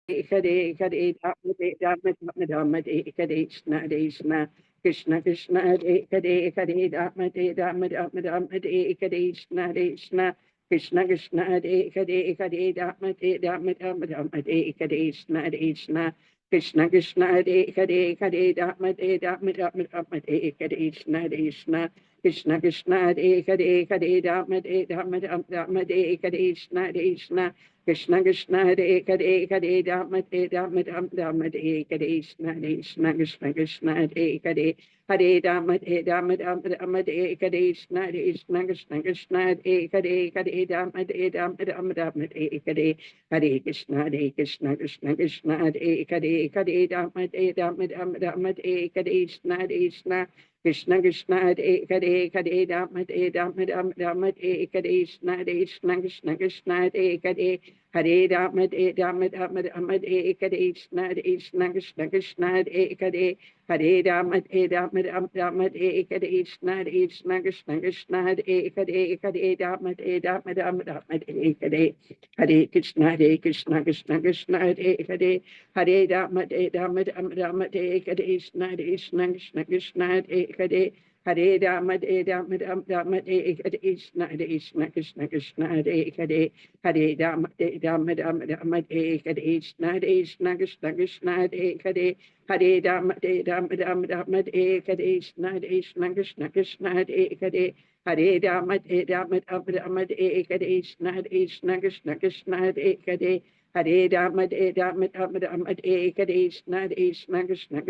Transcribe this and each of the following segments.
Hare Hare Ramade Krishna Krishna Krishna Krishna Hare Hare Hare Ramade Ramade Krishna Krishna Krishna Krishna Hare Hare Hare Ramade Krishna Krishna Krishna Krishna Hare Hare Hare Ramade Krishna Krishna Krishna Krishna Hare Hare Hare Ramade Krishna Krishna Krishna Krishna Hare Hare Hare Rama Hare Krishna Krishna Krishna Krishna Hare Hare Hare Rama Hare Krishna Krishna Krishna Krishna Hare Hare Hare Rama Hare Hare Hare Krishna Krishna Krishna Hare Hare Hare Rama Hare Krishna Krishna Krishna Krishna Hare Hare Hare Rama Hare Krishna Krishna Krishna Krishna Hare Hare Hare Rama Rama Hare Krishna Krishna Krishna Krishna Hare Hare Hare Rama Rama Hare Krishna Krishna Krishna Krishna Hare Hare Hare Rama Rama Hare Hare Hare Krishna Krishna Krishna Hare Hare Hare Rama Rama Hare Krishna Krishna Krishna Krishna Hare Hare Hare Rama Rama Hare Krishna Krishna Krishna Krishna Hare Hare Hare Rama Rama Hare Krishna Krishna Krishna Krishna Hare Hare Hare Rama Rama Hare Krishna Krishna Krishna Krishna Hare Hare Hare Rama Rama Hare Krishna Krishna Krishna Krishna Hare Hare Hare Rama Rama Hare Krishna Krishna Krishna Krishna Hare Hare Hare Rama Rama Hare Krishna Krishna Krishna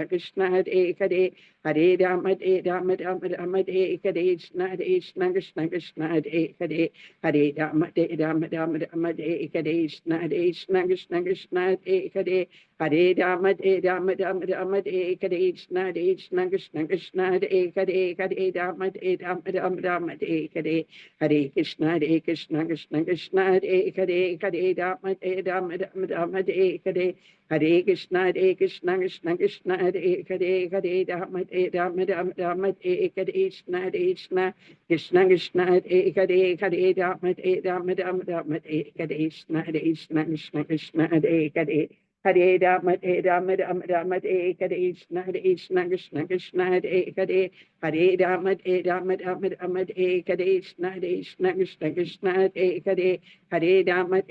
Krishna Hare Hare Hare Rama Rama Hare Krishna Krishna Krishna Krishna Hare Hare Hare Rama Rama Hare Krishna Krishna Krishna Krishna Hare Hare Hare Rama Rama Hare Krishna Krishna Krishna Krishna Hare Hare Hare Rama Rama Hare Hare Hare Krishna Krishna Krishna Hare Hare Hare Rama Rama Hare Hare Hare Krishna Krishna Krishna Hare Hare Hare Rama Rama Hare Krishna Krishna Krishna Krishna Hare Hare Hare Rama Hare Krishna Krishna Krishna Hare Hare Hare Rama Rama Hare Krishna Krishna Krishna Krishna Hare Hare Hare Rama Rama Hare Krishna Krishna Krishna Krishna Hare Hare Hare Rama Rama Hare Krishna Krishna Krishna Krishna Hare Hare Hare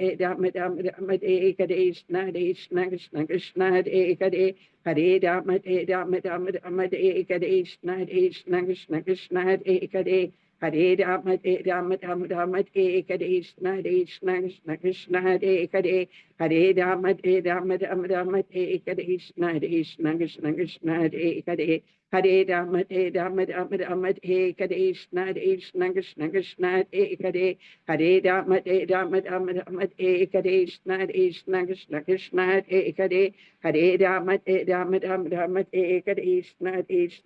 Rama Rama Hare Krishna Krishna Krishna Krishna Hare Hare Hare Rama Rama Hare Krishna Krishna Krishna Krishna Hare Hare Hare Rama Rama Hare Krishna Krishna Krishna Krishna Hare Hare Hare Rama Rama Hare Krishna Krishna Krishna Krishna Hare Hare Hare Rama Rama Hare Krishna Krishna Krishna Krishna Hare Hare Hare Rama Rama Hare Krishna Krishna Krishna Krishna Hare Hare Hare Rama Rama Hare Krishna Krishna Krishna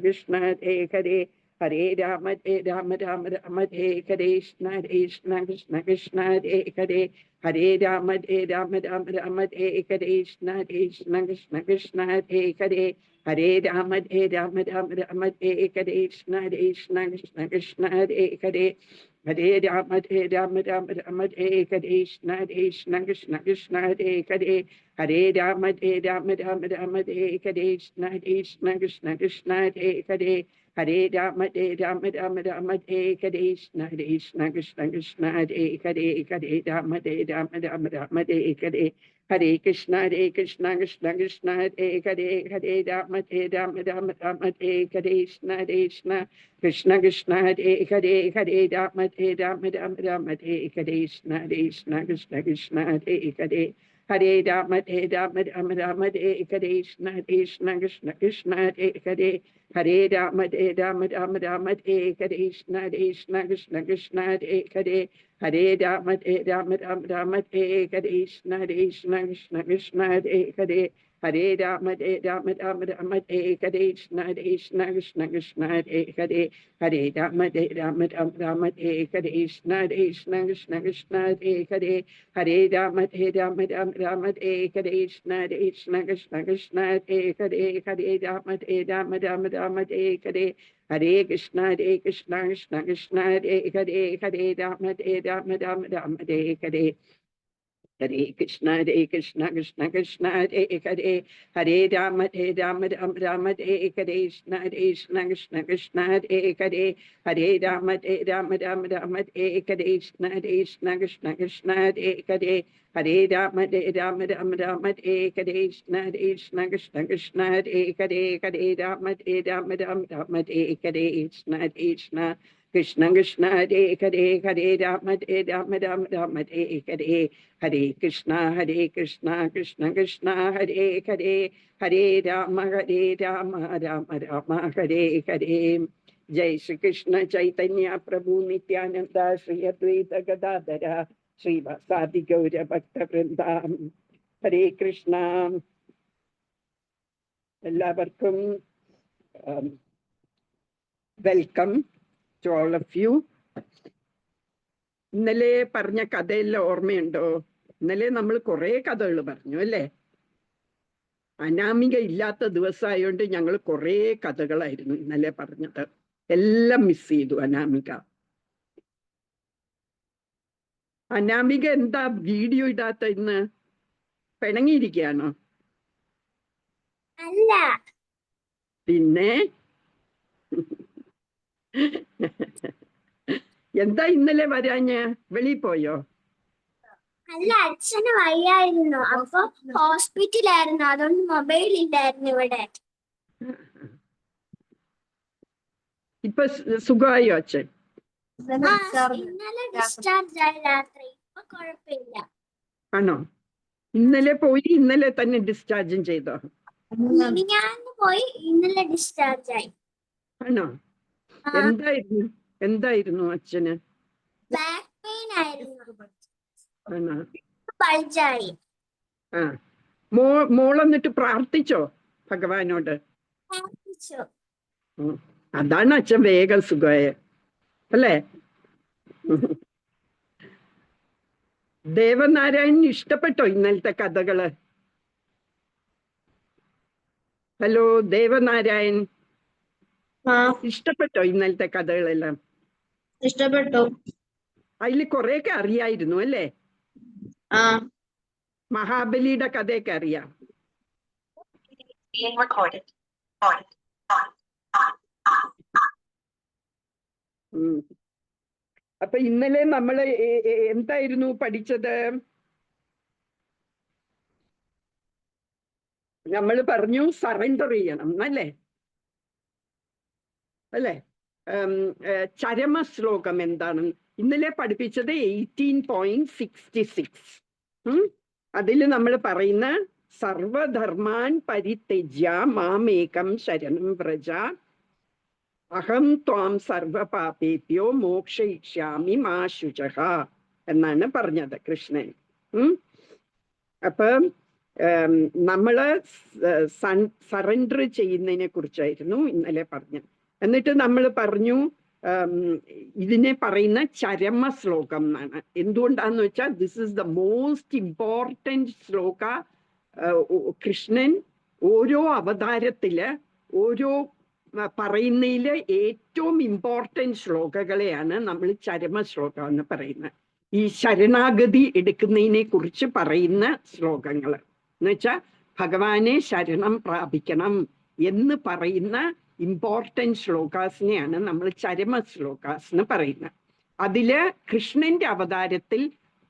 Krishna Hare Hare Hare Rama Rama Hare Krishna Krishna Krishna Krishna Hare Hare Hare Rama Rama Hare Krishna Krishna Krishna Krishna Hare Hare Hare Rama Rama Hare Krishna Krishna Krishna Krishna Hare Hare Hare Rama Rama Hare Krishna Krishna Krishna Krishna Hare Hare Hare Rama Rama Hare Krishna Krishna Krishna Krishna Hare Hare Hare Rama Rama Hare Hare Hare Krishna Krishna Krishna Hare Hare Hare Rama Rama Hare Krishna Krishna Krishna Krishna Hare Hare Hare Rama Rama Hare Krishna Krishna Krishna Krishna Hare Hare Hare Rama Rama Hare Krishna Krishna Krishna Krishna Hare Hare Hare Rama Rama Hare Krishna Krishna Krishna Krishna Hare Hare Hare Rama Rama Hare Krishna Krishna Krishna Krishna Hare Hare Hare Rama Rama Rama Hare Hare Krishna Krishna Krishna Hare Hare Hare Rama Rama Rama Hare Hare Krishna Krishna Krishna Hare Hare Hare Rama Rama Rama Hare Hare Krishna Krishna Krishna Hare Hare Hare Rama Rama Rama Hare Hare Hare Krishna Krishna Krishna Hare Hare Hare Rama Rama Rama Hare Hare Hare Krishna Krishna Krishna Hare Hare Hare Rama Rama Hare Hare Krishna Krishna Krishna Hare Hare Hare Rama Rama Hare Hare Krishna Krishna Krishna Hare Hare Hare Rama Rama Hare Hare Krishna Krishna Krishna Hare Hare Hare Rama Rama Hare Hare Krishna Krishna Krishna Krishna Hare Hare Hare Rama Rama Hare Hare Hare Krishna Krishna Krishna Hare Hare Hare Rama Rama Rama Hare Hare Jai Shri Krishna Chaitanya Prabhu Nityananda Shri Advaita Gadadhara Shri Vasadi Gaura Bhakta Vrinda Hare Krishna. എല്ലാവർക്കും welcome to all of you. ഇന്നലെ പറഞ്ഞ കഥയെല്ലാം ഓർമ്മയുണ്ടോ? ഇന്നലെ നമ്മൾ കുറെ കഥകൾ പറഞ്ഞു അല്ലേ? അനാമിക ഇല്ലാത്ത ദിവസമായോണ്ട് ഞങ്ങൾ കുറെ കഥകളായിരുന്നു ഇന്നലെ പറഞ്ഞത്. എല്ലാം മിസ് ചെയ്തു അനാമിക. അനാമിക എന്താ വീഡിയോ ഇടാത്ത ഇന്ന്? പിണങ്ങിയിരിക്കുകയാണോ? അല്ല, പിന്നെ എന്താ ഇന്നലെ വരാഞ്ഞ്? വെളിയിൽ പോയോ? അല്ല, അച്ഛന് വയ്യായിരുന്നു, അപ്പൊ ഹോസ്പിറ്റലായിരുന്നു, അതുകൊണ്ട് മൊബൈൽ ഇല്ലായിരുന്നു ഇവിടെ. ഇപ്പൊ സുഖമായോ അച്ഛൻ? ഇന്നലെ ഡിസ്ചാർജ് ആയി രാത്രി, ഇപ്പൊ കുഴപ്പമില്ല. ആണോ? ഇന്നലെ പോയി ഇന്നലെ തന്നെ ഡിസ്ചാർജും ചെയ്തോ? ഞാൻ പോയി ഇന്നലെ ഡിസ്ചാർജ് ആയി. ആണോ? എന്തായിരുന്നു അച്ഛന്? ബാക്ക് പെയിൻ ആയിരുന്നു. ആണോ? ബൾജായി. ആ, മോളെന്നിട്ട് പ്രാർത്ഥിച്ചോ ഭഗവാനോട്? പ്രാർത്ഥിച്ചു. അതാണ് അച്ഛൻ വേഗം സുഖമായ അല്ലേ? ദേവനാരായണന് ഇഷ്ടപ്പെട്ടോ ഇന്നലത്തെ കഥകള്? ഹലോ ദേവനാരായൺ, ഇഷ്ടപ്പെട്ടോ ഇന്നലത്തെ കഥകളെല്ലാം? ഇഷ്ടപ്പെട്ടു. അതിൽ കുറെയൊക്കെ അറിയായിരുന്നു അല്ലേ? മഹാബലിയുടെ കഥയൊക്കെ അറിയാം. അപ്പൊ ഇന്നലെ നമ്മള് എന്തായിരുന്നു പഠിച്ചത്? നമ്മൾ പറഞ്ഞു സറണ്ടർ ചെയ്യണം അല്ലേ? ചരമ ശ്ലോകം എന്താണ്? ഇന്നലെ പഠിപ്പിച്ചത് 18.66. അതിൽ നമ്മൾ പറയുന്ന സർവധർമാൻ പരിത്യജ്യ മാമേകം ശരണം വ്രജ അഹം ത്വാം സർവപാപേഭ്യോ മോക്ഷയിഷ്യാമി മാ ശുചഃ എന്നാണ് പറഞ്ഞത് കൃഷ്ണൻ. അപ്പൊ നമ്മള് സറണ്ടർ ചെയ്യുന്നതിനെ കുറിച്ചായിരുന്നു ഇന്നലെ പറഞ്ഞത്. എന്നിട്ട് നമ്മൾ പറഞ്ഞു ഇതിനെ പറയുന്ന ചരമ ശ്ലോകം എന്നാണ്. എന്തുകൊണ്ടാന്ന് വെച്ചാൽ this is the most important shloka. കൃഷ്ണൻ ഓരോ അവതാരത്തില് ഓരോ പറയുന്നതില് ഏറ്റവും ഇമ്പോർട്ടൻറ്റ് ശ്ലോകങ്ങളെയാണ് നമ്മൾ ചരമ ശ്ലോകം എന്ന് പറയുന്നത്. ഈ ശരണാഗതി എടുക്കുന്നതിനെ കുറിച്ച് പറയുന്ന ശ്ലോകങ്ങൾ എന്നുവെച്ചാൽ ഭഗവാനെ ശരണം പ്രാപിക്കണം എന്ന് പറയുന്ന ഇമ്പോർട്ടൻറ്റ് ശ്ലോകാസിനെയാണ് നമ്മൾ ചരമ ശ്ലോകാസ് എന്ന് പറയുന്നത്. അതില് കൃഷ്ണന്റെ അവതാരത്തിൽ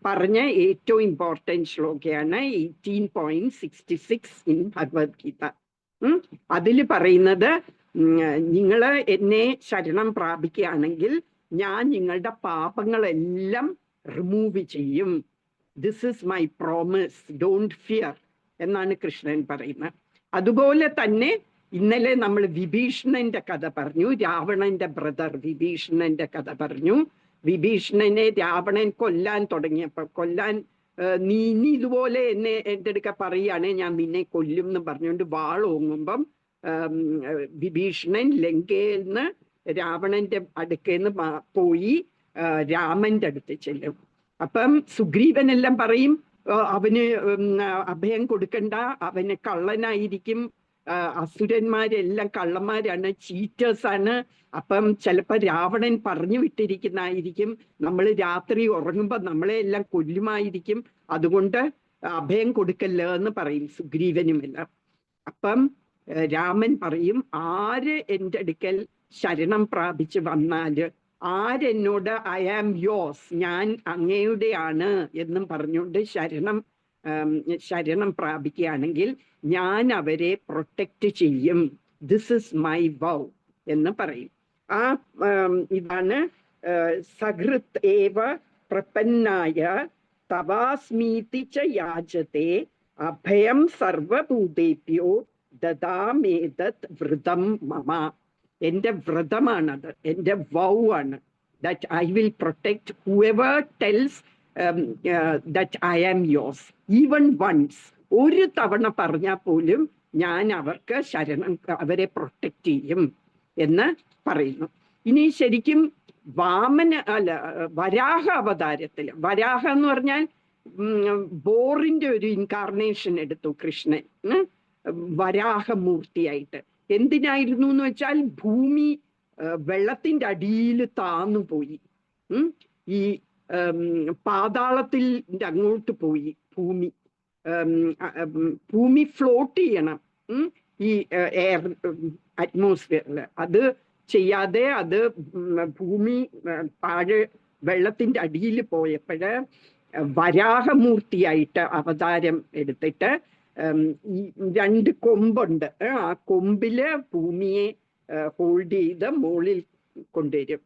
പറഞ്ഞ ഏറ്റവും ഇമ്പോർട്ടൻറ്റ് ശ്ലോകയാണ് 18.66 ഇൻ ഭഗവത്ഗീത. അതിൽ പറയുന്നത് നിങ്ങൾ എന്നെ ശരണം പ്രാപിക്കുകയാണെങ്കിൽ ഞാൻ നിങ്ങളുടെ പാപങ്ങളെല്ലാം റിമൂവ് ചെയ്യും. This is my promise, don't fear എന്നാണ് കൃഷ്ണൻ പറയുന്നത്. അതുപോലെ തന്നെ ഇന്നലെ നമ്മൾ വിഭീഷണന്റെ കഥ പറഞ്ഞു. രാവണന്റെ ബ്രദർ വിഭീഷണന്റെ കഥ പറഞ്ഞു. വിഭീഷണനെ രാവണൻ കൊല്ലാൻ തുടങ്ങിയപ്പോൾ, കൊല്ലാൻ നീ ഇനി ഇതുപോലെ എൻ്റെ അടുക്ക പറയുകയാണെ ഞാൻ നിന്നെ കൊല്ലും എന്ന് പറഞ്ഞുകൊണ്ട് വാളോങ്ങുമ്പം വിഭീഷണൻ ലങ്കയിൽ നിന്ന് രാവണന്റെ അടുക്കേന്ന് പോയി രാമന്റെ അടുത്ത് ചെല്ലും. അപ്പം സുഗ്രീവനെല്ലാം പറയും അവന് അഭയം കൊടുക്കണ്ട, അവന് കള്ളനായിരിക്കും, അസുരന്മാരെല്ലാം കള്ളന്മാരാണ്, ചീറ്റേഴ്സാണ്. അപ്പം ചിലപ്പോ രാവണൻ പറഞ്ഞു വിട്ടിരിക്കുന്നതായിരിക്കും, നമ്മൾ രാത്രി ഉറങ്ങുമ്പോൾ നമ്മളെ എല്ലാം കൊല്ലുമായിരിക്കും, അതുകൊണ്ട് അഭയം കൊടുക്കല്ലോ എന്ന് പറയും സുഗ്രീവനുമെല്ലാം. അപ്പം രാമൻ പറയും, ആര് എൻ്റെ അടുക്കൽ ശരണം പ്രാപിച്ച് വന്നാല്, ആരെന്നോട് ഐ ആം യോസ്, ഞാൻ അങ്ങയുടെയാണ് എന്നും പറഞ്ഞുകൊണ്ട് ശരണം പ്രാപിക്കുകയാണെങ്കിൽ ഞാൻ അവരെ പ്രൊട്ടക്റ്റ് ചെയ്യും. ദിസ് ഇസ് മൈ വൗ എന്ന് പറയും. ആ ഇതാണ് സഹൃത് ഏവ പ്രപന്നായ തവാസ്മീതി ച യാചത്തെ അഭയം സർവഭൂതേഭ്യോ ദദാമേതത് വ്രതം മമ. എൻ്റെ വ്രതമാണത്, എൻ്റെ വൗ ആണ്. That I will protect whoever tells that I am yours, even once, ഒരു തവണ പറഞ്ഞാൽ പോലും ഞാൻ അവർക്ക് അവരെ പ്രൊട്ടക്ട് ചെയ്യും എന്ന് പറയുന്നു. ഇനി ശരിക്കും വരാഹ അവതാരത്തിൽ, വരാഹ എന്ന് പറഞ്ഞാൽ ബോറിന്റെ ഒരു ഇൻകാർണേഷൻ എടുത്തു കൃഷ്ണൻ വരാഹമൂർത്തിയായിട്ട്. എന്തിനായിരുന്നു എന്ന് വെച്ചാൽ ഭൂമി വെള്ളത്തിന്റെ അടിയിൽ താന്നുപോയി, ഈ പാതാളത്തിൽ അങ്ങോട്ട് പോയി ഭൂമി ഫ്ലോട്ട് ചെയ്യണം ഈ എയർ അറ്റ്മോസ്ഫിയറിൽ. അത് ചെയ്യാതെ അത് ഭൂമി താഴെ വെള്ളത്തിന്റെ അടിയിൽ പോയപ്പോഴ് വരാഹമൂർത്തിയായിട്ട് അവതാരം എടുത്തിട്ട് ഈ 2 കൊമ്പുണ്ട്, ആ കൊമ്പില് ഭൂമിയെ ഹോൾഡ് ചെയ്ത് മുകളിൽ കൊണ്ടുവരും.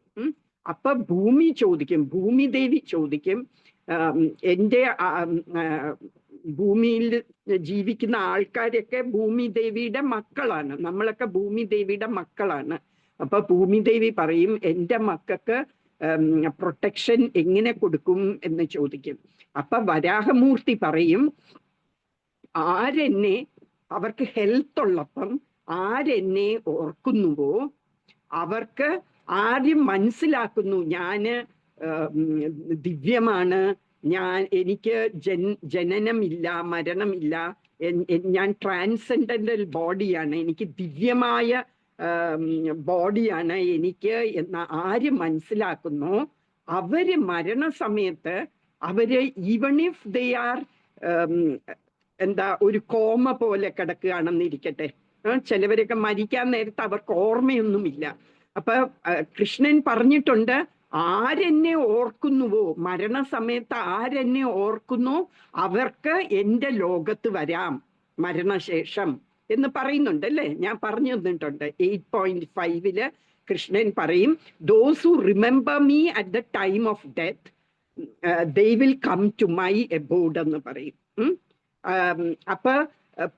അപ്പൊ ഭൂമിദേവി ചോദിക്കും, എൻ്റെ ഭൂമിയിൽ ജീവിക്കുന്ന ആൾക്കാരൊക്കെ ഭൂമിദേവിയുടെ മക്കളാണ്, നമ്മളൊക്കെ ഭൂമിദേവിയുടെ മക്കളാണ്. അപ്പൊ ഭൂമിദേവി പറയും, എൻ്റെ മക്കൾക്ക് പ്രൊട്ടക്ഷൻ എങ്ങനെ കൊടുക്കും എന്ന് ചോദിക്കും. അപ്പൊ വരാഹമൂർത്തി പറയും, ആരെന്നെ, അവർക്ക് ഹെൽത്ത് ഉള്ളപ്പം ആരെന്നെ ഓർക്കുന്നുവോ അവർക്ക്, ആരും മനസ്സിലാക്കുന്നു ഞാന് ദിവ്യമാണ്, എനിക്ക് ജനനമില്ല മരണമില്ല, ഞാൻ ട്രാൻസെൻഡന്റൽ ബോഡിയാണ്, എനിക്ക് ദിവ്യമായ ബോഡിയാണ് എനിക്ക് എന്ന് ആര് മനസ്സിലാക്കുന്നോ അവര് മരണസമയത്ത് അവര് ഈവൺ ഇഫ് ദേ ആർ ഒരു കോമ പോലെ കിടക്കുകയാണെന്നിരിക്കട്ടെ, ചിലവരൊക്കെ മരിക്കാൻ നേരത്ത് അവർക്ക് ഓർമ്മയൊന്നുമില്ല. അപ്പൊ കൃഷ്ണൻ പറഞ്ഞിട്ടുണ്ട്, ആരെന്നെ ഓർക്കുന്നുവോ, മരണസമയത്ത് ആരെന്നെ ഓർക്കുന്നോ അവർക്ക് എൻ്റെ ലോകത്ത് വരാം മരണശേഷം എന്ന് പറയുന്നുണ്ട് അല്ലേ. ഞാൻ പറഞ്ഞു തന്നിട്ടുണ്ട് 8.5 കൃഷ്ണൻ പറയും, those who remember me at the time of death they will come to my abode എന്ന് പറയും. അപ്പൊ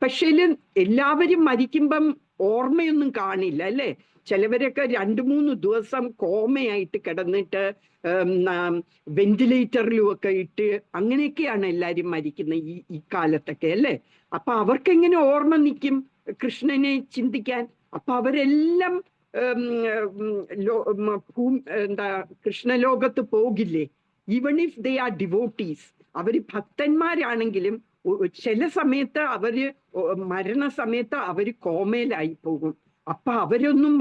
പക്ഷേ എല്ലാവരും മരിക്കുമ്പം ഓർമ്മയൊന്നും കാണില്ല അല്ലേ. ചിലവരൊക്കെ 2-3 ദിവസം കോമയായിട്ട് കിടന്നിട്ട് വെന്റിലേറ്ററിലും ഒക്കെ ഇട്ട് അങ്ങനെയൊക്കെയാണ് എല്ലാവരും മരിക്കുന്നത് ഈ കാലത്തൊക്കെ അല്ലേ. അപ്പൊ അവർക്ക് എങ്ങനെ ഓർമ്മ നിൽക്കും കൃഷ്ണനെ ചിന്തിക്കാൻ? അപ്പൊ അവരെല്ലാം കൃഷ്ണലോകത്ത് പോകില്ലേ, even if they are devotees. അവര് ഭക്തന്മാരാണെങ്കിലും ചില സമയത്ത് അവര് മരണസമയത്ത് അവര് കോമയിലായി പോകും. അപ്പൊ അവരൊന്നും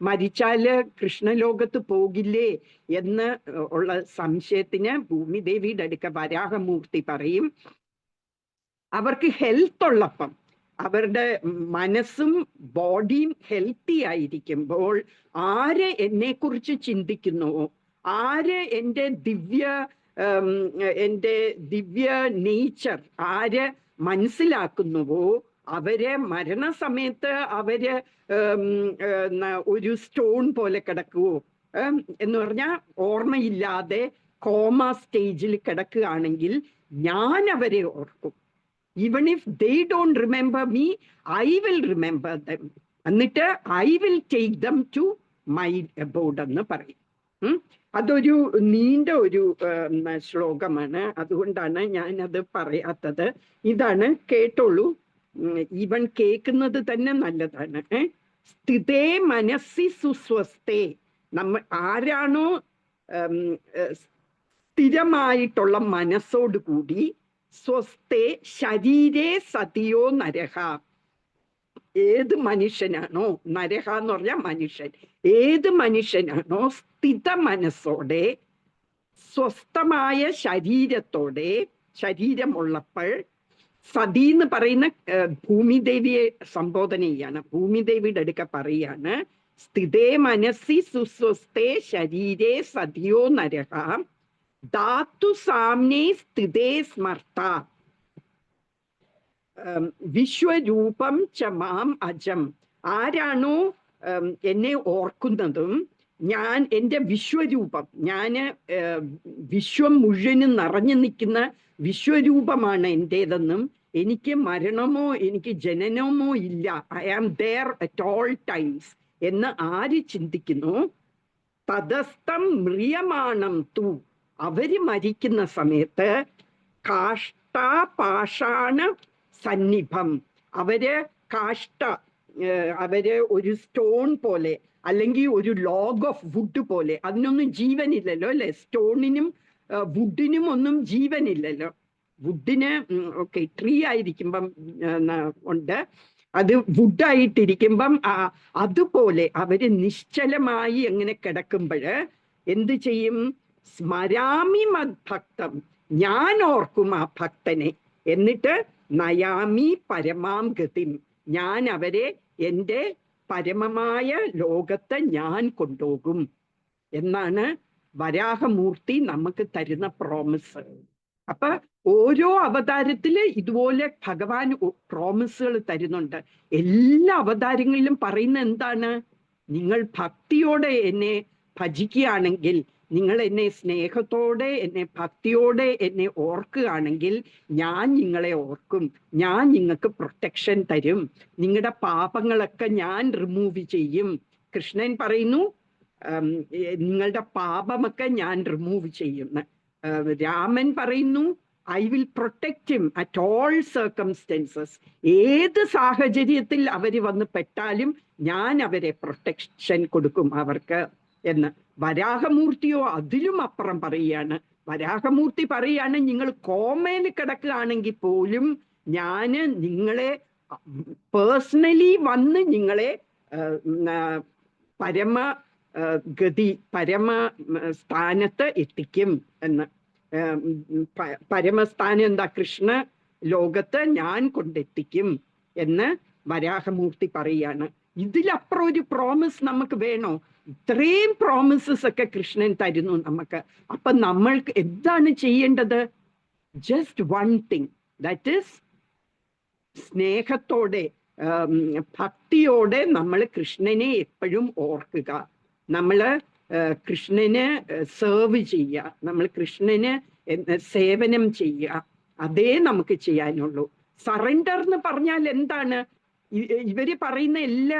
മരിച്ചാല് കൃഷ്ണലോകത്ത് പോകില്ലേ എന്ന് ഉള്ള സംശയത്തിന് ഭൂമിദേവിയുടെ അടുക്ക വരാഹമൂർത്തി പറയും, അവർക്ക് ഹെൽത്ത് ഉള്ളപ്പം, അവരുടെ മനസ്സും ബോഡിയും ഹെൽത്തി ആയിരിക്കുമ്പോൾ ആര് എന്നെക്കുറിച്ച് ചിന്തിക്കുന്നുവോ, ആര് എൻ്റെ ദിവ്യ നേച്ചർ ആര് മനസ്സിലാക്കുന്നുവോ അവര് മരണസമയത്ത് അവര് ഒരു സ്റ്റോൺ പോലെ കിടക്കുവോ എന്ന് പറഞ്ഞാൽ ഓർമ്മയില്ലാതെ കോമ സ്റ്റേജിൽ കിടക്കുകയാണെങ്കിൽ ഞാൻ അവരെ ഓർക്കും. Even if they don't remember me, I will remember them, എന്നിട്ട് I will take them to my abode എന്ന് പറയും. അതൊരു നീണ്ട ഒരു ശ്ലോകമാണ്, അതുകൊണ്ടാണ് ഞാൻ അത് പറയാത്തത്. ഇതാണ്, കേട്ടോളൂ. ഈവൻ കേൾക്കുന്നത് തന്നെ നല്ലതാണ്. സ്ഥിതേ മനസ്സി സുസ്വസ്ഥേ, ആരാണോ സ്ഥിരമായിട്ടുള്ള മനസ്സോടുകൂടി, സ്വസ്ഥേ ശരീരേ സതിയോ നരഹ, ഏത് മനുഷ്യനാണോ, നരഹ എന്ന് പറഞ്ഞാൽ മനുഷ്യൻ, ഏത് മനുഷ്യനാണോ സ്ഥിത മനസ്സോടെ സ്വസ്ഥമായ ശരീരത്തോടെ, ശരീരമുള്ളപ്പോൾ, സതി എന്ന് പറയുന്ന ഭൂമിദേവിയെ സംബോധന ചെയ്യാണ്, ഭൂമിദേവിയുടെ അടുക്ക പറയാണ്, സ്ഥിതേ മനസ്സി സുസ്വസ്ഥേ ശരീരേ സതിയോ നരഹ ധാതു സാമ്നേ സ്ഥിതേ സ്മർത്ത വിശ്വരൂപം ച മാം അജം. ആരാണോ എന്നെ ഓർക്കുന്നതും, ഞാൻ എൻ്റെ വിശ്വരൂപം, ഞാന് വിശ്വം മുഴുവനും നിറഞ്ഞു നിൽക്കുന്ന വിശ്വരൂപമാണ് എൻ്റേതെന്നും, എനിക്ക് മരണമോ എനിക്ക് ജനനമോ ഇല്ല, I am there at all times എന്ന് ആര് ചിന്തിക്കുന്നു, തദസ്ഥം മ്രിയമാണം തു, അവര് മരിക്കുന്ന സമയത്ത് കാഷ്ടാപാഷാണ സന്നിഭം, അവര് അവര് ഒരു സ്റ്റോൺ പോലെ, അല്ലെങ്കിൽ ഒരു ലോഗ് ഓഫ് വുഡ് പോലെ, അതിനൊന്നും ജീവനില്ലല്ലോ അല്ലെ, സ്റ്റോണിനും വുഡിനും ഒന്നും ജീവനില്ലല്ലോ. വുഡിന് ഓക്കെ ട്രീ ആയിരിക്കുമ്പം ഉണ്ട്, അത് വുഡായിട്ടിരിക്കുമ്പം അതുപോലെ അവര് നിശ്ചലമായി എങ്ങനെ കിടക്കുമ്പോൾ എന്ത് ചെയ്യും, സ്മരാമി മദ്ഭക്തം, ഞാൻ ഓർക്കും ആ ഭക്തനെ, എന്നിട്ട് നയാമി പരമാം ഗതിം, ഞാൻ അവരെ എൻ്റെ പരമമായ ലോകത്തെ ഞാൻ കൊണ്ടുപോകും എന്നാണ് വരാഹമൂർത്തി നമുക്ക് തരുന്ന പ്രോമിസ്. അപ്പൊ ഓരോ അവതാരത്തില് ഇതുപോലെ ഭഗവാൻ പ്രോമിസുകൾ തരുന്നുണ്ട്. എല്ലാ അവതാരങ്ങളിലും പറയുന്ന എന്താണ്, നിങ്ങൾ ഭക്തിയോടെ എന്നെ ഭജിക്കുകയാണെങ്കിൽ, നിങ്ങൾ എന്നെ സ്നേഹത്തോടെ, എന്നെ ഭക്തിയോടെ എന്നെ ഓർക്കുകയാണെങ്കിൽ ഞാൻ നിങ്ങളെ ഓർക്കും, ഞാൻ നിങ്ങൾക്ക് പ്രൊട്ടക്ഷൻ തരും, നിങ്ങളുടെ പാപങ്ങളൊക്കെ ഞാൻ റിമൂവ് ചെയ്യും. കൃഷ്ണൻ പറയുന്നു നിങ്ങളുടെ പാപമൊക്കെ ഞാൻ റിമൂവ് ചെയ്യുന്നു. രാമൻ പറയുന്നു I will protect him at all circumstances, ഏത് സാഹചര്യത്തിൽ അവർ വന്ന് പെട്ടാലും ഞാൻ അവരെ പ്രൊട്ടക്ഷൻ കൊടുക്കും അവർക്ക് എന്ന്. വരാഹമൂർത്തിയോ അതിലും അപ്പുറം പറയുകയാണ്. വരാഹമൂർത്തി പറയാണ്, നിങ്ങൾ കോമയിൽ കിടക്കുകയാണെങ്കിൽ പോലും ഞാന് നിങ്ങളെ പേഴ്സണലി വന്ന് നിങ്ങളെ പരമ ഗതി, പരമ സ്ഥാനത്ത് എത്തിക്കും എന്ന്. പരമസ്ഥാനം എന്താ, കൃഷ്ണ ലോകത്ത് ഞാൻ കൊണ്ടെത്തിക്കും എന്ന് വരാഹമൂർത്തി പറയാണ്. ഇതിലപ്പുറം ഒരു പ്രോമിസ് നമുക്ക് വേണോ? ഇത്രയും പ്രോമിസസ് ഒക്കെ കൃഷ്ണൻ തരുന്നു നമുക്ക്. അപ്പൊ നമ്മൾക്ക് എന്താണ് ചെയ്യേണ്ടത്? Just one thing, that is സ്നേഹത്തോടെ ഭക്തിയോടെ നമ്മൾ കൃഷ്ണനെ എപ്പോഴും ഓർക്കുക, നമ്മൾ കൃഷ്ണന് സെർവ് ചെയ്യുക, നമ്മൾ കൃഷ്ണന് സേവനം ചെയ്യുക, അതേ നമുക്ക് ചെയ്യാനുള്ളൂ. സറണ്ടർ എന്ന് പറഞ്ഞാൽ എന്താണ്? ഇവര് പറയുന്ന എല്ലാ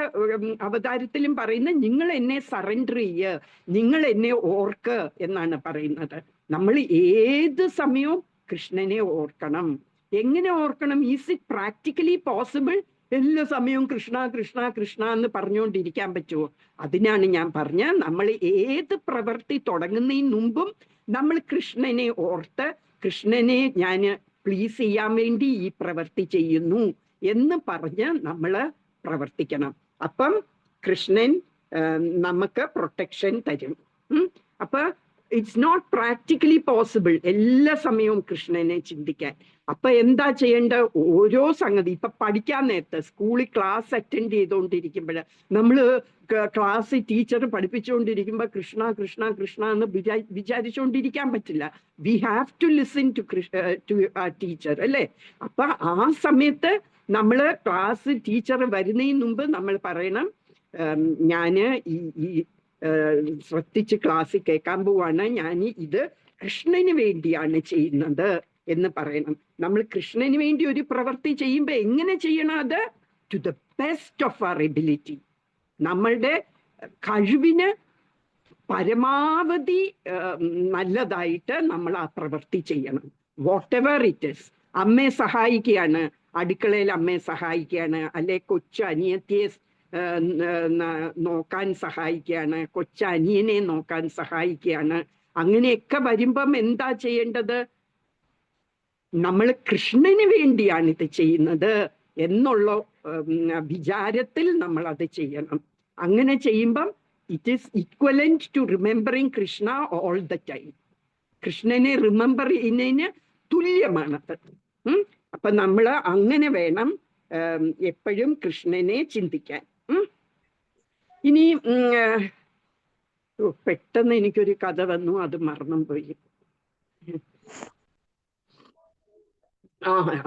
അവതാരത്തിലും പറയുന്ന നിങ്ങൾ എന്നെ സറണ്ടർ ചെയ്യുക, നിങ്ങൾ എന്നെ ഓർക്ക് എന്നാണ് പറയുന്നത്. നമ്മൾ ഏത് സമയവും കൃഷ്ണനെ ഓർക്കണം. എങ്ങനെ ഓർക്കണം? Is it practically possible? എല്ലാ സമയവും കൃഷ്ണ കൃഷ്ണ കൃഷ്ണ എന്ന് പറഞ്ഞുകൊണ്ടിരിക്കാൻ പറ്റുമോ? അതിനാണ് ഞാൻ പറഞ്ഞ, നമ്മൾ ഏത് പ്രവൃത്തി തുടങ്ങുന്നതിന് മുമ്പും നമ്മൾ കൃഷ്ണനെ ഓർത്ത്, കൃഷ്ണനെ ഞാൻ പ്ലീസ് ചെയ്യാൻ വേണ്ടി ഈ പ്രവൃത്തി ചെയ്യുന്നു എന്ന് പറഞ്ഞ് നമ്മൾ പ്രവർത്തിക്കണം. അപ്പം കൃഷ്ണൻ നമുക്ക് പ്രൊട്ടക്ഷൻ തരും. അപ്പൊ ഇറ്റ്സ് നോട്ട് പ്രാക്ടിക്കലി പോസിബിൾ എല്ലാ സമയവും കൃഷ്ണനെ ചിന്തിക്കാൻ. അപ്പൊ എന്താ ചെയ്യേണ്ട? ഓരോ സംഗതി ഇപ്പൊ പഠിക്കാൻ നേരത്തെ സ്കൂളിൽ ക്ലാസ് അറ്റൻഡ് ചെയ്തുകൊണ്ടിരിക്കുമ്പോൾ നമ്മള് ക്ലാസ് ടീച്ചർ പഠിപ്പിച്ചുകൊണ്ടിരിക്കുമ്പോൾ കൃഷ്ണ കൃഷ്ണ കൃഷ്ണ എന്ന് വിചാരിച്ചുകൊണ്ടിരിക്കാൻ പറ്റില്ല. We have to listen to teacher അല്ലേ? അപ്പൊ ആ സമയത്ത് നമ്മള് ക്ലാസ് ടീച്ചർ വരുന്നതിന് മുമ്പ് നമ്മൾ പറയണം, ഞാന് ഈ ശ്രദ്ധിച്ച് ക്ലാസ്സിൽ കേൾക്കാൻ പോവാണ്, ഞാൻ ഇത് കൃഷ്ണന് വേണ്ടിയാണ് ചെയ്യുന്നത് എന്ന് പറയണം. നമ്മൾ കൃഷ്ണന് വേണ്ടി ഒരു പ്രവൃത്തി ചെയ്യുമ്പോൾ എങ്ങനെ ചെയ്യണം? അത് to the best of our ability, നമ്മളുടെ കഴിവിന് പരമാവധി നല്ലതായിട്ട് നമ്മൾ ആ പ്രവൃത്തി ചെയ്യണം. Whatever it is. അമ്മയെ സഹായിക്കുകയാണ്, അടുക്കളയിൽ അമ്മയെ സഹായിക്കുകയാണ്, അല്ലെ കൊച്ചനിയത്തിയെ നോക്കാൻ സഹായിക്കുകയാണ്, കൊച്ചനിയനെ നോക്കാൻ സഹായിക്കുകയാണ്. അങ്ങനെയൊക്കെ വരുമ്പം എന്താ ചെയ്യേണ്ടത്? നമ്മൾ കൃഷ്ണന് വേണ്ടിയാണ് ഇത് ചെയ്യുന്നത് എന്നുള്ള വിചാരത്തിൽ നമ്മൾ അത് ചെയ്യണം. അങ്ങനെ ചെയ്യുമ്പം it is equivalent to remembering Krishna all the time. കൃഷ്ണനെ റിമെമ്പർ ചെയ്യുന്നതിന് തുല്യമാണത്. അപ്പൊ നമ്മൾ അങ്ങനെ വേണം എപ്പോഴും കൃഷ്ണനെ ചിന്തിക്കാൻ. ഇനി പെട്ടെന്ന് എനിക്കൊരു കഥ വന്നു, അത് മറന്നും പോയി.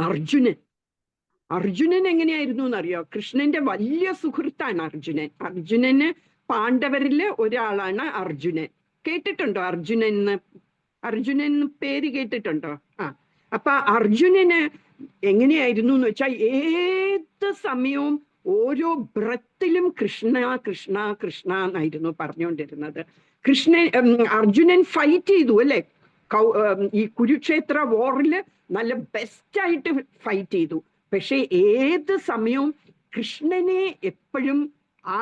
അർജുനൻ എങ്ങനെയായിരുന്നു എന്നറിയോ? കൃഷ്ണന്റെ വലിയ സുഹൃത്താണ് അർജുനൻ. അർജുനന് പാണ്ഡവരില് ഒരാളാണ് അർജുനൻ. കേട്ടിട്ടുണ്ടോ അർജുനൻ പേര് കേട്ടിട്ടുണ്ടോ? അപ്പൊ അർജുനന് എങ്ങനെയായിരുന്നു എന്ന് വെച്ചാൽ ഏത് സമയവും ഓരോ ബ്രത്തിലും കൃഷ്ണ കൃഷ്ണ കൃഷ്ണ എന്നായിരുന്നു പറഞ്ഞുകൊണ്ടിരുന്നത്. അർജുനൻ ഫൈറ്റ് ചെയ്തു അല്ലെ, ഈ കുരുക്ഷേത്ര വാറില് നല്ല ബെസ്റ്റായിട്ട് ഫൈറ്റ് ചെയ്തു. പക്ഷെ ഏത് സമയവും കൃഷ്ണനെ എപ്പോഴും ആ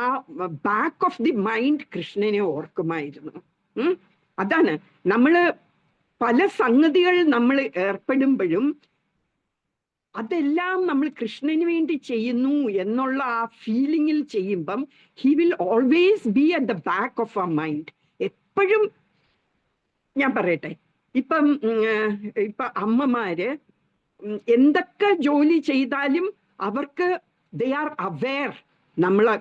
ബാക്ക് ഓഫ് ദി മൈൻഡ് കൃഷ്ണനെ ഓർക്കുമായിരുന്നു. അതാണ് നമ്മള് പല സംഗതികൾ നമ്മൾ ഏർപ്പെടുമ്പോഴും അതെല്ലാം നമ്മൾ കൃഷ്ണന് വേണ്ടി ചെയ്യുന്നു എന്നുള്ള ആ ഫീലിംഗിൽ ചെയ്യുമ്പം he will always be at the back of our mind. എപ്പോഴും ഞാൻ പറയട്ടെ, ഇപ്പൊ അമ്മമാര് എന്തൊക്കെ ജോലി ചെയ്താലും അവർക്ക് ദേ ആർ അവെയർ. നമ്മളെ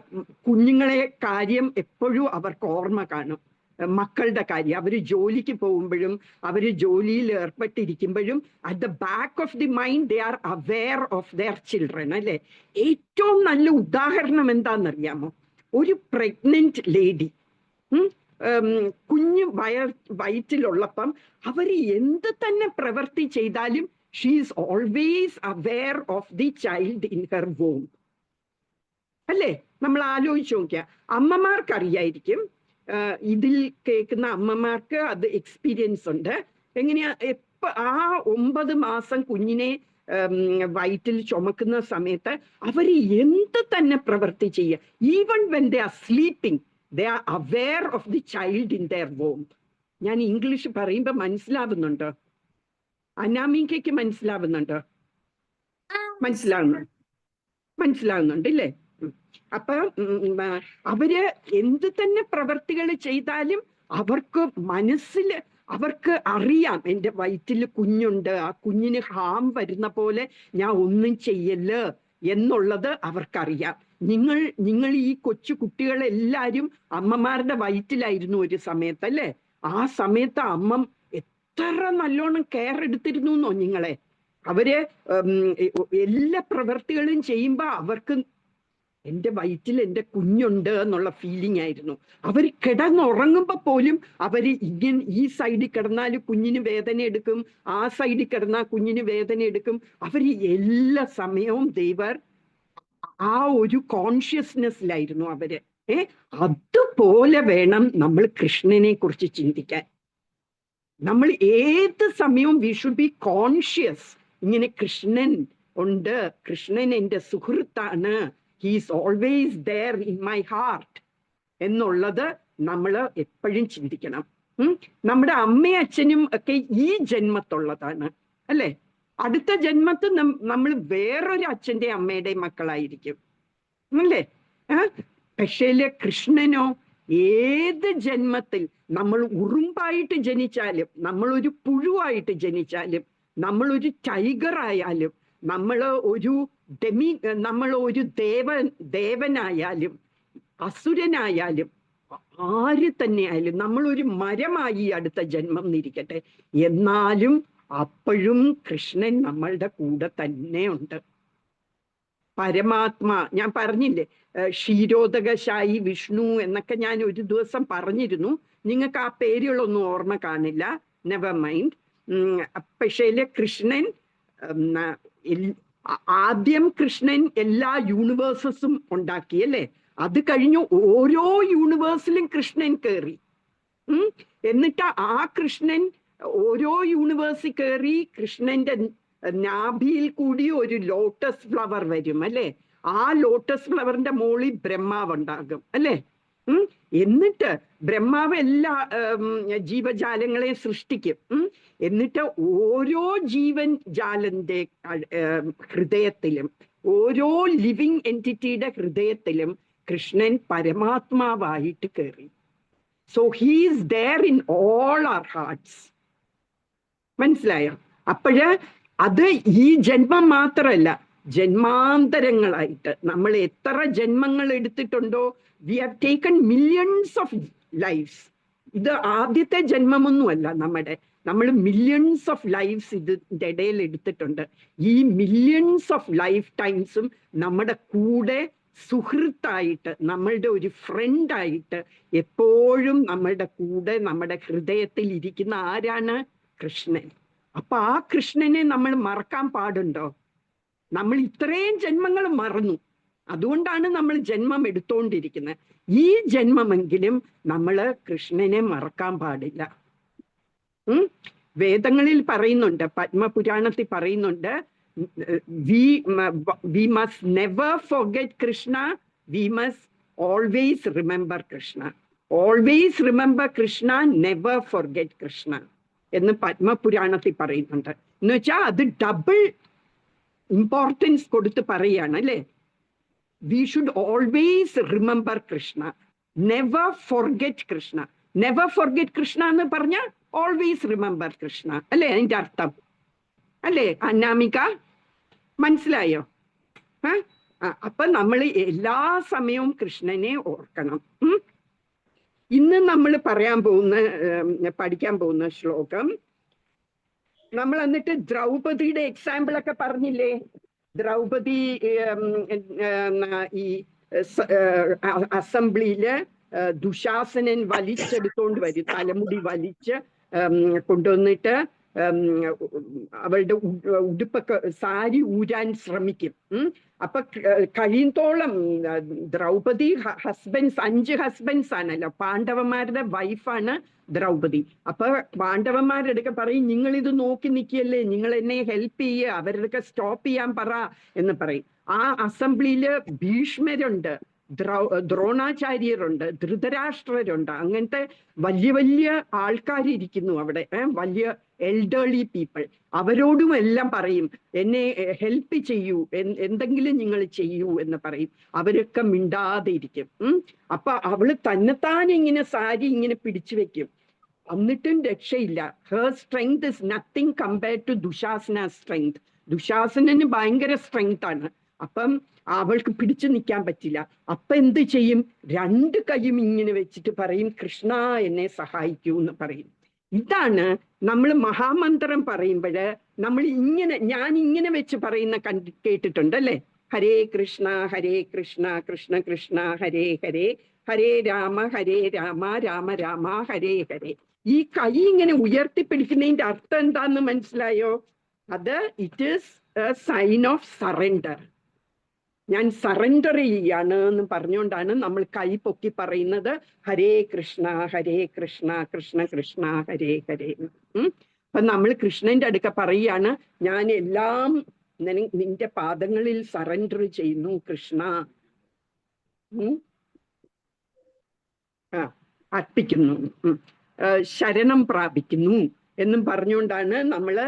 കുഞ്ഞുങ്ങളെ കാര്യം എപ്പോഴും അവർക്ക് ഓർമ്മ കാണും. മക്കളുടെ കാര്യം അവർ ജോലിക്ക് പോകുമ്പോഴും അവർ ജോലിയിൽ ഏർപ്പെട്ടിരിക്കുമ്പോഴും at the back of the mind they are aware of their children അല്ലെ. ഏറ്റവും നല്ല ഉദാഹരണം എന്താണെന്നറിയാമോ? ഒരു പ്രഗ്നന്റ് ലേഡി കുഞ്ഞ് വയറ്റിലുള്ളപ്പം അവർ എന്ത് തന്നെ പ്രവൃത്തി ചെയ്താലും she is always aware of the child in her womb അല്ലേ? നമ്മൾ ആലോചിച്ച് നോക്കിയാൽ അമ്മമാർക്കറിയായിരിക്കും, ഇതിൽ കേൾക്കുന്ന അമ്മമാർക്ക് അത് എക്സ്പീരിയൻസ് ഉണ്ട്. എങ്ങനെയാ ആ 9 മാസം കുഞ്ഞിനെ വയറ്റിൽ ചുമക്കുന്ന സമയത്ത് അവർ എന്ത് തന്നെ പ്രവൃത്തി ചെയ്യുക, even when they are sleeping they are aware of the child in their womb. ഞാൻ ഇംഗ്ലീഷ് പറയുമ്പോൾ മനസ്സിലാവുന്നുണ്ടോ? അനാമികയ്ക്ക് മനസ്സിലാവുന്നുണ്ടോ? മനസ്സിലാവുന്നുണ്ട് ഇല്ലേ? അപ്പൊ അവര് എന്ത് തന്നെ പ്രവർത്തികൾ ചെയ്താലും അവർക്ക് മനസ്സിൽ അവർക്ക് അറിയാം എൻ്റെ വയറ്റിൽ കുഞ്ഞുണ്ട്, ആ കുഞ്ഞിന് ഹാം വരുന്ന പോലെ ഞാൻ ഒന്നും ചെയ്യല് എന്നുള്ളത് അവർക്കറിയാം. നിങ്ങൾ ഈ കൊച്ചു കുട്ടികളെല്ലാരും അമ്മമാരുടെ വയറ്റിലായിരുന്നു ഒരു സമയത്ത് അല്ലേ? ആ സമയത്ത് അമ്മ എത്ര നല്ലോണം കെയർ എടുത്തിരുന്നു എന്നോ നിങ്ങളെ. അവര് എല്ലാ പ്രവൃത്തികളും ചെയ്യുമ്പോ അവർക്ക് എൻ്റെ വയറ്റിൽ എൻ്റെ കുഞ്ഞുണ്ട് എന്നുള്ള ഫീലിംഗ് ആയിരുന്നു. അവർ കിടന്നുറങ്ങുമ്പോൾ പോലും അവർ ഇങ്ങനെ ഈ സൈഡിൽ കിടന്നാൽ കുഞ്ഞിന് വേദന എടുക്കും, ആ സൈഡിൽ കിടന്നാൽ കുഞ്ഞിന് വേദന എടുക്കും. അവർ എല്ലാ സമയവും ദൈവർ ആ ഒരു കോൺഷ്യസ്നെസ്സിലായിരുന്നു അവര്. അതുപോലെ വേണം നമ്മൾ കൃഷ്ണനെ കുറിച്ച് ചിന്തിക്കാൻ. നമ്മൾ ഏത് സമയവും വി ഷുഡ് ബി കോൺഷ്യസ്. ഇങ്ങനെ കൃഷ്ണൻ ഉണ്ട്, കൃഷ്ണൻ എൻ്റെ സുഹൃത്താണ്, he is always there in my heart എന്നുള്ളത് നമ്മൾ എപ്പോഴും ചിന്തിക്കണം. നമ്മുടെ അമ്മയും അച്ഛനും ഒക്കെ ഈ ജന്മത്തുള്ളതാണ് അല്ലെ. അടുത്ത ജന്മത്ത് നമ്മൾ വേറൊരു അച്ഛൻ്റെ അമ്മയുടെയും മക്കളായിരിക്കും അല്ലേ? പക്ഷേ കൃഷ്ണനോ ഏത് ജന്മത്തിൽ നമ്മൾ ഉറുമ്പായിട്ട് ജനിച്ചാലും, നമ്മളൊരു പുഴുവായിട്ട് ജനിച്ചാലും, നമ്മളൊരു ടൈഗർ ആയാലും, നമ്മൾ ഒരു ദേവനായാലും അസുരനായാലും ആര് തന്നെയായാലും, നമ്മളൊരു മരമായി അടുത്ത ജന്മം എന്നിരിക്കട്ടെ, എന്നാലും അപ്പോഴും കൃഷ്ണൻ നമ്മളുടെ കൂടെ തന്നെ ഉണ്ട്. പരമാത്മാ, ഞാൻ പറഞ്ഞില്ലേ ക്ഷീരോദകശായി വിഷ്ണു എന്നൊക്കെ ഞാൻ ഒരു ദിവസം പറഞ്ഞിരുന്നു. നിങ്ങൾക്ക് ആ പേരുകളൊന്നും ഓർമ്മ കാണില്ല, നെവർ മൈൻഡ്. പക്ഷേ കൃഷ്ണൻ ആദ്യം കൃഷ്ണൻ എല്ലാ യൂണിവേഴ്സസും ഉണ്ടാക്കി അല്ലേ? അത് കഴിഞ്ഞു ഓരോ യൂണിവേഴ്സിലും കൃഷ്ണൻ കയറി. എന്നിട്ട് ആ കൃഷ്ണൻ ഓരോ യൂണിവേഴ്സിൽ കയറി കൃഷ്ണന്റെ നാഭിയിൽ കൂടി ഒരു ലോട്ടസ് ഫ്ലവർ വരും അല്ലെ. ആ ലോട്ടസ് ഫ്ലവറിന്റെ മുകളിൽ ബ്രഹ്മാവ് ഉണ്ടാകും അല്ലെ. എന്നിട്ട് ബ്രഹ്മാവ് എല്ലാ ജീവജാലങ്ങളെയും സൃഷ്ടിക്കും. എന്നിട്ട് ഓരോ ജീവൻ ജാലന്റെ ഹൃദയത്തിലും, ഓരോ ലിവിങ് എൻറ്റിറ്റിയുടെ ഹൃദയത്തിലും കൃഷ്ണൻ പരമാത്മാവായിട്ട് കയറി. So he's there in all our hearts. മനസ്സിലായോ? അപ്പോഴ് അത് ഈ ജന്മം മാത്രമല്ല, ജന്മാന്തരങ്ങളായിട്ട് നമ്മൾ എത്ര ജന്മങ്ങൾ എടുത്തിട്ടുണ്ടോ, we have taken millions of lifes. ഇത് ആദ്യത്തെ ജന്മമൊന്നുമല്ല നമ്മൾ മില്യൺസ് ഓഫ് ലൈഫ്സ് ഇതിൻ്റെ ഇടയിൽ എടുത്തിട്ടുണ്ട്. ഈ മില്യൺസ് ഓഫ് ലൈഫ് ടൈംസും നമ്മുടെ കൂടെ സുഹൃത്തായിട്ട്, നമ്മളുടെ ഒരു ഫ്രണ്ടായിട്ട് എപ്പോഴും നമ്മളുടെ കൂടെ നമ്മുടെ ഹൃദയത്തിൽ ഇരിക്കുന്ന ആരാണ്? കൃഷ്ണൻ. അപ്പൊ ആ കൃഷ്ണനെ നമ്മൾ മറക്കാൻ പാടുണ്ടോ? നമ്മൾ ഇത്രയും ജന്മങ്ങൾ മറന്നു. അതുകൊണ്ടാണ് നമ്മൾ ജന്മം എടുത്തോണ്ടിരിക്കുന്നത്. ഈ ജന്മമെങ്കിലും നമ്മൾ കൃഷ്ണനെ മറക്കാൻ പാടില്ല. വേദങ്ങളിൽ പറയുന്നുണ്ട്, പത്മപുരാണത്തിൽ പറയുന്നുണ്ട്, we must never forget Krishna, we must always remember Krishna. Always remember Krishna, never forget Krishna എന്ന് പത്മപുരാണത്തിൽ പറയുന്നുണ്ട്. എന്ന് വെച്ചാൽ അത് ഡബിൾ ഇമ്പോർട്ടൻസ് കൊടുത്ത് പറയാണ് അല്ലേ. We should always remember Krishna, never forget Krishna. Never forget Krishna എന്ന് പറഞ്ഞാൽ ഓൾവേസ് റിമെമ്പർ കൃഷ്ണ അല്ലേ അതിന്റെ അർത്ഥം അല്ലേ അന്നാമിക? മനസ്സിലായോ? അപ്പൊ നമ്മൾ എല്ലാ സമയവും കൃഷ്ണനെ ഓർക്കണം. ഇന്ന് നമ്മൾ പഠിക്കാൻ പോകുന്ന ശ്ലോകം, നമ്മൾ എന്നിട്ട് ദ്രൗപദിയുടെ എക്സാമ്പിൾ ഒക്കെ പറഞ്ഞില്ലേ. ദ്രൗപദി ഈ അസംബ്ലിയില് ദുശാസനൻ വലിച്ചെടുത്തോണ്ട് വരും, തലമുടി വലിച്ച് കൊണ്ടുവന്നിട്ട് അവളുടെ ഉടുപ്പൊക്കെ സാരി ഊരാൻ ശ്രമിക്കും. അപ്പൊ കഴിയുന്തോളം ദ്രൗപദി ഹസ്ബൻഡ്സ് 5 ഹസ്ബൻഡ്സ് ആണല്ലോ, പാണ്ഡവന്മാരുടെ വൈഫാണ് ദ്രൗപദി. അപ്പൊ പാണ്ഡവന്മാരുടെ പറയും, നിങ്ങൾ ഇത് നോക്കി നിൽക്കുകയല്ലേ, നിങ്ങൾ എന്നെ ഹെൽപ്പ് ചെയ്യുക, അവരുടെ സ്റ്റോപ്പ് ചെയ്യാൻ പറ എന്ന് പറയും. ആ അസംബ്ലിയില് ഭീഷ്മരുണ്ട്, ദ്രോണാചാര്യരുണ്ട്, ധൃതരാഷ്ട്രരുണ്ട്, അങ്ങനത്തെ വലിയ വലിയ ആൾക്കാരിയ്ക്കുന്നു അവിടെ, വലിയ എൽഡർലി പീപ്പിൾ. അവരോടും എല്ലാം പറയും, എന്നെ ഹെൽപ്പ് ചെയ്യൂ, എന്തെങ്കിലും നിങ്ങൾ ചെയ്യൂ എന്ന് പറയും. അവരൊക്കെ മിണ്ടാതെ ഇരിക്കും. അപ്പൊ അവള് തന്നെത്താൻ ഇങ്ങനെ സാരി ഇങ്ങനെ പിടിച്ചു വെക്കും, എന്നിട്ടും രക്ഷയില്ല. Her strength is nothing compared to Dushasana strength. ദുശാസനന് ഭയങ്കര സ്ട്രെങ്ത് ആണ്. അപ്പം അവൾക്ക് പിടിച്ചു നിൽക്കാൻ പറ്റില്ല. അപ്പൊ എന്ത് ചെയ്യും? 2 കൈയും ഇങ്ങനെ വെച്ചിട്ട് പറയും, കൃഷ്ണ എന്നെ സഹായിക്കൂ എന്ന് പറയും. ഇതാണ് നമ്മൾ മഹാമന്ത്രം പറയുമ്പോഴ് നമ്മൾ ഇങ്ങനെ, ഞാൻ ഇങ്ങനെ വെച്ച് പറയുന്ന കേട്ടിട്ടുണ്ട് അല്ലേ. ഹരേ കൃഷ്ണ കൃഷ്ണ കൃഷ്ണ ഹരേ ഹരേ, ഹരേ രാമ രാമ രാമ ഹരേ ഹരേ. ഈ കൈ ഇങ്ങനെ ഉയർത്തിപ്പിടിക്കുന്നതിന്റെ അർത്ഥം എന്താന്ന് മനസ്സിലായോ? അത് it is a sign of surrender. ഞാൻ സറണ്ടർ ചെയ്യാണ് എന്ന് പറഞ്ഞുകൊണ്ടാണ് നമ്മൾ കൈ പൊക്കി പറയുന്നത് ഹരേ കൃഷ്ണ കൃഷ്ണ കൃഷ്ണ ഹരേ ഹരേ. അപ്പൊ നമ്മൾ കൃഷ്ണന്റെ അടുക്ക പറയാണ്, ഞാൻ എല്ലാം നിന്റെ പാദങ്ങളിൽ സറണ്ടർ ചെയ്യുന്നു കൃഷ്ണ, അർപ്പിക്കുന്നു, ശരണം പ്രാപിക്കുന്നു എന്നും പറഞ്ഞുകൊണ്ടാണ് നമ്മള്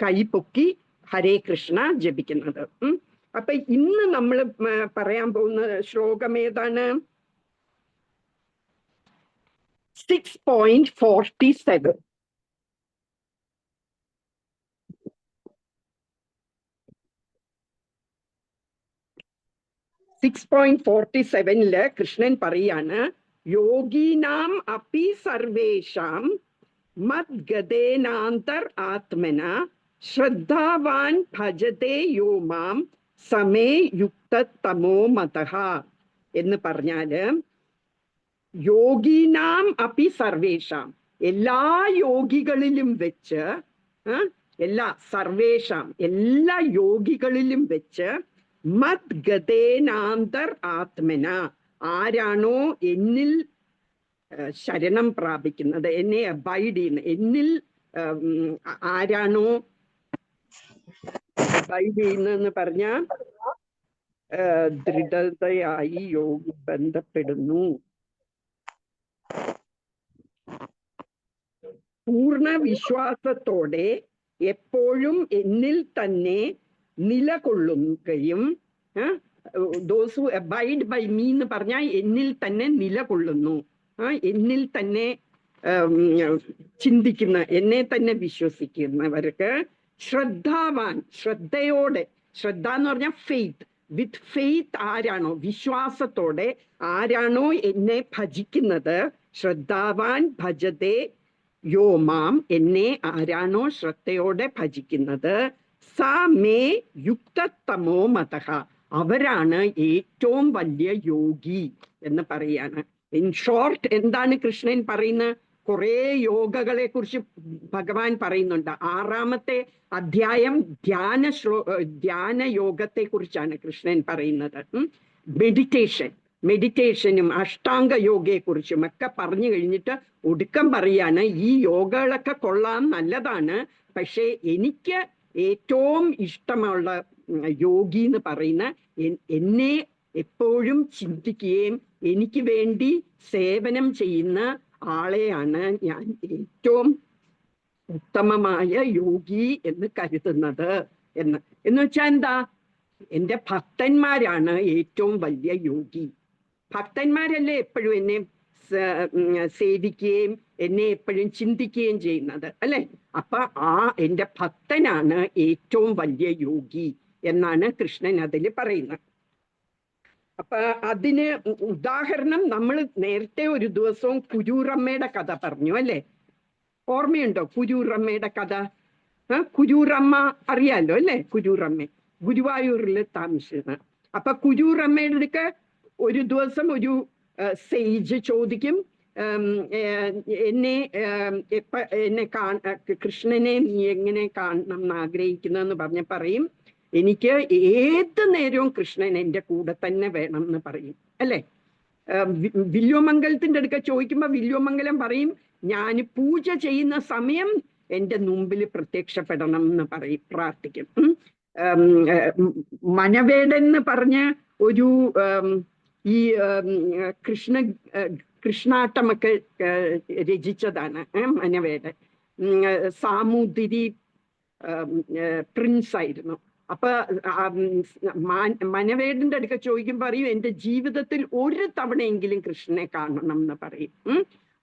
കൈ പൊക്കി ഹരേ കൃഷ്ണ ജപിക്കുന്നത്. അപ്പൊ ഇന്ന് നമ്മൾ പറയാൻ പോകുന്ന ശ്ലോകം ഏതാണ്? 6.47. കൃഷ്ണൻ പറയാണ്, യോഗീനാം അപി സർവേഷാം മദ്ഗതേനാന്തർ ആത്മന ശ്രദ്ധാവാൻ ഭജതേ യോ മാം സമേ യുക്തതമോ മതഃ എന്ന് പറഞ്ഞാല്, യോഗീനാം അപി സർവേഷാം, എല്ലാ യോഗികളിലും വെച്ച്, എല്ലാ യോഗികളിലും വെച്ച്, മദ്ഗതേനാന്തർ ആത്മന, ആരാണോ എന്നിൽ ശരണം പ്രാപിക്കുന്നത്, എന്നെ അബൈഡ് ചെയ്യുന്ന, എന്നിൽ ആരാണോ അബൈഡ് ചെയ്യുന്നതെന്ന് പറഞ്ഞാൽ ദൃഢതയായി യോഗി ബന്ധപ്പെടുന്നു. പൂർണ്ണ വിശ്വാസത്തോടെ എപ്പോഴും എന്നിൽ തന്നെ നിലകൊള്ളുകയും, those who abide by me എന്ന് പറഞ്ഞാൽ എന്നിൽ തന്നെ നിലകൊള്ളുന്നു, എന്നിൽ തന്നെ ചിന്തിക്കുന്ന, എന്നെ തന്നെ വിശ്വസിക്കുന്നവർക്ക് ശ്രദ്ധാവാൻ, ശ്രദ്ധയോടെ, ശ്രദ്ധ എന്ന് പറഞ്ഞാൽ ഫെയ്ത്ത്, വിത്ത് ഫെയ്ത്ത് ആരാണോ, വിശ്വാസത്തോടെ ആരാണോ എന്നെ ഭജിക്കുന്നത്, ശ്രദ്ധാവാൻ ഭജതേ യോ മാം, എന്നെ ആരാണോ ശ്രദ്ധയോടെ ഭജിക്കുന്നത്, സ മേ യുക്തതമോ മതഃ, അവരാണ് ഏറ്റവും വലിയ യോഗി എന്ന് പറയാണ്. ഇൻ ഷോർട്ട് എന്താണ് കൃഷ്ണൻ പറയുന്നത്? കുറെ യോഗകളെ കുറിച്ച് ഭഗവാൻ പറയുന്നുണ്ട്. 6-ാമത്തെ അധ്യായം ധ്യാന യോഗത്തെ കുറിച്ചാണ് കൃഷ്ണൻ പറയുന്നത്. മെഡിറ്റേഷനും അഷ്ടാംഗ യോഗയെ കുറിച്ചും ഒക്കെ പറഞ്ഞു കഴിഞ്ഞിട്ട് ഒടുക്കം പറയാണ്, ഈ യോഗകളൊക്കെ കൊള്ളാം, നല്ലതാണ്, പക്ഷേ എനിക്ക് ഏറ്റവും ഇഷ്ടമുള്ള യോഗി എന്ന് പറയുന്ന എന്നെ എപ്പോഴും ചിന്തിക്കുകയും എനിക്ക് വേണ്ടി സേവനം ചെയ്യുന്ന ആളെയാണ് ഞാൻ ഏറ്റവും ഉത്തമമായ യോഗി എന്ന് കരുതുന്നത് എന്ന് വെച്ചാൽ എന്താ? എൻ്റെ ഭക്തന്മാരാണ് ഏറ്റവും വലിയ യോഗി. ഭക്തന്മാരല്ലേ എപ്പോഴും എന്നെ സേവിക്കുകയും എന്നെ എപ്പോഴും ചിന്തിക്കുകയും ചെയ്യുന്നത്, അല്ലെ? അപ്പൊ എൻ്റെ ഭക്തനാണ് ഏറ്റവും വലിയ യോഗി എന്നാണ് കൃഷ്ണൻ അതിൽ പറയുന്നത്. അപ്പൊ അതിന് ഉദാഹരണം നമ്മൾ നേരത്തെ ഒരു ദിവസവും കുരൂരമ്മയുടെ കഥ പറഞ്ഞു, അല്ലെ? ഓർമ്മയുണ്ടോ കുരൂരമ്മയുടെ കഥ? കുരൂരമ്മ അറിയാലോ, അല്ലെ? കുരൂരമ്മ ഗുരുവായൂരിൽ താമസിക്കുന്ന. അപ്പൊ കുരൂരമ്മയുടെ അടുക്ക് ഒരു ദിവസം ഒരു സേജ് ചോദിക്കും, കൃഷ്ണനെ നീ എങ്ങനെ കാണണം എന്ന് ആഗ്രഹിക്കുന്നതെന്ന് പറഞ്ഞ് പറയും, എനിക്ക് ഏത് നേരവും കൃഷ്ണൻ എൻ്റെ കൂടെ തന്നെ വേണം എന്ന് പറയും, അല്ലെ? വില്വമംഗലത്തിന്റെ അടുക്ക ചോദിക്കുമ്പോ വില്വമംഗലം പറയും, ഞാൻ പൂജ ചെയ്യുന്ന സമയം എൻ്റെ മുമ്പിൽ പ്രത്യക്ഷപ്പെടണം എന്ന് പറയും, പ്രാർത്ഥിക്കും. മനവേടൻ എന്ന് പറഞ്ഞ ഒരു ഈ കൃഷ്ണാട്ടമൊക്കെ രചിച്ചതാണ് മനവേടൻ. സാമൂതിരി പ്രിൻസ് ആയിരുന്നു. അപ്പൊ മനവേടന്റെ അടുക്ക ചോദിക്കുമ്പോൾ പറയും, എൻ്റെ ജീവിതത്തിൽ ഒരു തവണയെങ്കിലും കൃഷ്ണനെ കാണണം എന്ന് പറയും.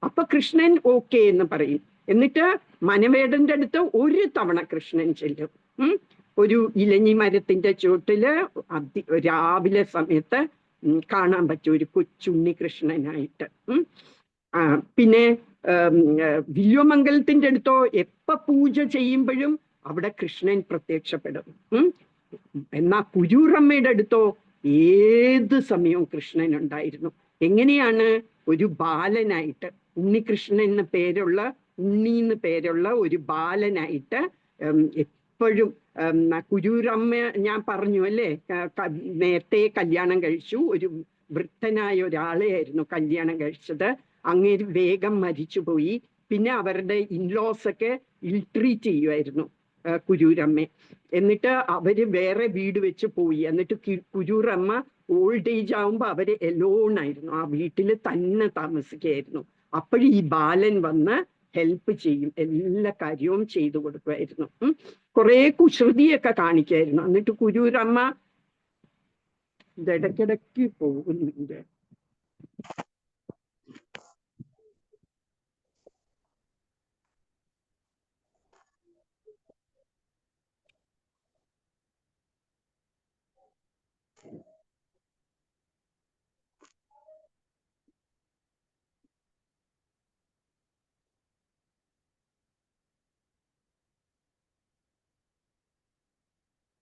അപ്പൊ കൃഷ്ണൻ ഓക്കെ എന്ന് പറയും. എന്നിട്ട് മനവേടന്റെ അടുത്ത് ഒരു തവണ കൃഷ്ണൻ ചെല്ലും. ഒരു ഇലഞ്ഞി മരത്തിന്റെ ചുവട്ടില് രാവിലെ സമയത്ത് കാണാൻ പറ്റും ഒരു കൊച്ചുണ്ണി കൃഷ്ണനായിട്ട്. പിന്നെ വില്വമംഗലത്തിന്റെ അടുത്തോ എപ്പ പൂജ ചെയ്യുമ്പോഴും അവിടെ കൃഷ്ണൻ പ്രത്യക്ഷപ്പെടും. എന്നാ കുരൂരമ്മയുടെ അടുത്തോ ഏത് സമയവും കൃഷ്ണൻ ഉണ്ടായിരുന്നു. എങ്ങനെയാണ്? ഒരു ബാലനായിട്ട്, ഉണ്ണികൃഷ്ണൻ എന്ന് പേരുള്ള, ഉണ്ണി എന്ന് പേരുള്ള ഒരു ബാലനായിട്ട് എപ്പോഴും. കുരൂരമ്മ ഞാൻ പറഞ്ഞു, അല്ലേ? നേരത്തെ കല്യാണം കഴിച്ചു. ഒരു വൃദ്ധനായ ഒരാളെയായിരുന്നു കല്യാണം കഴിച്ചത്. അങ്ങേര് വേഗം മരിച്ചുപോയി. പിന്നെ അവരുടെ ഇൻലോസ് ഒക്കെ ഇൽട്രീറ്റ് ചെയ്യുമായിരുന്നു കുരൂരമ്മ. എന്നിട്ട് അവര് വേറെ വീട് വെച്ച് പോയി. എന്നിട്ട് കുരൂരമ്മ ഓൾഡ് ഏജ് ആവുമ്പോ അവര് എലോൺ ആയിരുന്നു, ആ വീട്ടിൽ തന്നെ താമസിക്കുകയായിരുന്നു. അപ്പോഴും ഈ ബാലൻ വന്ന് ഹെൽപ്പ് ചെയ്യും, എല്ലാ കാര്യവും ചെയ്തു കൊടുക്കുമായിരുന്നു. കുറെ കുസൃതിയൊക്കെ കാണിക്കായിരുന്നു. എന്നിട്ട് കുരൂരമ്മ ഇടയ്ക്കിടയ്ക്ക് പോകുന്നുണ്ട്.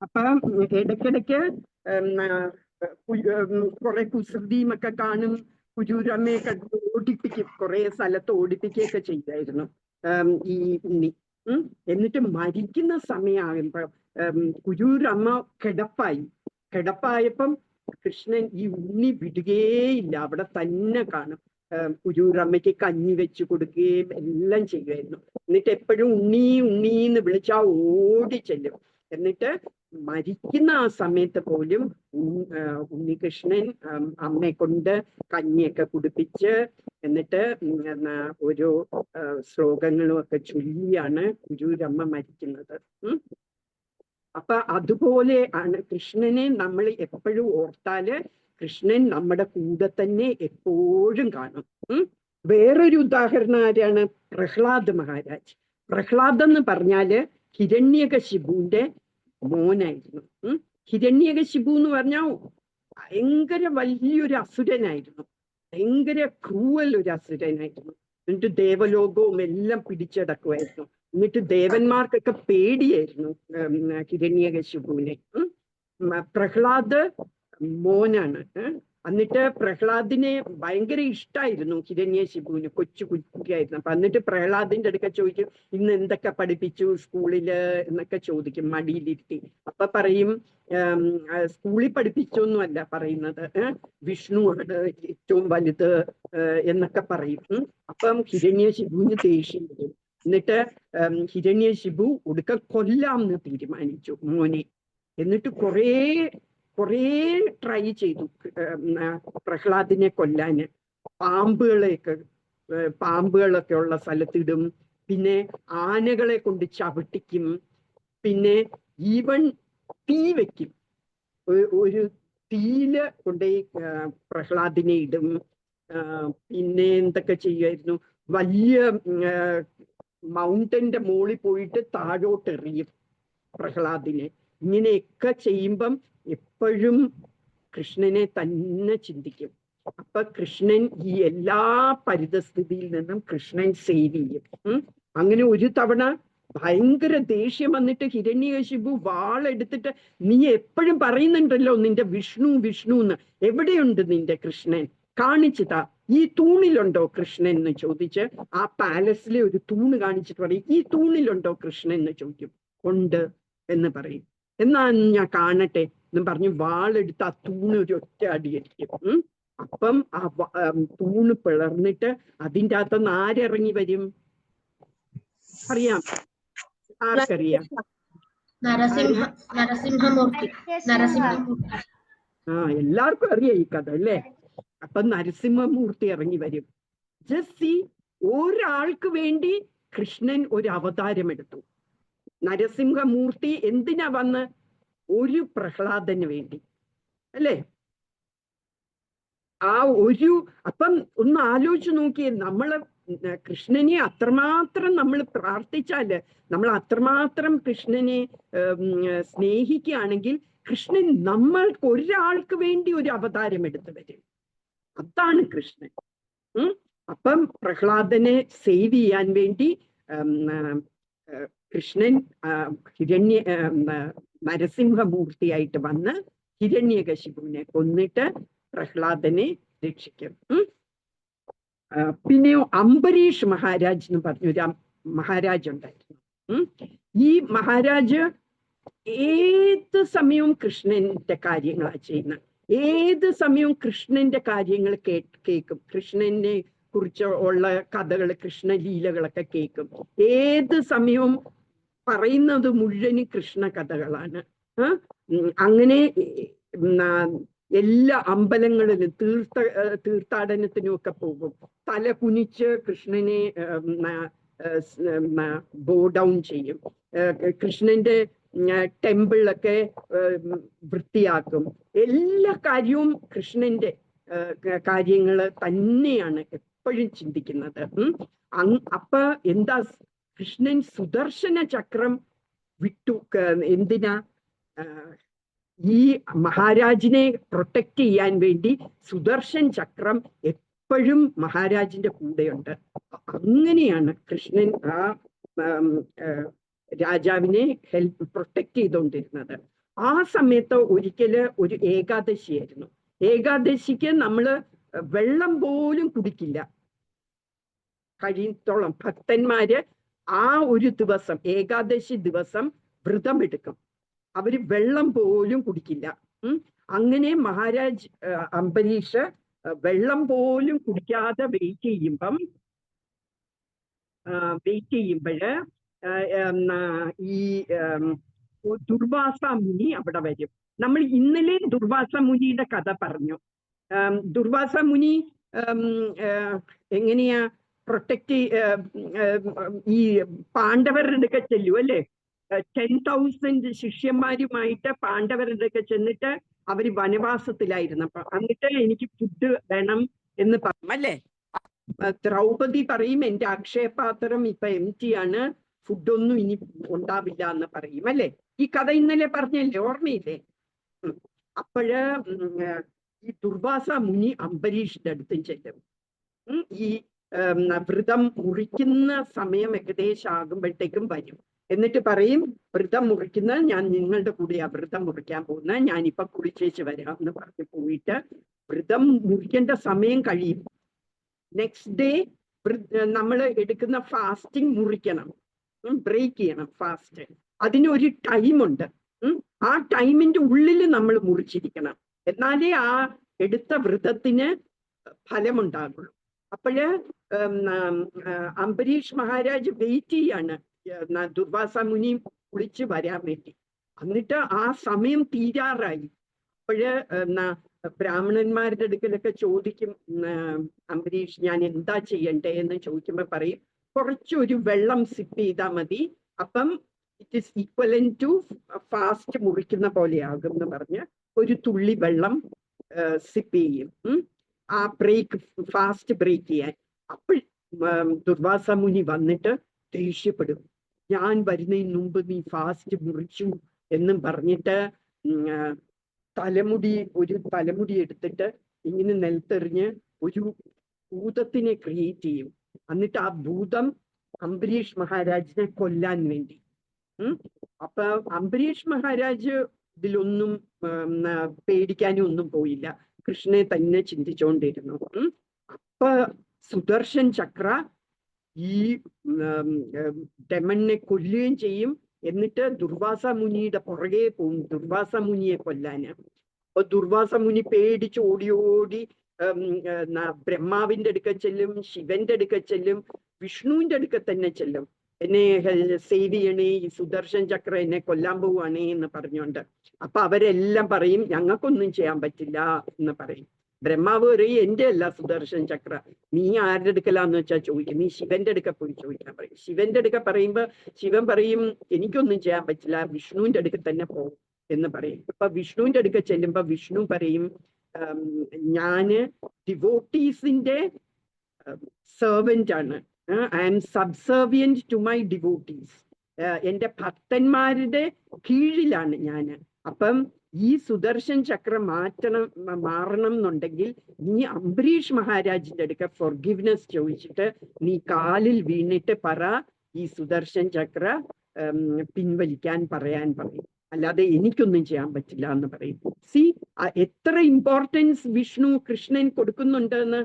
അപ്പൊ ഇടയ്ക്കിടയ്ക്ക് കുറെ കുസൃതിയും ഒക്കെ കാണും. കുരൂരമ്മയൊക്കെ ഓടിപ്പിക്കും, കുറെ സ്ഥലത്ത് ഓടിപ്പിക്കുകയൊക്കെ ചെയ്യുമായിരുന്നു ഈ ഉണ്ണി. എന്നിട്ട് മരിക്കുന്ന സമയമാകുമ്പോ കുരൂരമ്മ കിടപ്പായപ്പം കൃഷ്ണൻ ഈ ഉണ്ണി വിടുകേയില്ല, അവിടെ തന്നെ കാണും. കുരൂരമ്മയ്ക്ക് കഞ്ഞി വെച്ച് കൊടുക്കുകയും എല്ലാം ചെയ്യുമായിരുന്നു. എന്നിട്ട് എപ്പോഴും ഉണ്ണി ഉണ്ണീന്ന് വിളിച്ചാൽ ഓടി ചെല്ലും. എന്നിട്ട് മരിക്കുന്ന ആ സമയത്ത് പോലും ഉണ്ണികൃഷ്ണൻ അമ്മയെ കൊണ്ട് കഞ്ഞിയൊക്കെ കുടിപ്പിച്ച് എന്നിട്ട് ഓരോ ശ്ലോകങ്ങളും ഒക്കെ ചൊല്ലിയാണ് കുരൂരമ്മ മരിക്കുന്നത്. അപ്പൊ അതുപോലെ ആണ് കൃഷ്ണനെ നമ്മൾ എപ്പോഴും ഓർത്താല് കൃഷ്ണൻ നമ്മുടെ കൂടെ തന്നെ എപ്പോഴും കാണും. വേറൊരു ഉദാഹരണം ആരാണ്? പ്രഹ്ലാദ് മഹാരാജ്. പ്രഹ്ലാദ് എന്ന് പറഞ്ഞാല് ഹിരണ്യകശിപുവിന്റെ മോനായിരുന്നു. ഹിരണ്യകശിപു എന്ന് പറഞ്ഞാൽ ഭയങ്കര വലിയൊരു അസുരനായിരുന്നു, ഭയങ്കര ക്രൂവൽ ഒരു അസുരനായിരുന്നു. എന്നിട്ട് ദേവലോകവും എല്ലാം പിടിച്ചടക്കുമായിരുന്നു. എന്നിട്ട് ദേവന്മാർക്കൊക്കെ പേടിയായിരുന്നു ഹിരണ്യകശിപുവിനെ. പ്രഹ്ലാദ് മോനാണ്. എന്നിട്ട് പ്രഹ്ലാദിനെ ഭയങ്കര ഇഷ്ടമായിരുന്നു ഹിരണ്യകശിപുവിന്, കൊച്ചു കുട്ടിയായിരുന്നു. അപ്പൊ എന്നിട്ട് പ്രഹ്ലാദിന്റെ അടുക്ക ചോദിക്കും, ഇന്ന് എന്തൊക്കെ പഠിപ്പിച്ചു സ്കൂളില് എന്നൊക്കെ ചോദിക്കും മടിയിലിരുത്തി. അപ്പൊ പറയും, സ്കൂളിൽ പഠിപ്പിച്ചൊന്നുമല്ല പറയുന്നത്, വിഷ്ണുവാണ് ഏറ്റവും വലുത് എന്നൊക്കെ പറയും. അപ്പം ഹിരണ്യകശിപുവിന് ദേഷ്യം വരും. എന്നിട്ട് ഹിരണ്യകശിപു ഒടുക്ക കൊല്ലാമെന്ന് തീരുമാനിച്ചു മോനെ. എന്നിട്ട് കുറേ ട്രൈ ചെയ്തു പ്രഹ്ലാദിനെ കൊല്ലാന്. പാമ്പുകളൊക്കെ ഉള്ള സ്ഥലത്തിടും, പിന്നെ ആനകളെ കൊണ്ട് ചവിട്ടിക്കും, പിന്നെ ഈവൻ തീ വെക്കും. ഒരു തീയില് കൊണ്ടുപോയി പ്രഹ്ലാദിനെ ഇടും. പിന്നെ എന്തൊക്കെ ചെയ്യുമായിരുന്നു, വലിയ മൗണ്ടന്റെ മുകളിൽ പോയിട്ട് താഴോട്ട് എറിയും പ്രഹ്ലാദിനെ. ഇങ്ങനെയൊക്കെ ചെയ്യുമ്പം എപ്പോഴും കൃഷ്ണനെ തന്നെ ചിന്തിക്കും. അപ്പൊ കൃഷ്ണൻ ഈ എല്ലാ പരിതസ്ഥിതിയിൽ നിന്നും കൃഷ്ണൻ സേവ് ചെയ്യും. അങ്ങനെ ഒരു തവണ ഭയങ്കര ദേഷ്യം വന്നിട്ട് ഹിരണ്യകശിപു വാളെടുത്തിട്ട്, നീ എപ്പോഴും പറയുന്നുണ്ടല്ലോ നിന്റെ വിഷ്ണു വിഷ്ണു എന്ന്, എവിടെയുണ്ട് നിന്റെ കൃഷ്ണൻ, കാണിച്ചുതാ, ഈ തൂണിലുണ്ടോ കൃഷ്ണൻ എന്ന് ചോദിച്ച് ആ പാലസിലെ ഒരു തൂണ് കാണിച്ചിട്ട് പറയും, ഈ തൂണിലുണ്ടോ കൃഷ്ണൻ എന്ന് ചോദിക്കും. ഉണ്ട് എന്ന് പറയും. എന്നാ ഞാൻ കാണട്ടെ എന്ന് പറഞ്ഞ് വാളെടുത്ത് ആ തൂണ് ഒരു ഒറ്റ അടിയടിക്കും. അപ്പം ആ തൂണ് പിളർന്നിട്ട് അതിൻ്റെ അകത്തുനിന്ന് ആരിറങ്ങി വരും അറിയാം? ആർക്കറിയാം? നരസിംഹമൂർത്തി. എല്ലാവർക്കും അറിയാം ഈ കഥ അല്ലേ? അപ്പൊ നരസിംഹമൂർത്തി ഇറങ്ങി വരും. ജസ്റ്റ് ഒരാൾക്ക് വേണ്ടി കൃഷ്ണൻ ഒരു അവതാരം എടുത്തു. നരസിംഹമൂർത്തി എന്തിനാ വന്ന്? ഒരു പ്രഹ്ലാദന് വേണ്ടി അല്ലേ? അപ്പം ഒന്ന് ആലോചിച്ച് നോക്കിയേ, നമ്മള് കൃഷ്ണനെ അത്രമാത്രം നമ്മൾ പ്രാർത്ഥിച്ചാല്, നമ്മൾ അത്രമാത്രം കൃഷ്ണനെ സ്നേഹിക്കുകയാണെങ്കിൽ കൃഷ്ണൻ നമ്മൾക്ക് ഒരാൾക്ക് വേണ്ടി ഒരു അവതാരം എടുത്തു വരും. അതാണ് കൃഷ്ണൻ. അപ്പം പ്രഹ്ലാദനെ സേവ് ചെയ്യാൻ വേണ്ടി കൃഷ്ണൻ നരസിംഹമൂർത്തിയായിട്ട് വന്ന് ഹിരണ്യകശിപുവിനെ കൊന്നിട്ട് പ്രഹ്ലാദനെ രക്ഷിക്കും. പിന്നെയോ അംബരീഷ് മഹാരാജ് എന്ന് പറഞ്ഞൊരു മഹാരാജ് ഉണ്ടായിരുന്നു. ഈ മഹാരാജ് ഏത് സമയവും കൃഷ്ണന്റെ കാര്യങ്ങളാണ് ചെയ്യുന്നത്. ഏത് സമയവും കൃഷ്ണന്റെ കാര്യങ്ങൾ കേൾക്കും. കൃഷ്ണനെ കുറിച്ച് ഉള്ള കഥകൾ, കൃഷ്ണലീലകളൊക്കെ കേൾക്കും. ഏത് സമയവും പറയുന്നത് മുഴുവനും കൃഷ്ണ കഥകളാണ്. അങ്ങനെ എല്ലാ അമ്പലങ്ങളിലും തീർത്ഥാടനത്തിനും ഒക്കെ പോകും. തല കുനിച്ച് കൃഷ്ണനെ ബോ ഡൗൺ ചെയ്യും. കൃഷ്ണന്റെ ടെമ്പിളൊക്കെ വൃത്തിയാക്കും. എല്ലാ കാര്യവും കൃഷ്ണന്റെ കാര്യങ്ങൾ തന്നെയാണ് എപ്പോഴും ചിന്തിക്കുന്നത്. അപ്പൊ എന്താ, കൃഷ്ണൻ സുദർശന ചക്രം വിട്ടു. എന്തിനാ? ഈ മഹാരാജിനെ പ്രൊട്ടക്ട് ചെയ്യാൻ വേണ്ടി സുദർശൻ ചക്രം എപ്പോഴും മഹാരാജിന്റെ കൂടെയുണ്ട്. അങ്ങനെയാണ് കൃഷ്ണൻ ആ രാജാവിനെ പ്രൊട്ടക്ട് ചെയ്തുകൊണ്ടിരുന്നത്. ആ സമയത്ത് ഒരിക്കല് ഒരു ഏകാദശിയായിരുന്നു. ഏകാദശിക്ക് നമ്മള് വെള്ളം പോലും കുടിക്കില്ല. കഴിയത്തോളം ഭക്തന്മാര് ആ ഒരു ദിവസം, ഏകാദശി ദിവസം വ്രതമെടുക്കും. അവര് വെള്ളം പോലും കുടിക്കില്ല. അങ്ങനെ മഹാരാജ് അംബരീഷ് വെള്ളം പോലും കുടിക്കാതെ വെയിറ്റ് ചെയ്യുമ്പോഴ് ഈ ദുർവാസ മുനി അവിടെ വരും. നമ്മൾ ഇന്നലെ ദുർവാസ മുനിയുടെ കഥ പറഞ്ഞു. ദുർവാസ മുനി എങ്ങനെയാ പ്രൊട്ടക്ട് ഈ പാണ്ഡവരുടെ അടുക്ക ചെല്ലും അല്ലേ? 10,000 ശിഷ്യന്മാരുമായിട്ട് പാണ്ഡവരുടെ അടുക്ക ചെന്നിട്ട് അവര് വനവാസത്തിലായിരുന്നു. അപ്പൊ എന്നിട്ട് എനിക്ക് ഫുഡ് വേണം എന്ന് പറഞ്ഞു അല്ലേ? ദ്രൗപദി പറയും എന്റെ അക്ഷയപാത്രം ഇപ്പൊ എംറ്റി ആണ്, ഫുഡൊന്നും ഇനി ഉണ്ടാവില്ല എന്ന് പറയും അല്ലേ? ഈ കഥ ഇന്നലെ പറഞ്ഞല്ലേ, ഓർമ്മയില്ലേ? അപ്പോഴ് ഈ ദുർവാസ മുനി അംബരീഷിന്റെ അടുത്തും ചെല്ലും. ഈ വ്രതം മുറിക്കുന്ന സമയം ഏകദേശം ആകുമ്പോഴത്തേക്കും വരും. എന്നിട്ട് പറയും വ്രതം മുറിക്കുന്ന ഞാൻ നിങ്ങളുടെ കൂടെയാ വ്രതം മുറിക്കാൻ പോകുന്നത്, ഞാനിപ്പൊ കുളിച്ചേച്ച് വരാം എന്ന് പറഞ്ഞ് പോയിട്ട് വ്രതം മുറിക്കേണ്ട സമയം കഴിയും. നെക്സ്റ്റ് ഡേ നമ്മൾ എടുക്കുന്ന ഫാസ്റ്റിംഗ് മുറിക്കണം, ബ്രേക്ക് ചെയ്യണം ഫാസ്റ്റ്. അതിനൊരു ടൈമുണ്ട്. ആ ടൈമിന്റെ ഉള്ളിൽ നമ്മൾ മുറിച്ചിരിക്കണം, എന്നാലേ ആ എടുത്ത വ്രതത്തിന് ഫലമുണ്ടാകുള്ളൂ. അപ്പോഴ് അംബരീഷ് മഹാരാജ് വെയിറ്റ് ചെയ്യാണ് ദുർവാസ മുനി കുളിച്ച് വരാൻ വേണ്ടി. എന്നിട്ട് ആ സമയം തീരാറായി. അപ്പോഴ് ബ്രാഹ്മണന്മാരുടെ അടുക്കലൊക്കെ ചോദിക്കും, അംബരീഷ് ഞാൻ എന്താ ചെയ്യണ്ടേ എന്ന് ചോദിക്കുമ്പോ പറയും കുറച്ചൊരു വെള്ളം സിപ്പ് ചെയ്താൽ മതി, അപ്പം it is equivalent to fast മുറിക്കുന്ന പോലെയാകും എന്ന് പറഞ്ഞ് ഒരു തുള്ളി വെള്ളം സിപ്പ് ചെയ്യും ആ ഫാസ്റ്റ് ബ്രേക്ക് ചെയ്യാൻ. അപ്പോൾ ദുർവാസ മുനി വന്നിട്ട് ദേഷ്യപ്പെടും, ഞാൻ വരുന്നതിന് മുമ്പ് നീ ഫാസ്റ്റ് മുറിച്ചു എന്നും പറഞ്ഞിട്ട് ഒരു തലമുടി എടുത്തിട്ട് ഇങ്ങനെ നിലത്തെറിഞ്ഞ് ഒരു ഭൂതത്തിനെ ക്രിയേറ്റ് ചെയ്യും. എന്നിട്ട് ആ ഭൂതം അംബരീഷ് മഹാരാജിനെ കൊല്ലാൻ വേണ്ടി. അപ്പൊ അംബരീഷ് മഹാരാജ് ഇതിലൊന്നും പേടിക്കാനും ഒന്നും പോയില്ല, കൃഷ്ണനെ തന്നെ ചിന്തിച്ചുകൊണ്ടിരുന്നു. അപ്പൊ സുദർശൻ ചക്ര ഈ ഡെമണിനെ കൊല്ലുകയും ചെയ്യും. എന്നിട്ട് ദുർവാസ മുനിയുടെ പുറകെ പോകും ദുർവാസ മുനിയെ കൊല്ലാന്. അപ്പൊ ദുർവാസ മുനി പേടിച്ച് ഓടി ഓടി ബ്രഹ്മാവിന്റെ അടുക്ക ചെല്ലും, ശിവന്റെ അടുക്ക ചെല്ലും, വിഷ്ണുവിന്റെ അടുക്ക തന്നെ ചെല്ലും. എന്നെ സേവ് ചെയ്യണേ, ഈ സുദർശൻ ചക്ര എന്നെ കൊല്ലാൻ പോവുകയാണേ എന്ന് പറഞ്ഞുകൊണ്ട്. അപ്പൊ അവരെല്ലാം പറയും ഞങ്ങൾക്കൊന്നും ചെയ്യാൻ പറ്റില്ല എന്ന് പറയും. ബ്രഹ്മാവ് പറയും എന്റെ അല്ല സുദർശൻ ചക്ര, നീ ആരുടെ അടുക്കലാന്ന് വെച്ചാൽ ചോദിക്കും, നീ ശിവന്റെ അടുക്ക പോയി ചോദിക്കാൻ പറയും. ശിവന്റെ അടുക്ക പറയുമ്പോ ശിവൻ പറയും എനിക്കൊന്നും ചെയ്യാൻ പറ്റില്ല, വിഷ്ണുവിന്റെ അടുക്ക തന്നെ പോകും എന്ന് പറയും. അപ്പൊ വിഷ്ണുവിന്റെ അടുക്ക ചെല്ലുമ്പോ വിഷ്ണു പറയും ഞാന് ഡിവോട്ടീസിന്റെ സെർവന്റ് ആണ്, I am subservient to my devotees, എന്റെ ഭക്തന്മാരുടെ കീഴിലാണ് ഞാന്. അപ്പം ഈ സുദർശൻ ചക്രം മാറണം എന്നുണ്ടെങ്കിൽ നീ അംബരീഷ് മഹാരാജിന്റെ അടുക്ക ഫോർഗിവ്നെസ് ചോദിച്ചിട്ട് നീ കാലിൽ വീണിട്ട് പറ ഈ സുദർശൻ ചക്ര പിൻവലിക്കാൻ പറയാൻ പറയും, അല്ലാതെ എനിക്കൊന്നും ചെയ്യാൻ പറ്റില്ല എന്ന് പറയും. സി എത്ര ഇമ്പോർട്ടൻസ് വിഷ്ണു കൃഷ്ണൻ കൊടുക്കുന്നുണ്ടെന്ന്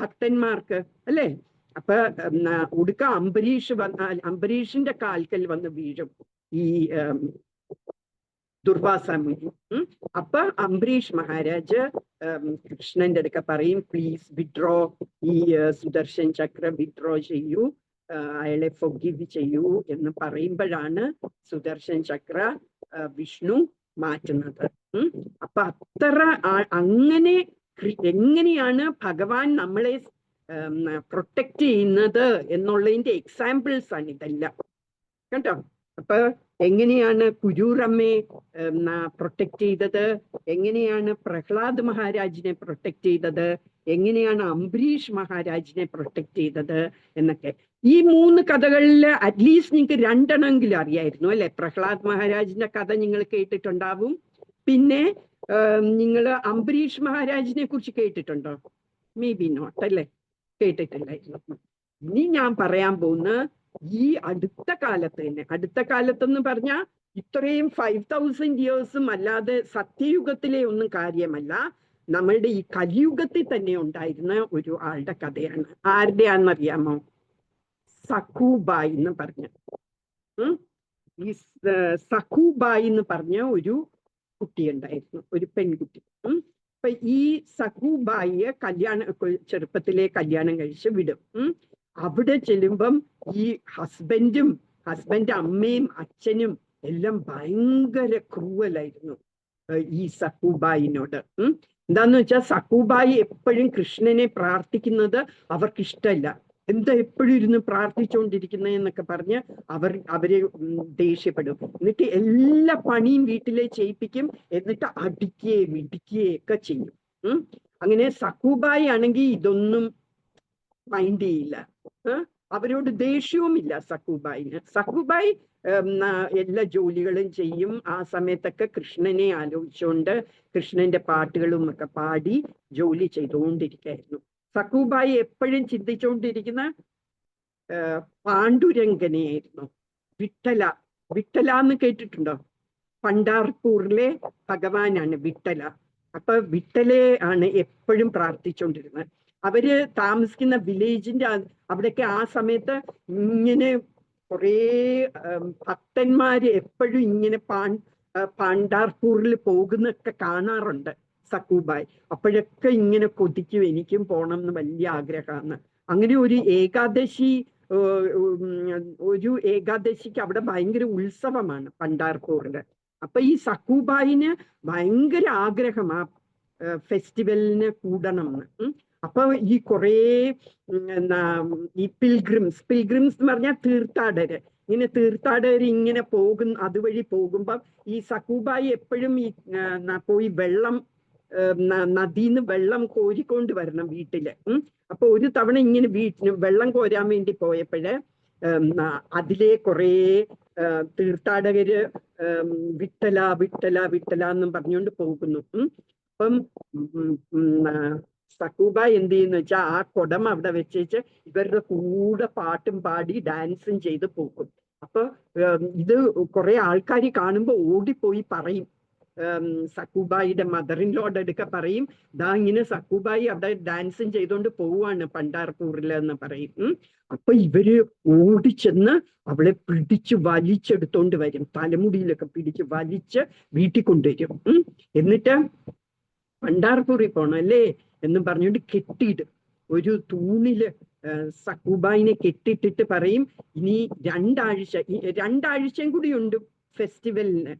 ഭക്തന്മാർക്ക് അല്ലേ? അപ്പൊ ഒടുക്ക അംബരീഷിന്റെ കാൽക്കൽ വന്ന് വീഴും ഈ ദുർവാസ മുനി. അപ്പൊ അംബരീഷ് മഹാരാജ് കൃഷ്ണന്റെ അടുക്ക പറയും പ്ലീസ് വിഡ്രോ, ഈ സുദർശൻ ചക്ര വിഡ്രോ ചെയ്യൂ, അയാളെ ഫോർഗിവ് ചെയ്യൂ എന്ന് പറയുമ്പോഴാണ് സുദർശൻ ചക്ര വിഷ്ണു മാറ്റുന്നത്. അപ്പൊ അത്ര അങ്ങനെ എങ്ങനെയാണ് ഭഗവാൻ നമ്മളെ പ്രൊട്ടക്ട് ചെയ്യുന്നത് എന്നുള്ളതിന്റെ എക്സാമ്പിൾസ് ആണ് ഇതെല്ലാം കേട്ടോ. അപ്പൊ എങ്ങനെയാണ് കുരൂരമ്മയെ പ്രൊട്ടക്ട് ചെയ്തത്, എങ്ങനെയാണ് പ്രഹ്ലാദ് മഹാരാജിനെ പ്രൊട്ടക്ട് ചെയ്തത്, എങ്ങനെയാണ് അംബരീഷ് മഹാരാജിനെ പ്രൊട്ടക്ട് ചെയ്തത് എന്നൊക്കെ ഈ 3 കഥകളിൽ അറ്റ്ലീസ്റ്റ് നിങ്ങൾക്ക് 2 എണ്ണമെങ്കിലും അറിയായിരുന്നു അല്ലെ? പ്രഹ്ലാദ് മഹാരാജിന്റെ കഥ നിങ്ങൾ കേട്ടിട്ടുണ്ടാവും. പിന്നെ നിങ്ങൾ അംബരീഷ് മഹാരാജിനെ കുറിച്ച് കേട്ടിട്ടുണ്ടോ? മേ ബി നോട്ട് അല്ലേ, കേട്ടിട്ടില്ലായിരുന്നു. ഇനി ഞാൻ പറയാൻ പോകുന്ന ഈ അടുത്ത കാലത്ത് തന്നെ, അടുത്ത കാലത്തെന്ന് പറഞ്ഞാൽ ഇത്രയും 5000 ഇയേഴ്സും അല്ലാതെ സത്യയുഗത്തിലെ ഒന്നും കാര്യമല്ല, നമ്മളുടെ ഈ കലിയുഗത്തിൽ തന്നെ ഉണ്ടായിരുന്ന ഒരു ആളുടെ കഥയാണ്. ആരുടെയാണെന്നറിയാമോ? സഖുബായി എന്ന് പറഞ്ഞ ഈ സഖുബായി എന്ന് പറഞ്ഞ ഒരു കുട്ടി ഉണ്ടായിരുന്നു, ഒരു പെൺകുട്ടി. അപ്പൊ ഈ സഖുബായിയെ ചെറുപ്പത്തിലെ കല്യാണം കഴിച്ച് വിടും. അവിടെ ചെല്ലുമ്പം ഈ ഹസ്ബൻഡ് അമ്മയും അച്ഛനും എല്ലാം ഭയങ്കര ക്രൂവലായിരുന്നു ഈ സഖുബായിനോട്. എന്താന്ന് വെച്ചാൽ സഖുബായി എപ്പോഴും കൃഷ്ണനെ പ്രാർത്ഥിക്കുന്നത് അവർക്ക് ഇഷ്ടമല്ല. എന്താ എപ്പോഴും ഇരുന്ന് പ്രാർത്ഥിച്ചുകൊണ്ടിരിക്കുന്നതെന്നൊക്കെ പറഞ്ഞ് അവരെ ദേഷ്യപ്പെടും. എന്നിട്ട് എല്ലാ പണിയും വീട്ടിലെ ചെയ്യിപ്പിക്കും. എന്നിട്ട് അടിക്കുകയും ഇടിക്കുകയും ഒക്കെ ചെയ്യും. അങ്ങനെ സഖുബായി ആണെങ്കിൽ ഇതൊന്നും മൈൻഡ് ചെയ്യില്ല. അവരോട് ദേഷ്യവുമില്ല സഖുബായിന്. സഖുബായി എല്ലാ ജോലികളും ചെയ്യും. ആ സമയത്തൊക്കെ കൃഷ്ണനെ ആലോചിച്ചുകൊണ്ട് കൃഷ്ണന്റെ പാട്ടുകളും ഒക്കെ പാടി ജോലി ചെയ്തുകൊണ്ടിരിക്കുകയായിരുന്നു. സഖുബായി എപ്പോഴും ചിന്തിച്ചുകൊണ്ടിരിക്കുന്ന പാണ്ഡുരംഗനെയായിരുന്നു. വിട്ടല എന്ന് കേട്ടിട്ടുണ്ടോ? പണ്ഡാർപൂറിലെ ഭഗവാനാണ് വിട്ടല. അപ്പൊ വിട്ടലെ ആണ് എപ്പോഴും പ്രാർത്ഥിച്ചുകൊണ്ടിരുന്നത്. അവര് താമസിക്കുന്ന വില്ലേജിന്റെ അവിടേക്ക് ആ സമയത്ത് ഇങ്ങനെ കുറേ ഭക്തന്മാര് എപ്പോഴും ഇങ്ങനെ പാണ്ഡാർപൂറിൽ പോകുന്നൊക്കെ കാണാറുണ്ട് സഖുബായി. അപ്പോഴൊക്കെ ഇങ്ങനെ കൊതിക്കും, എനിക്കും പോണം എന്ന് വലിയ ആഗ്രഹമാണ്. അങ്ങനെ ഒരു ഏകാദശിക്ക് അവിടെ ഭയങ്കര ഉത്സവമാണ് പണ്ഡാർപൂറില്. അപ്പൊ ഈ സഖുബായിന് ഭയങ്കര ആഗ്രഹം ആ ഫെസ്റ്റിവലിന് കൂടണം എന്ന്. അപ്പൊ ഈ കുറേ ഈ പിൽഗ്രിംസ് എന്ന് പറഞ്ഞാൽ തീർത്ഥാടകര്, ഇങ്ങനെ തീർത്ഥാടകര് ഇങ്ങനെ അതുവഴി പോകുമ്പം ഈ സഖുബായി എപ്പോഴും ഈ പോയി നദിന്ന് വെള്ളം കോരിക്കൊണ്ട് വരണം വീട്ടില്. അപ്പൊ ഒരു തവണ ഇങ്ങനെ വെള്ളം കോരാൻ വേണ്ടി പോയപ്പോഴ് അതിലെ കുറേ തീർത്ഥാടകര് വിട്ടല എന്നും പറഞ്ഞുകൊണ്ട് പോകുന്നു. അപ്പം സഖുബായി എന്ത് ചെയ്യുന്ന വെച്ചാൽ ആ കുടം അവിടെ വെച്ചേച്ച് ഇവരുടെ കൂടെ പാട്ടും പാടി ഡാൻസും ചെയ്ത് പോകും. അപ്പൊ ഇത് കുറെ ആൾക്കാർ കാണുമ്പോ ഓടിപ്പോയി പറയും, സഖുബായിയുടെ മദറിൻലോയുടെ അടുക്ക പറയും, ദാ ഇങ്ങനെ സഖുബായി അവിടെ ഡാൻസും ചെയ്തോണ്ട് പോവാണ് പണ്ഡാർപൂരില് എന്ന് പറയും. അപ്പൊ ഇവര് ഓടിച്ചെന്ന് അവളെ പിടിച്ച് വലിച്ചെടുത്തോണ്ട് വരും. തലമുടിയിലൊക്കെ പിടിച്ച് വലിച്ച് വീട്ടിൽ കൊണ്ടുവരും. എന്നിട്ട് പണ്ഡാർപൂരിൽ പോണം അല്ലേ എന്ന് പറഞ്ഞുകൊണ്ട് കെട്ടിയിടും. ഒരു തൂണില് സഖുബായിനെ കെട്ടിട്ടിട്ട് പറയും, ഇനി രണ്ടാഴ്ചയും കൂടി ഉണ്ട് ഫെസ്റ്റിവലിന്.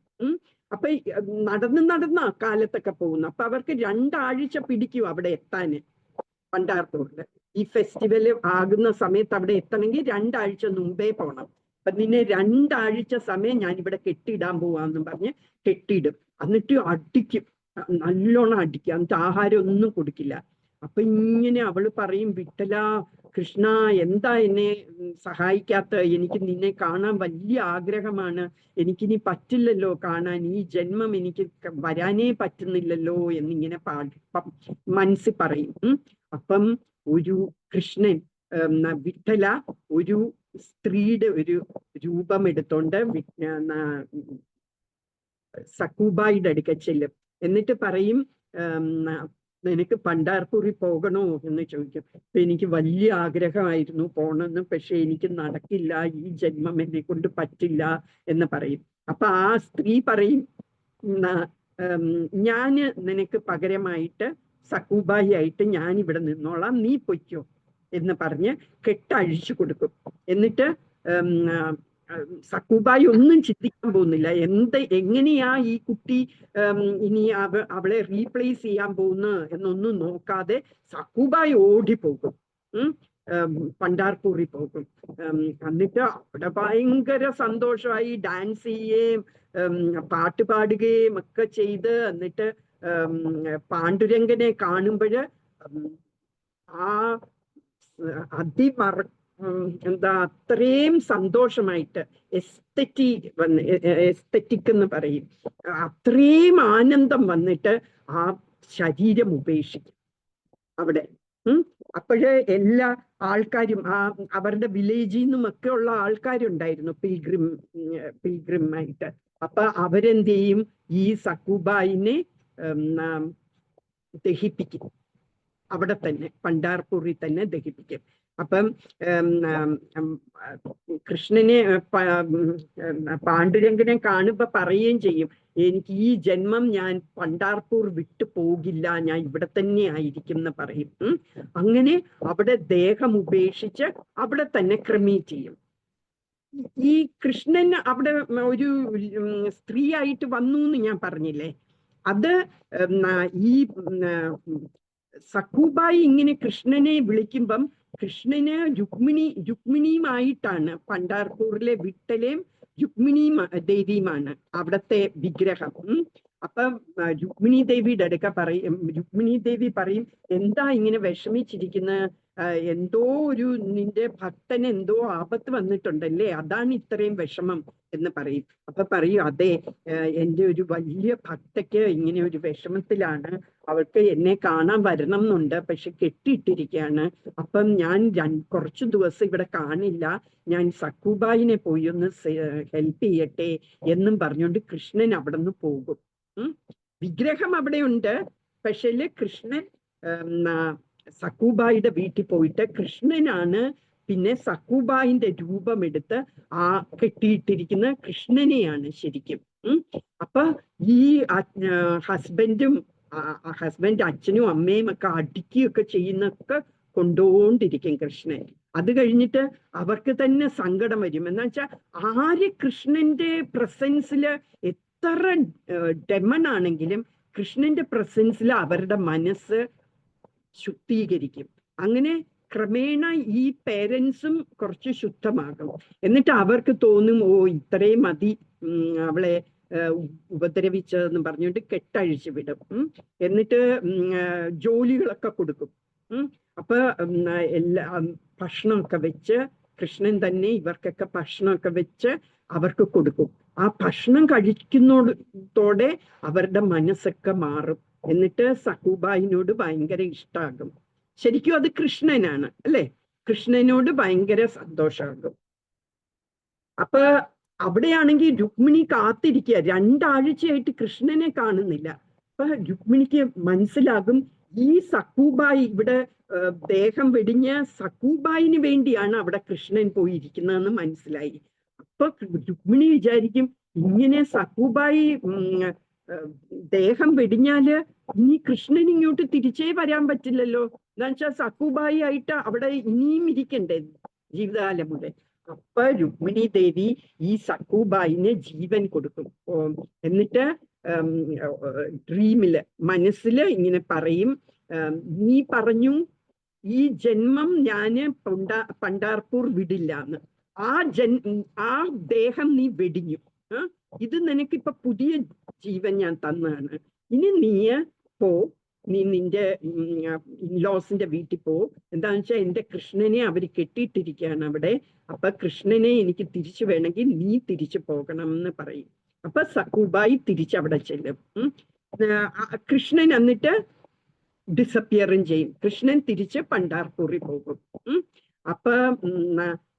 അപ്പൊ നടന്ന കാലത്തൊക്കെ പോകുന്നു. അപ്പൊ അവർക്ക് 2 ആഴ്ച പിടിക്കും അവിടെ എത്താന് പണ്ഡാർപൂരില്. ഈ ഫെസ്റ്റിവൽ ആകുന്ന സമയത്ത് അവിടെ എത്തണമെങ്കിൽ 2 ആഴ്ച മുമ്പേ പോകണം. അപ്പൊ നിന്നെ 2 ആഴ്ച സമയം ഞാനിവിടെ കെട്ടിയിടാൻ പോവാന്നും പറഞ്ഞ് കെട്ടിയിടും. എന്നിട്ട് അടിക്കും, നല്ലോണം അടിക്കുക. എന്നിട്ട് ആഹാരം ഒന്നും കൊടുക്കില്ല. അപ്പൊ ഇങ്ങനെ അവള് പറയും, വിട്ടല കൃഷ്ണ എന്താ എന്നെ സഹായിക്കാത്ത? എനിക്ക് നിന്നെ കാണാൻ വലിയ ആഗ്രഹമാണ്, എനിക്കിനി പറ്റില്ലല്ലോ കാണാൻ, ഈ ജന്മം എനിക്ക് വരാനേ പറ്റുന്നില്ലല്ലോ എന്നിങ്ങനെ മനസ്സിൽ പറയും. അപ്പം ഒരു കൃഷ്ണൻ വിട്ടല ഒരു സ്ത്രീയുടെ ഒരു രൂപം എടുത്തോണ്ട് സഖുബായിയുടെ അടുക്ക ചെല്ലും. എന്നിട്ട് പറയും, നിനക്ക് പണ്ഡാർപൂരിൽ പോകണോ എന്ന് ചോദിക്കും. അപ്പൊ എനിക്ക് വലിയ ആഗ്രഹമായിരുന്നു പോണെന്ന്, പക്ഷെ എനിക്ക് നടക്കില്ല, ഈ ജന്മം എന്നെ കൊണ്ട് പറ്റില്ല എന്ന് പറയും. അപ്പൊ ആ സ്ത്രീ പറയും, ഞാന് നിനക്ക് പകരമായിട്ട് സഖുബായി ആയിട്ട് ഞാൻ ഇവിടെ നിന്നോളാം, നീ പൊയ്ക്കോ എന്ന് പറഞ്ഞ് കെട്ടഴിച്ചു കൊടുക്കും. എന്നിട്ട് സഖുബായി ഒന്നും ചിന്തിക്കാൻ പോകുന്നില്ല, എങ്ങനെയാ ഈ കുട്ടി ഇനി അവളെ റീപ്ലേസ് ചെയ്യാൻ പോകുന്നു എന്നൊന്നും നോക്കാതെ സഖുബായി ഓടിപ്പോകും, പണ്ഡാർപൂരിൽ പോകും. എന്നിട്ട് അവിടെ ഭയങ്കര സന്തോഷമായി ഡാൻസ് ചെയ്യുകയും പാട്ട് പാടുകയും ഒക്കെ ചെയ്ത്, എന്നിട്ട് പാണ്ഡുരംഗനെ കാണുമ്പോഴ് ആ അത്രയും സന്തോഷമായിട്ട് എസ്തെറ്റിക് എന്ന് പറയും, അത്രയും ആനന്ദം വന്നിട്ട് ആ ശരീരം ഉപേക്ഷിക്കും അവിടെ. അപ്പോഴേ എല്ലാ ആൾക്കാരും അവരുടെ വില്ലേജിൽ നിന്നുമൊക്കെ ഉള്ള ആൾക്കാരുണ്ടായിരുന്നു പിൽഗ്രിമായിട്ട്. അപ്പൊ അവരെന്ത് ചെയ്യും, ഈ സഖുബായിനെ ദഹിപ്പിക്കും, അവിടെ തന്നെ പണ്ഡാർപൂരിൽ തന്നെ ദഹിപ്പിക്കും. അപ്പം കൃഷ്ണനെ പാണ്ഡുരംഗനെ കാണുമ്പോ പറയുകയും ചെയ്യും, എനിക്ക് ഈ ജന്മം ഞാൻ പണ്ടാർപൂർ വിട്ടു പോകില്ല, ഞാൻ ഇവിടെ തന്നെ ആയിരിക്കും എന്ന് പറയും. അങ്ങനെ അവിടെ ദേഹം ഉപേക്ഷിച്ച് അവിടെ തന്നെ ക്രമീറ്റ് ചെയ്യും. ഈ കൃഷ്ണൻ അവിടെ ഒരു സ്ത്രീ ആയിട്ട് വന്നു എന്ന് ഞാൻ പറഞ്ഞില്ലേ, അത് ഈ സഖുബായി ഇങ്ങനെ കൃഷ്ണനെ വിളിക്കുമ്പം കൃഷ്ണന് രുക്മിണിയുമായിട്ടാണ്, പണ്ടാർപൂരിലെ വിട്ടലേം രുക്മിണി ദേവിയുമാണ് അവിടത്തെ വിഗ്രഹം. അപ്പം രുക്മിണി ദേവിയുടെ അടുക്ക പറയും, രുക്മിണി ദേവി പറയും, എന്താ ഇങ്ങനെ വിഷമിച്ചിരിക്കുന്ന, എന്തോ ഒരു നിന്റെ ഭക്തന് എന്തോ ആപത്ത് വന്നിട്ടുണ്ടല്ലേ, അതാണ് ഇത്രയും വിഷമം എന്ന് പറയും. അപ്പൊ പറയും, അതെ, എൻ്റെ ഒരു വലിയ ഭക്തയ്ക്ക് ഇങ്ങനെ ഒരു വിഷമത്തിലാണ്, അവൾക്ക് എന്നെ കാണാൻ വരണം എന്നുണ്ട്, പക്ഷെ കെട്ടിയിട്ടിരിക്കുകയാണ്. അപ്പം ഞാൻ കുറച്ചു ദിവസം ഇവിടെ കാണില്ല, ഞാൻ സഖുബായിനെ പോയി ഒന്ന് ഹെൽപ്പ് ചെയ്യട്ടെ എന്നും പറഞ്ഞുകൊണ്ട് കൃഷ്ണൻ അവിടെ നിന്ന് പോകും. വിഗ്രഹം അവിടെയുണ്ട്, പക്ഷേ കൃഷ്ണൻ സഖുബായിയുടെ വീട്ടിൽ പോയിട്ട് കൃഷ്ണനാണ് പിന്നെ സഖുബായിന്റെ രൂപമെടുത്ത് ആ കെട്ടിയിട്ടിരിക്കുന്ന കൃഷ്ണനെയാണ് ശരിക്കും. അപ്പൊ ഈ ഹസ്ബൻഡ് അച്ഛനും അമ്മയും ഒക്കെ അടിക്കുകയൊക്കെ ചെയ്യുന്നൊക്കെ കൊണ്ടുകൊണ്ടിരിക്കും കൃഷ്ണൻ. അത് കഴിഞ്ഞിട്ട് അവർക്ക് തന്നെ സങ്കടം വരും. എന്ന് വെച്ചാൽ ആര് കൃഷ്ണന്റെ പ്രസൻസില് എത്ര ഡെമൺ ആണെങ്കിലും കൃഷ്ണന്റെ പ്രസൻസിൽ അവരുടെ മനസ്സ് ശുദ്ധീകരിക്കും. അങ്ങനെ ക്രമേണ ഈ പേരൻസും കുറച്ച് ശുദ്ധമാകും. എന്നിട്ട് അവർക്ക് തോന്നും, ഓ ഇത്രയും മതി അവളെ ഉപദ്രവിച്ചതെന്ന് പറഞ്ഞുകൊണ്ട് കെട്ടഴിച്ചു വിടും. എന്നിട്ട് ജോലികളൊക്കെ കൊടുക്കും. അപ്പൊ എല്ലാ ഭക്ഷണമൊക്കെ വെച്ച് കൃഷ്ണൻ തന്നെ ഇവർക്കൊക്കെ ഭക്ഷണമൊക്കെ വെച്ച് അവർക്ക് കൊടുക്കും. ആ ഭക്ഷണം കഴിക്കുന്നതോടെ അവരുടെ മനസ്സൊക്കെ മാറും. എന്നിട്ട് സഖുബായിനോട് ഭയങ്കര ഇഷ്ടമാകും. ശരിക്കും അത് കൃഷ്ണനാണ് അല്ലെ, കൃഷ്ണനോട് ഭയങ്കര സന്തോഷമാകും. അപ്പൊ അവിടെയാണെങ്കിൽ രുക്മിണി കാത്തിരിക്കുക, 2 ആഴ്ചയായിട്ട് കൃഷ്ണനെ കാണുന്നില്ല. അപ്പൊ രുക്മിണിക്ക് മനസ്സിലാകും, ഈ സഖുബായി ഇവിടെ ദേഹം വെടിഞ്ഞ സഖുബായിന് വേണ്ടിയാണ് അവിടെ കൃഷ്ണൻ പോയിരിക്കുന്നതെന്ന് മനസ്സിലായി. അപ്പൊ രുക്മിണി വിചാരിക്കും, ഇങ്ങനെ സഖുബായി ദേഹം വെടിഞ്ഞാല് ഇനി കൃഷ്ണൻ ഇങ്ങോട്ട് തിരിച്ചേ വരാൻ പറ്റില്ലല്ലോ, എന്താ വെച്ചാൽ സഖുബായി ആയിട്ട് അവിടെ ഇനിയും ഇരിക്കണ്ടേ ജീവിതകാലം മുതൽ. അപ്പൊ രുക്മിണി ദേവി ഈ സഖുബായിന് ജീവൻ കൊടുക്കും. എന്നിട്ട് ഡ്രീമില് മനസ്സില് ഇങ്ങനെ പറയും, നീ പറഞ്ഞു ഈ ജന്മം ഞാന് പണ്ടാർപൂർ വിടില്ല എന്ന്, ആ ദേഹം നീ വെടിഞ്ഞു, ഇത് നിനക്കിപ്പൊ പുതിയ ജീവൻ ഞാൻ തന്നാണ്, ഇനി നീ പോ, നീ നിന്റെ ഇൻലോസിന്റെ വീട്ടിൽ പോ. എന്താന്ന് വെച്ചാൽ എന്റെ കൃഷ്ണനെ അവര് കെട്ടിയിട്ടിരിക്കുകയാണ് അവിടെ, അപ്പൊ കൃഷ്ണനെ എനിക്ക് തിരിച്ചു വേണമെങ്കിൽ നീ തിരിച്ചു പോകണം എന്ന് പറയും. അപ്പൊ സഖുബായി തിരിച്ചവിടെ ചെല്ലും. കൃഷ്ണൻ എന്നിട്ട് ഡിസപ്പിയറും ചെയ്യും. കൃഷ്ണൻ തിരിച്ച് പണ്ടാർപൂരിൽ പോകും. അപ്പൊ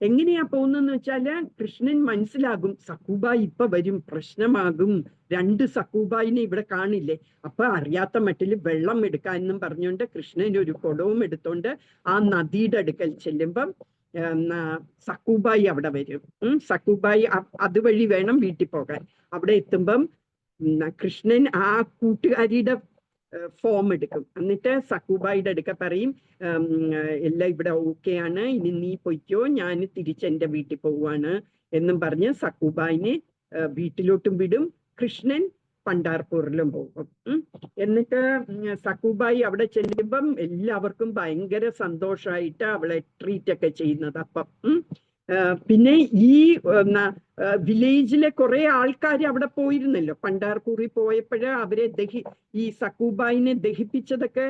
എങ്ങനെയാ പോകുന്നെന്ന് വെച്ചാല് കൃഷ്ണൻ മനസ്സിലാകും, സഖുബായി ഇപ്പൊ വരും, പ്രശ്നമാകും, 2 സഖുബായിനെ ഇവിടെ കാണില്ലേ. അപ്പൊ അറിയാത്ത മട്ടില് വെള്ളം എടുക്കാനെന്നും പറഞ്ഞുകൊണ്ട് കൃഷ്ണൻ ഒരു കുടവും എടുത്തോണ്ട് ആ നദിയുടെ അടുക്കൽ ചെല്ലുമ്പം സഖുബായി അവിടെ വരും. സഖുബായി അതുവഴി വേണം വീട്ടിൽ പോകാൻ. അവിടെ എത്തുമ്പം കൃഷ്ണൻ ആ കൂട്ടുകാരിയുടെ ഫോം എടുക്കും. എന്നിട്ട് സഖുബായിയുടെ അടുക്ക പറയും, എല്ലാം ഇവിടെ ഓക്കെയാണ്, ഇനി നീ പൊയ്ക്കോ, ഞാൻ തിരിച്ചെന്റെ വീട്ടിൽ പോവാണ് എന്നും പറഞ്ഞ് സഖുബായിനെ വീട്ടിലോട്ടും വിടും. കൃഷ്ണൻ പണ്ടാർപൂരിലും പോകും. എന്നിട്ട് സഖുബായി അവിടെ ചെല്ലുമ്പം എല്ലാവർക്കും ഭയങ്കര സന്തോഷമായിട്ട് അവളെ ട്രീറ്റ് ഒക്കെ ചെയ്യുന്നത്. അപ്പം പിന്നെ ഈ വില്ലേജിലെ കുറെ ആൾക്കാർ അവിടെ പോയിരുന്നല്ലോ, പണ്ടാർപൂരിൽ പോയപ്പോഴ് അവരെ ഈ സഖുബായിനെ ദഹിപ്പിച്ചതൊക്കെ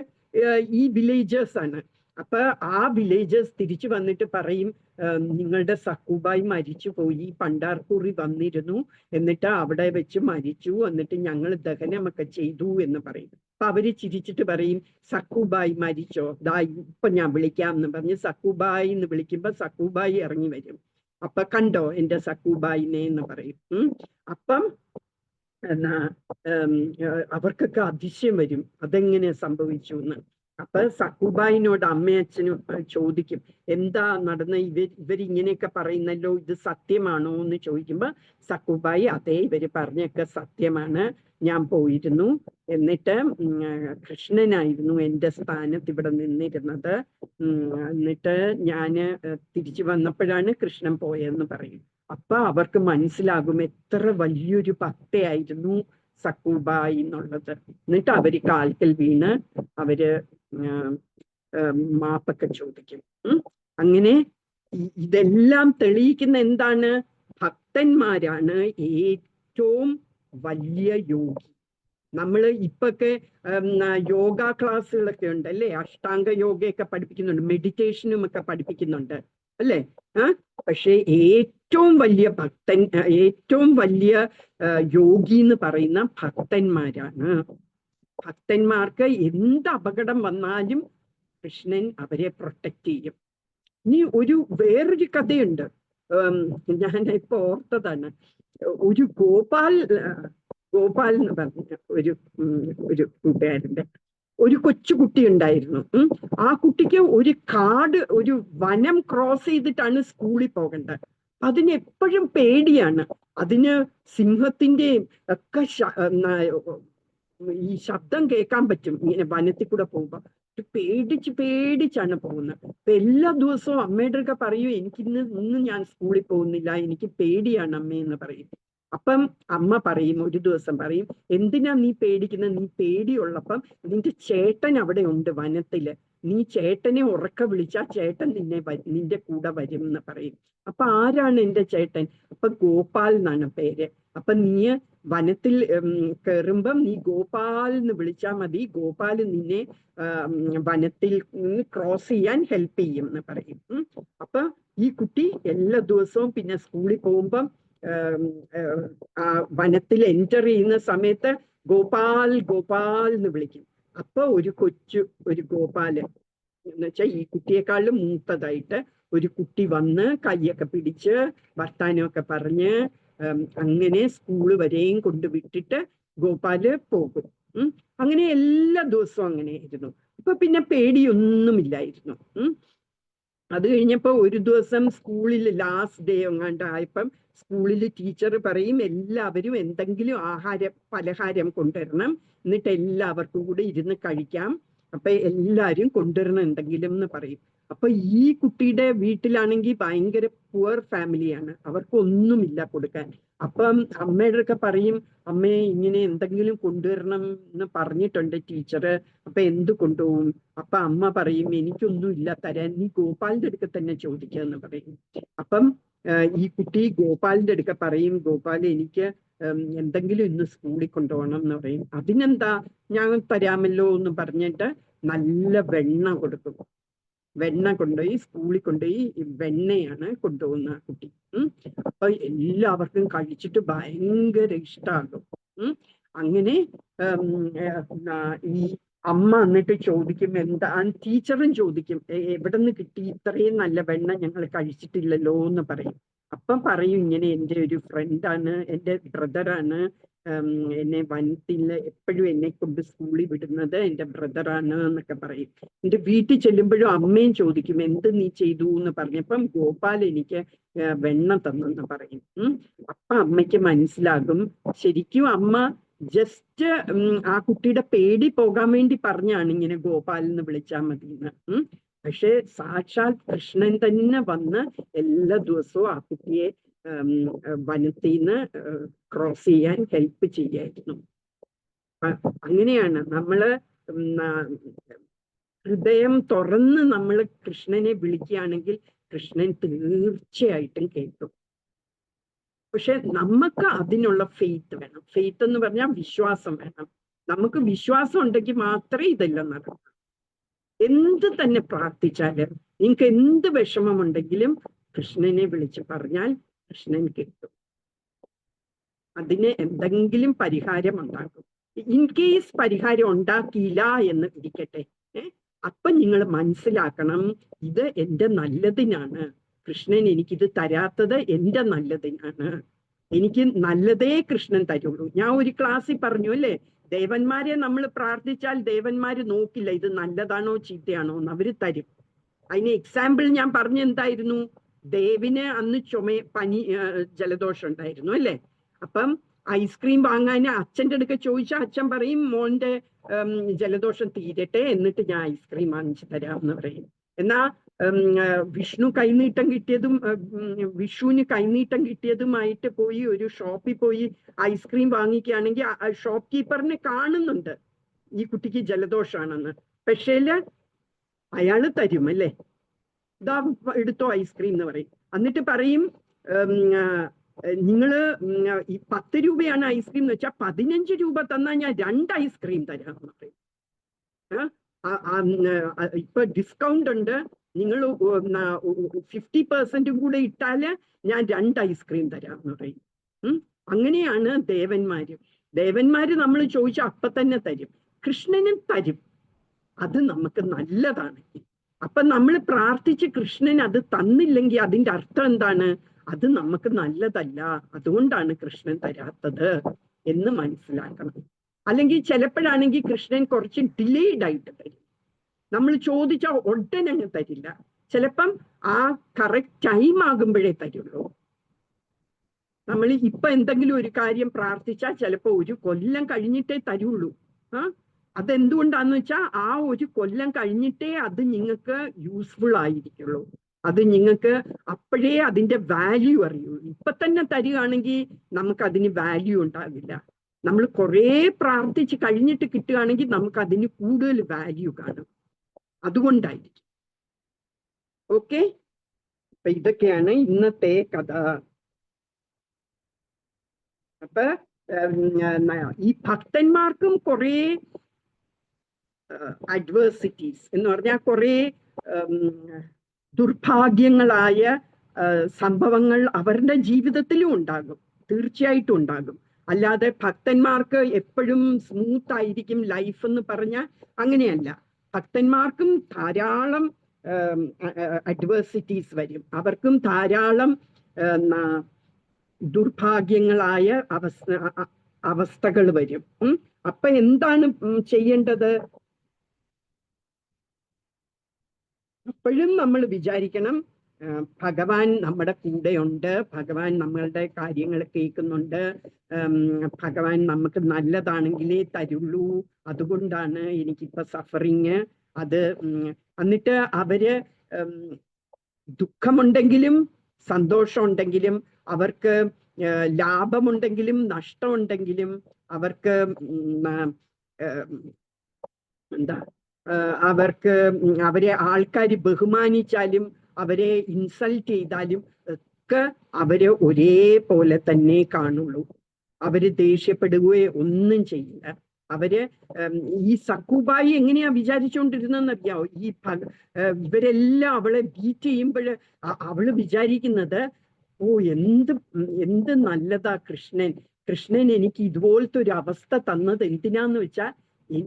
ഈ വില്ലേജേഴ്സ് ആണ്. അപ്പൊ ആ വില്ലേജേഴ്സ് തിരിച്ചു വന്നിട്ട് പറയും, നിങ്ങളുടെ സഖുബായി മരിച്ചു പോയി, പണ്ടാർപൂരിൽ വന്നിരുന്നു, എന്നിട്ട് അവിടെ വെച്ച് മരിച്ചു, എന്നിട്ട് ഞങ്ങൾ ദഹനമൊക്കെ ചെയ്തു എന്ന് പറയും. അപ്പൊ അവര് ചിരിച്ചിട്ട് പറയും, സഖുബായി മരിച്ചോ, ദാ ഇപ്പൊ ഞാൻ വിളിക്കാം എന്ന് പറഞ്ഞ് സഖുബായി എന്ന് വിളിക്കുമ്പോ സഖുബായി ഇറങ്ങി വരും. അപ്പൊ കണ്ടോ എന്റെ സഖുബായിനെ എന്ന് പറയും. അപ്പം അവർക്കൊക്കെ അതിശയം വരും, അതെങ്ങനെ സംഭവിച്ചു എന്ന്. അപ്പൊ സക്കുബായിനോട് അമ്മയച്ഛനും ചോദിക്കും, എന്താ നടന്ന, ഇവരിങ്ങനെയൊക്കെ പറയുന്നല്ലോ, ഇത് സത്യമാണോ എന്ന് ചോദിക്കുമ്പോ സക്കുബായി, അതേ ഇവര് പറഞ്ഞൊക്കെ സത്യമാണ്, ഞാൻ പോയിരുന്നു, എന്നിട്ട് കൃഷ്ണനായിരുന്നു എന്റെ സ്ഥാനത്ത് ഇവിടെ നിന്നിരുന്നത്, എന്നിട്ട് ഞാന് തിരിച്ചു വന്നപ്പോഴാണ് കൃഷ്ണൻ പോയെന്ന് പറയും. അപ്പൊ അവർക്ക് മനസ്സിലാകും എത്ര വലിയൊരു ഭക്തയായിരുന്നു സക്കുബായി എന്നുള്ളത്. എന്നിട്ട് അവര് കാൽക്കൽ വീണ് അവര് മാപ്പൊക്കെ ചോദിക്കും. അങ്ങനെ ഇതെല്ലാം തെളിയിക്കുന്ന എന്താണ്? ഭക്തന്മാരാണ് ഏറ്റവും വലിയ യോഗി. നമ്മള് ഇപ്പൊക്കെ യോഗ ക്ലാസ്സുകളൊക്കെ ഉണ്ട് അല്ലേ, അഷ്ടാംഗ യോഗയൊക്കെ പഠിപ്പിക്കുന്നുണ്ട്, മെഡിറ്റേഷനും ഒക്കെ പഠിപ്പിക്കുന്നുണ്ട് അല്ലേ. പക്ഷെ ഏറ്റവും വലിയ ഭക്തൻ, ഏറ്റവും വലിയ യോഗി എന്ന് പറയുന്ന ഭക്തന്മാരാണ്. ഭക്തന്മാർക്ക് എന്ത് അപകടം വന്നാലും കൃഷ്ണൻ അവരെ പ്രൊട്ടക്ട് ചെയ്യും. ഇനി വേറൊരു കഥയുണ്ട്, ഞാൻ ഇപ്പൊ ഓർത്തതാണ്. ഒരു ഗോപാൽ എന്ന് പറഞ്ഞ ഒരു കൂട്ടുകാരന്റെ ഒരു കൊച്ചുകുട്ടി ഉണ്ടായിരുന്നു. ആ കുട്ടിക്ക് ഒരു വനം ക്രോസ് ചെയ്തിട്ടാണ് സ്കൂളിൽ പോകേണ്ടത്. അതിന് എപ്പോഴും പേടിയാണ്. അതിന് സിംഹത്തിന്റെയും ഒക്കെ ഈ ശബ്ദം കേൾക്കാൻ പറ്റും ഇങ്ങനെ വനത്തിൽ കൂടെ പോകുമ്പോ. പേടിച്ചാണ് പോകുന്നത്. അപ്പൊ എല്ലാ ദിവസവും അമ്മയുടെ ഒക്കെ പറയൂ, ഇന്ന് ഞാൻ സ്കൂളിൽ പോകുന്നില്ല, എനിക്ക് പേടിയാണ് അമ്മ എന്ന് പറയും. അപ്പം അമ്മ പറയും, ഒരു ദിവസം പറയും, എന്തിനാ നീ പേടിക്കുന്നത്? നീ പേടിയുള്ളപ്പം നിന്റെ ചേട്ടൻ അവിടെ ഉണ്ട് വനത്തില്, നീ ചേട്ടനെ ഉറക്ക വിളിച്ചാ ചേട്ടൻ നിന്റെ കൂടെ വരും എന്ന് പറയും. അപ്പൊ ആരാണ് എന്റെ ചേട്ടൻ? അപ്പൊ ഗോപാൽ എന്നാണ് പേര്. അപ്പൊ നീ വനത്തിൽ കയറുമ്പം നീ ഗോപാൽ എന്ന് വിളിച്ചാൽ മതി, ഗോപാൽ നിന്നെ വനത്തിൽ ക്രോസ് ചെയ്യാൻ ഹെൽപ്പ് ചെയ്യും എന്ന് പറയും. അപ്പൊ ഈ കുട്ടി എല്ലാ ദിവസവും പിന്നെ സ്കൂളിൽ പോകുമ്പം വനത്തിൽ എൻറ്റർ ചെയ്യുന്ന സമയത്ത് ഗോപാൽ ഗോപാൽ എന്ന് വിളിക്കും. അപ്പൊ ഒരു ഗോപാല് എന്ന് വെച്ചാൽ ഈ കുട്ടിയെക്കാളും മൂത്തതായിട്ട് ഒരു കുട്ടി വന്ന് കൈയൊക്കെ പിടിച്ച് വർത്താനമൊക്കെ പറഞ്ഞ് അങ്ങനെ സ്കൂള് വരെയും കൊണ്ടുവിട്ടിട്ട് ഗോപാല് പോകും. അങ്ങനെ എല്ലാ ദിവസവും അങ്ങനെ ആയിരുന്നു. അപ്പൊ പിന്നെ പേടിയൊന്നുമില്ലായിരുന്നു. അത് കഴിഞ്ഞപ്പോ ഒരു ദിവസം സ്കൂളിൽ ലാസ്റ്റ് ഡേ എങ്ങാണ്ടായപ്പം സ്കൂളിൽ ടീച്ചർ പറയും, എല്ലാവരും എന്തെങ്കിലും പലഹാരം കൊണ്ടുവരണം, എന്നിട്ട് എല്ലാവർക്കും കൂടെ ഇരുന്ന് കഴിക്കാം, അപ്പൊ എല്ലാരും കൊണ്ടുവരണം എന്തെങ്കിലും എന്ന് പറയും. അപ്പൊ ഈ കുട്ടിയുടെ വീട്ടിലാണെങ്കിൽ ഭയങ്കര പുവർ ഫാമിലിയാണ്, അവർക്കൊന്നുമില്ല കൊടുക്കാൻ. അപ്പം അമ്മയുടെ ഒക്കെ പറയും, അമ്മേ ഇങ്ങനെ എന്തെങ്കിലും കൊണ്ടുവരണം എന്ന് പറഞ്ഞിട്ടുണ്ട് ടീച്ചറ്, അപ്പൊ എന്ത് കൊണ്ടുപോകും? അപ്പൊ അമ്മ പറയും, എനിക്കൊന്നും ഇല്ല തരാൻ, നീ ഗോപാലിന്റെ അടുക്ക തന്നെ ചോദിക്കുക എന്ന് പറയും. അപ്പം ഈ കുട്ടി ഗോപാലിന്റെ അടുക്ക പറയും, ഗോപാൽ എനിക്ക് എന്തെങ്കിലും ഇന്ന് സ്കൂളിൽ കൊണ്ടുപോകണം എന്ന് പറയും. അതിനെന്താ, ഞാൻ തരാമല്ലോ എന്ന് പറഞ്ഞിട്ട് നല്ല വെണ്ണ കൊടുക്കും. വെണ്ണ കൊണ്ടുപോയി സ്കൂളിൽ കൊണ്ടുപോയി വെണ്ണയാണ് കൊണ്ടുപോകുന്ന കുട്ടി. അപ്പൊ എല്ലാവർക്കും കഴിച്ചിട്ട് ഭയങ്കര ഇഷ്ടമാകും. അങ്ങനെ ഈ അമ്മ എന്നിട്ട് ചോദിക്കും, എന്താ, ടീച്ചറും ചോദിക്കും, എവിടെ നിന്ന് കിട്ടി ഇത്രയും നല്ല വെണ്ണ, ഞങ്ങൾ കഴിച്ചിട്ടില്ലല്ലോ എന്ന് പറയും. അപ്പം പറയും, ഇങ്ങനെ എൻ്റെ ഒരു ഫ്രണ്ടാണ്, എൻ്റെ ബ്രദറാണ്, എന്നെ വനത്തിൽ എപ്പോഴും എന്നെ കൊണ്ട് സ്കൂളിൽ വിടുന്നത് എൻ്റെ ബ്രദറാണ് എന്നൊക്കെ പറയും. എൻ്റെ വീട്ടിൽ ചെല്ലുമ്പോഴും അമ്മയും ചോദിക്കും, എന്ത് നീ ചെയ്തു എന്ന് പറഞ്ഞപ്പം ഗോപാൽ എനിക്ക് വെണ്ണ തന്നെന്ന് പറയും. അപ്പൊ അമ്മയ്ക്ക് മനസ്സിലാകും, ശരിക്കും അമ്മ ജസ്റ്റ് ആ കുട്ടിയുടെ പേടി പോകാൻ വേണ്ടി പറഞ്ഞാണ് ഇങ്ങനെ ഗോപാൽ എന്ന് വിളിച്ചാൽ മതി എന്ന്. പക്ഷെ സാക്ഷാൽ കൃഷ്ണൻ തന്നെ വന്ന് എല്ലാ ദിവസവും ആ കുട്ടിയെ വനത്തിൽ നിന്ന് ക്രോസ് ചെയ്യാൻ ഹെൽപ്പ് ചെയ്യായിരുന്നു. അങ്ങനെയാണ് നമ്മള് ഹൃദയം തുറന്ന് നമ്മൾ കൃഷ്ണനെ വിളിക്കുകയാണെങ്കിൽ കൃഷ്ണൻ തീർച്ചയായിട്ടും കേൾക്കും. പക്ഷെ നമുക്ക് അതിനുള്ള ഫെയ്ത്ത് വേണം. ഫെയ്ത്ത് എന്ന് പറഞ്ഞാൽ വിശ്വാസം വേണം. നമുക്ക് വിശ്വാസം ഉണ്ടെങ്കിൽ മാത്രമേ ഇതെല്ലാം നടക്കൂ. എന്ത് തന്നെ പ്രാർത്ഥിച്ചാലും, നിങ്ങൾക്ക് എന്ത് വിഷമമുണ്ടെങ്കിലും കൃഷ്ണനെ വിളിച്ച് പറഞ്ഞാൽ കൃഷ്ണൻ കേൾക്കും. അതിന് എന്തെങ്കിലും പരിഹാരം ഉണ്ടാക്കും. ഇൻ കേസ് പരിഹാരം ഉണ്ടാക്കിയില്ല എന്ന് ഇരിക്കട്ടെ, അപ്പൊ നിങ്ങൾ മനസ്സിലാക്കണം, ഇത് എൻ്റെ നല്ലതിനാണ്. കൃഷ്ണൻ എനിക്കിത് തരാത്തത് എൻ്റെ നല്ലതിനാണ്. എനിക്ക് നല്ലതേ കൃഷ്ണൻ തരുള്ളൂ. ഞാൻ ഒരു ക്ലാസ്സിൽ പറഞ്ഞു അല്ലേ, ദേവന്മാരെ നമ്മൾ പ്രാർത്ഥിച്ചാൽ ദേവന്മാര് നോക്കില്ല ഇത് നല്ലതാണോ ചീത്തയാണോ എന്ന്, അവര് തരും. അതിന് എക്സാമ്പിൾ ഞാൻ പറഞ്ഞ എന്തായിരുന്നു, ദേവിന് അന്ന് പനി ജലദോഷം ഉണ്ടായിരുന്നു അല്ലേ. അപ്പം ഐസ്ക്രീം വാങ്ങാൻ അച്ഛൻ്റെ അടുക്ക ചോദിച്ചാൽ അച്ഛൻ പറയും മോന്റെ ജലദോഷം തീരട്ടെ എന്നിട്ട് ഞാൻ ഐസ്ക്രീം വാങ്ങിച്ചു തരാം എന്ന് പറയും. എന്നാ വിഷ്ണു കൈനീട്ടം കിട്ടിയതും വിഷുവിന് കൈനീട്ടം കിട്ടിയതുമായിട്ട് പോയി ഒരു ഷോപ്പിൽ പോയി ഐസ്ക്രീം വാങ്ങിക്കുകയാണെങ്കിൽ ഷോപ്പ് കീപ്പറിനെ കാണുന്നുണ്ട് ഈ കുട്ടിക്ക് ജലദോഷമാണെന്ന്, പക്ഷേ അയാള് തരും അല്ലേ, ഇതാ എടുത്തോ ഐസ്ക്രീം എന്ന് പറയും. എന്നിട്ട് പറയും നിങ്ങള് ഈ 10 രൂപയാണ് ഐസ്ക്രീം എന്ന് വെച്ചാൽ 15 രൂപ തന്നാൽ ഞാൻ 2 ഐസ്ക്രീം തരാമെന്ന് പറയും. ഇപ്പൊ ഡിസ്കൗണ്ട് ഉണ്ട്, നിങ്ങൾ 50% കൂടെ ഇട്ടാല് ഞാൻ 2 ഐസ്ക്രീം തരാമെന്ന് പറയും. അങ്ങനെയാണ് ദേവന്മാര് നമ്മൾ ചോദിച്ചാൽ അപ്പൊ തന്നെ തരും. കൃഷ്ണനും തരും, അത് നമുക്ക് നല്ലതാണെങ്കിൽ. അപ്പൊ നമ്മൾ പ്രാർത്ഥിച്ച് കൃഷ്ണൻ അത് തന്നില്ലെങ്കിൽ അതിന്റെ അർത്ഥം എന്താണ്, അത് നമുക്ക് നല്ലതല്ല, അതുകൊണ്ടാണ് കൃഷ്ണൻ തരാത്തത് എന്ന് മനസ്സിലാക്കണം. അല്ലെങ്കിൽ ചിലപ്പോഴാണെങ്കിൽ കൃഷ്ണൻ കുറച്ച് ഡിലേഡ് ആയിട്ട് തരും. നമ്മൾ ചോദിച്ചാൽ ഉടനെ അങ്ങ് തരില്ല, ചിലപ്പം ആ കറക്റ്റ് ടൈം ആകുമ്പോഴേ തരുള്ളൂ. നമ്മൾ ഇപ്പൊ എന്തെങ്കിലും ഒരു കാര്യം പ്രാർത്ഥിച്ചാൽ ചിലപ്പോൾ 1 കൊല്ലം കഴിഞ്ഞിട്ടേ തരുള്ളൂ. അതെന്തുകൊണ്ടാന്ന് വെച്ചാൽ ആ 1 കൊല്ലം കഴിഞ്ഞിട്ടേ അത് നിങ്ങൾക്ക് യൂസ്ഫുൾ ആയിരിക്കുള്ളൂ, അത് നിങ്ങൾക്ക് അപ്പോഴേ അതിന്റെ വാല്യൂ അറിയുള്ളൂ. ഇപ്പൊ തന്നെ തരികയാണെങ്കിൽ നമുക്ക് അതിന് വാല്യൂ ഉണ്ടാവില്ല. നമ്മൾ കുറേ പ്രാർത്ഥിച്ച് കഴിഞ്ഞിട്ട് കിട്ടുകയാണെങ്കിൽ നമുക്ക് അതിന് കൂടുതൽ വാല്യൂ കാണും, അതുകൊണ്ടായിരിക്കും. ഓക്കെ, അപ്പൊ ഇതൊക്കെയാണ് ഇന്നത്തെ കഥ. അപ്പൊ ഈ ഭക്തന്മാർക്കും കുറേ അഡ്വേഴ്സിറ്റീസ് എന്ന് പറഞ്ഞാൽ കുറേ ദുർഭാഗ്യങ്ങളായ സംഭവങ്ങൾ അവരുടെ ജീവിതത്തിലും ഉണ്ടാകും, തീർച്ചയായിട്ടും ഉണ്ടാകും. അല്ലാതെ ഭക്തന്മാർക്ക് എപ്പോഴും സ്മൂത്ത് ആയിരിക്കും ലൈഫ് എന്ന് പറഞ്ഞാൽ അങ്ങനെയല്ല. ഭക്തന്മാർക്കും ധാരാളം അഡ്വേഴ്സിറ്റീസ് വരും, അവർക്കും ധാരാളം ദുർഭാഗ്യങ്ങളായ അവസ്ഥകൾ വരും. അപ്പൊ എന്താണ് ചെയ്യേണ്ടത്? അപ്പോഴും നമ്മൾ വിചാരിക്കണം ഭഗവാൻ നമ്മുടെ കൂടെയുണ്ട്, ഭഗവാൻ നമ്മളുടെ കാര്യങ്ങൾ കേൾക്കുന്നുണ്ട്, ഭഗവാൻ നമുക്ക് നല്ലതാണെങ്കിലേ തരുള്ളൂ, അതുകൊണ്ടാണ് എനിക്കിപ്പോ സഫറിങ്. അത് എന്നിട്ട് അവര് ദുഃഖമുണ്ടെങ്കിലും സന്തോഷമുണ്ടെങ്കിലും അവർക്ക് ലാഭമുണ്ടെങ്കിലും നഷ്ടമുണ്ടെങ്കിലും അവർക്ക് അവരെ ആൾക്കാർ ബഹുമാനിച്ചാലും അവരെ ഇൻസൾട്ട് ചെയ്താലും ഒക്കെ അവര് ഒരേപോലെ തന്നെ കാണുള്ളൂ. അവര് ദേഷ്യപ്പെടുകയോ ഒന്നും ചെയ്യില്ല. അവര് ഈ സക്കുബായി എങ്ങനെയാ വിചാരിച്ചുകൊണ്ടിരുന്നെന്നറിയാവോ? ഇവരെല്ലാം അവളെ ബീറ്റ് ചെയ്യുമ്പോൾ അവള് വിചാരിക്കുന്നത്, ഓ എന്ത് നല്ലതാ കൃഷ്ണൻ എനിക്ക് ഇതുപോലത്തെ ഒരു അവസ്ഥ തന്നത് എന്തിനാന്ന് വെച്ചാൽ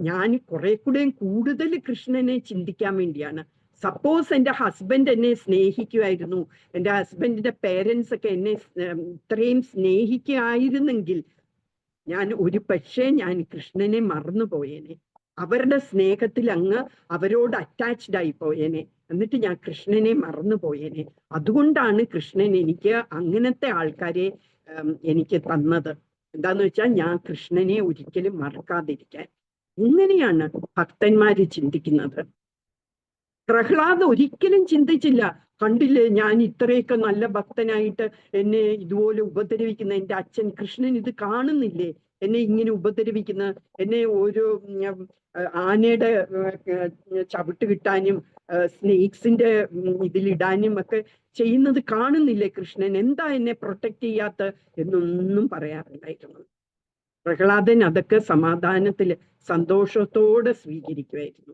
ഞാൻ കുറെ കൂടെ കൂടുതൽ കൃഷ്ണനെ ചിന്തിക്കാൻ വേണ്ടിയാണ്. സപ്പോസ് എൻ്റെ ഹസ്ബൻഡ് എന്നെ സ്നേഹിക്കുമായിരുന്നു, എൻ്റെ ഹസ്ബൻഡിന്റെ പേരൻസ് ഒക്കെ എന്നെ ഇത്രയും സ്നേഹിക്കുമായിരുന്നെങ്കിൽ ഞാൻ കൃഷ്ണനെ മറന്നുപോയേനെ, അവരുടെ സ്നേഹത്തിൽ അങ്ങ് അവരോട് അറ്റാച്ച്ഡ് ആയി പോയേനെ, എന്നിട്ട് ഞാൻ കൃഷ്ണനെ മറന്നുപോയേനെ. അതുകൊണ്ടാണ് കൃഷ്ണൻ എനിക്ക് അങ്ങനത്തെ ആൾക്കാരെ എനിക്ക് തന്നത്. എന്താന്ന് വെച്ചാൽ ഞാൻ കൃഷ്ണനെ ഒരിക്കലും മറക്കാതിരിക്കാൻ. ഇങ്ങനെയാണ് ഭക്തന്മാര് ചിന്തിക്കുന്നത്. പ്രഹ്ലാദ് ഒരിക്കലും ചിന്തിച്ചില്ല, കണ്ടില്ലേ ഞാൻ ഇത്രയൊക്കെ നല്ല ഭക്തനായിട്ട് എന്നെ ഇതുപോലെ ഉപദ്രവിക്കുന്ന എൻ്റെ അച്ഛൻ കൃഷ്ണൻ ഇത് കാണുന്നില്ലേ, എന്നെ ഇങ്ങനെ ഉപദ്രവിക്കുന്ന, എന്നെ ഒരു ആനയുടെ ചവിട്ട് കിട്ടാനും സ്നേക്സിന്റെ ഇതിലിടാനും ഒക്കെ ചെയ്യുന്നത് കാണുന്നില്ലേ കൃഷ്ണൻ, എന്താ എന്നെ പ്രൊട്ടക്ട് ചെയ്യാത്ത എന്നൊന്നും പറയാറില്ലായിരുന്നു. പ്രഹ്ലാദൻ അതൊക്കെ സമാധാനത്തില് സന്തോഷത്തോടെ സ്വീകരിക്കുമായിരുന്നു.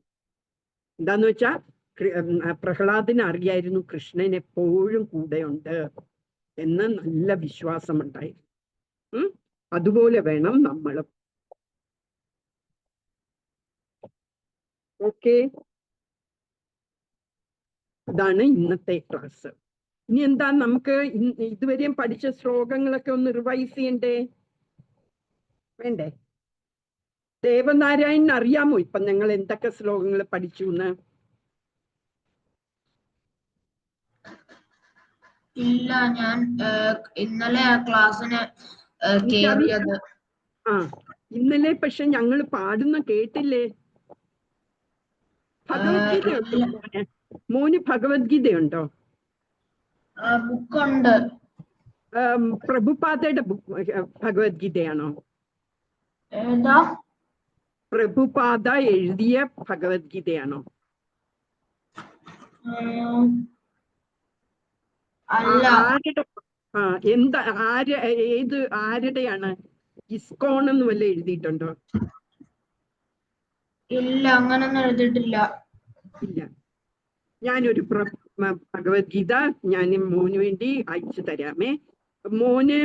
എന്താന്ന് വെച്ചാൽ പ്രഹ്ലാദന് അറിയായിരുന്നു കൃഷ്ണൻ എപ്പോഴും കൂടെയുണ്ട് എന്ന് നല്ല വിശ്വാസമുണ്ടായിരുന്നു. അതുപോലെ വേണം നമ്മളും. ഓക്കെ, ഇതാണ് ഇന്നത്തെ ക്ലാസ്. ഇനി എന്താ നമുക്ക് ഇതുവരെയും പഠിച്ച ശ്ലോകങ്ങളൊക്കെ ഒന്ന് റിവൈസ് ചെയ്യണ്ടേ? വേണ്ടേ? ദേവനാരായണൻ അറിയാമോ ഇപ്പൊ ഞങ്ങൾ എന്തൊക്കെ ശ്ലോകങ്ങൾ പഠിച്ചു എന്ന്? ഇല്ല, ഞാൻ ഇന്നലെ ആ ക്ലാസ്സിന് കേറിയത്. ആ ഇന്നലെ പക്ഷെ ഞങ്ങൾ പാടുന്ന കേട്ടില്ലേ? ഭഗവത്ഗീത ഉണ്ടോ മോന്? മോന് ഭഗവത്ഗീതയുണ്ടോ? ബുക്കുണ്ട്. പ്രഭുപാദയുടെ ഭഗവത്ഗീതയാണോ? ഏതാ? പ്രഭുപാദ എഴുതിയ ഭഗവത്ഗീതയാണോ? അല്ല. എന്താ ആരുടെയാണ്? ഇസ്കോൺ എന്ന് വല്ല എഴുതിയിട്ടുണ്ടോ? ഇല്ല, അങ്ങനൊന്നും എഴുതിയിട്ടില്ല. ഇല്ല. ഞാനൊരു ഭഗവത്ഗീത ഞാൻ മോന് വേണ്ടി അയച്ചു തരാമേ. മോന്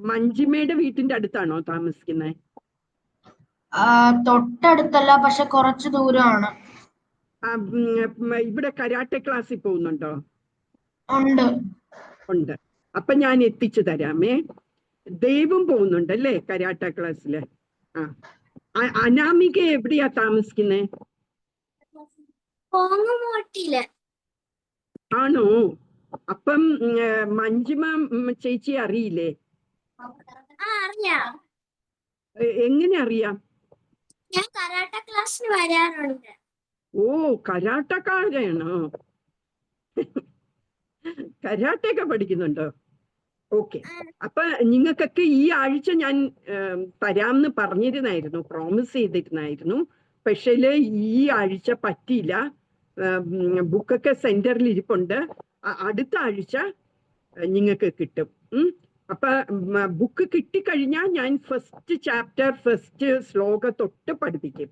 മഞ്ജിമയുടെ വീട്ടിന്റെ അടുത്താണോ താമസിക്കുന്നത്? തൊട്ടടുത്തല്ല, പക്ഷെ കുറച്ച് ദൂരമാണ്. ഇവിടെ കരാട്ടെ ക്ലാസ്സിൽ പോകുന്നുണ്ടോ? ഉണ്ട്. അപ്പൊ ഞാൻ എത്തിച്ചു തരാമേ. ദേവും പോകുന്നുണ്ടല്ലേ കരാട്ടെ ക്ലാസ്സില്? അനാമിക എവിടെയാ താമസിക്കുന്നേ? ആണോ? അപ്പം മഞ്ജിമ ചേച്ചി അറിയില്ലേ? എങ്ങനെ അറിയാം? ഞാൻ കരാട്ട ക്ലാസ്സിന് വരാറുണ്ട്. ഓ, കരാട്ടക്കാരാണോ? കരാട്ടയൊക്കെ പഠിക്കുന്നുണ്ടോ? ഓക്കെ. അപ്പൊ നിങ്ങൾക്കൊക്കെ ഈ ആഴ്ച ഞാൻ തരാമെന്ന് പറഞ്ഞിരുന്നായിരുന്നു, പ്രോമിസ് ചെയ്തിരുന്നായിരുന്നു. പക്ഷേ ഈ ആഴ്ച പറ്റിയില്ല. ബുക്കൊക്കെ സെന്ററിൽ ഇരിപ്പുണ്ട്. അടുത്ത ആഴ്ച നിങ്ങൾക്ക് കിട്ടും. അപ്പൊ ബുക്ക് കിട്ടിക്കഴിഞ്ഞാൽ ഞാൻ ഫസ്റ്റ് ചാപ്റ്റർ ഫസ്റ്റ് ശ്ലോക തൊട്ട് പഠിപ്പിക്കും.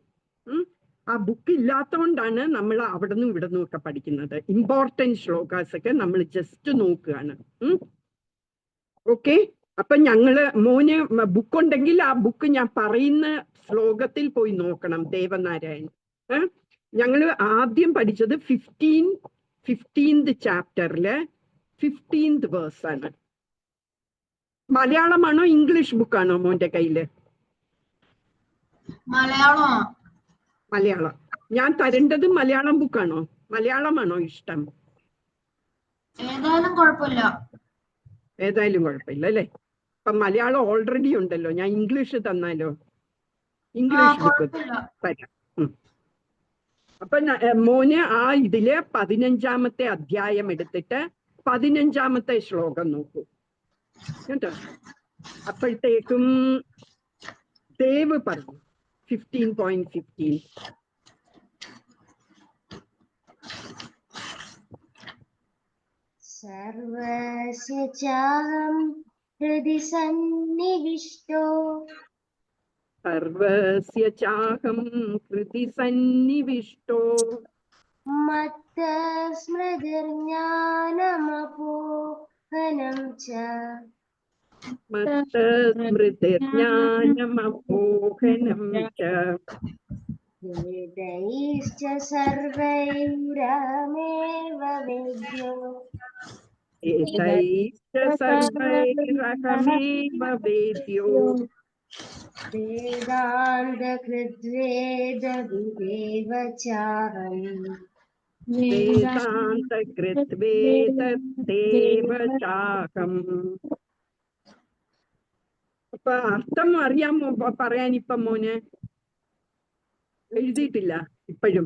ആ ബുക്ക് ഇല്ലാത്തതുകൊണ്ടാണ് നമ്മൾ അവിടെ നിന്നും ഇവിടെ നിന്നും ഒക്കെ പഠിക്കുന്നത്. ഇമ്പോർട്ടൻറ്റ് ശ്ലോകാസ് ഒക്കെ നമ്മൾ ജസ്റ്റ് നോക്കുകയാണ്. ഓക്കെ. അപ്പൊ മോന് ബുക്കുണ്ടെങ്കിൽ ആ ബുക്ക് ഞാൻ പറയുന്ന ശ്ലോകത്തിൽ പോയി നോക്കണം. ദേവനാരായൺ ഞങ്ങൾ ആദ്യം പഠിച്ചത് 15th ചാപ്റ്ററില് 15th വേഴ്സാണ്. മലയാളമാണോ ഇംഗ്ലീഷ് ബുക്കാണോ മോന്റെ കയ്യില്? മലയാളം. ഞാൻ തരേണ്ടത് മലയാളം ബുക്കാണോ? മലയാളമാണോ ഇഷ്ടം? ഏതായാലും കുഴപ്പമില്ല അല്ലേ? അപ്പൊ മലയാളം ഓൾറെഡി ഉണ്ടല്ലോ. ഞാൻ ഇംഗ്ലീഷ് തന്നാലോ? ഇംഗ്ലീഷ് ബുക്ക് തരാം. അപ്പൊ മോന് ഇതില് 15ാമത്തെ അധ്യായം എടുത്തിട്ട് 15ാമത്തെ ശ്ലോകം നോക്കൂ കേട്ടോ. അപ്പോഴത്തേക്കും ദേവ് പറഞ്ഞു 15.15. സർവസ്യ ചാഹം ഹൃദി സന്നിവിഷ്ടോ സർവസ്യ ചാഹം ഹൃദി സന്നിവിഷ്ടോ മത്ത സ്മൃതിർജ്ഞാനമപോഹനം ച മത്ത സ്മൃതിർജ്ഞാനമപോഹനം ച വേദൈശ്ച സർവൈരഹമേവ വേദ്യോ വേദൈശ്ച സർവൈരഹമേവ വേദ്യോ വേദാന്തകൃദ്വേദവിദേവ ചാഹം വേദാന്തകൃദ്വേദദേവ ചാഹം. അപ്പൊ അർത്ഥം അറിയാമോ പറയാൻ? ഇപ്പം മോന് എഴുതിയിട്ടില്ല ഇപ്പോഴും.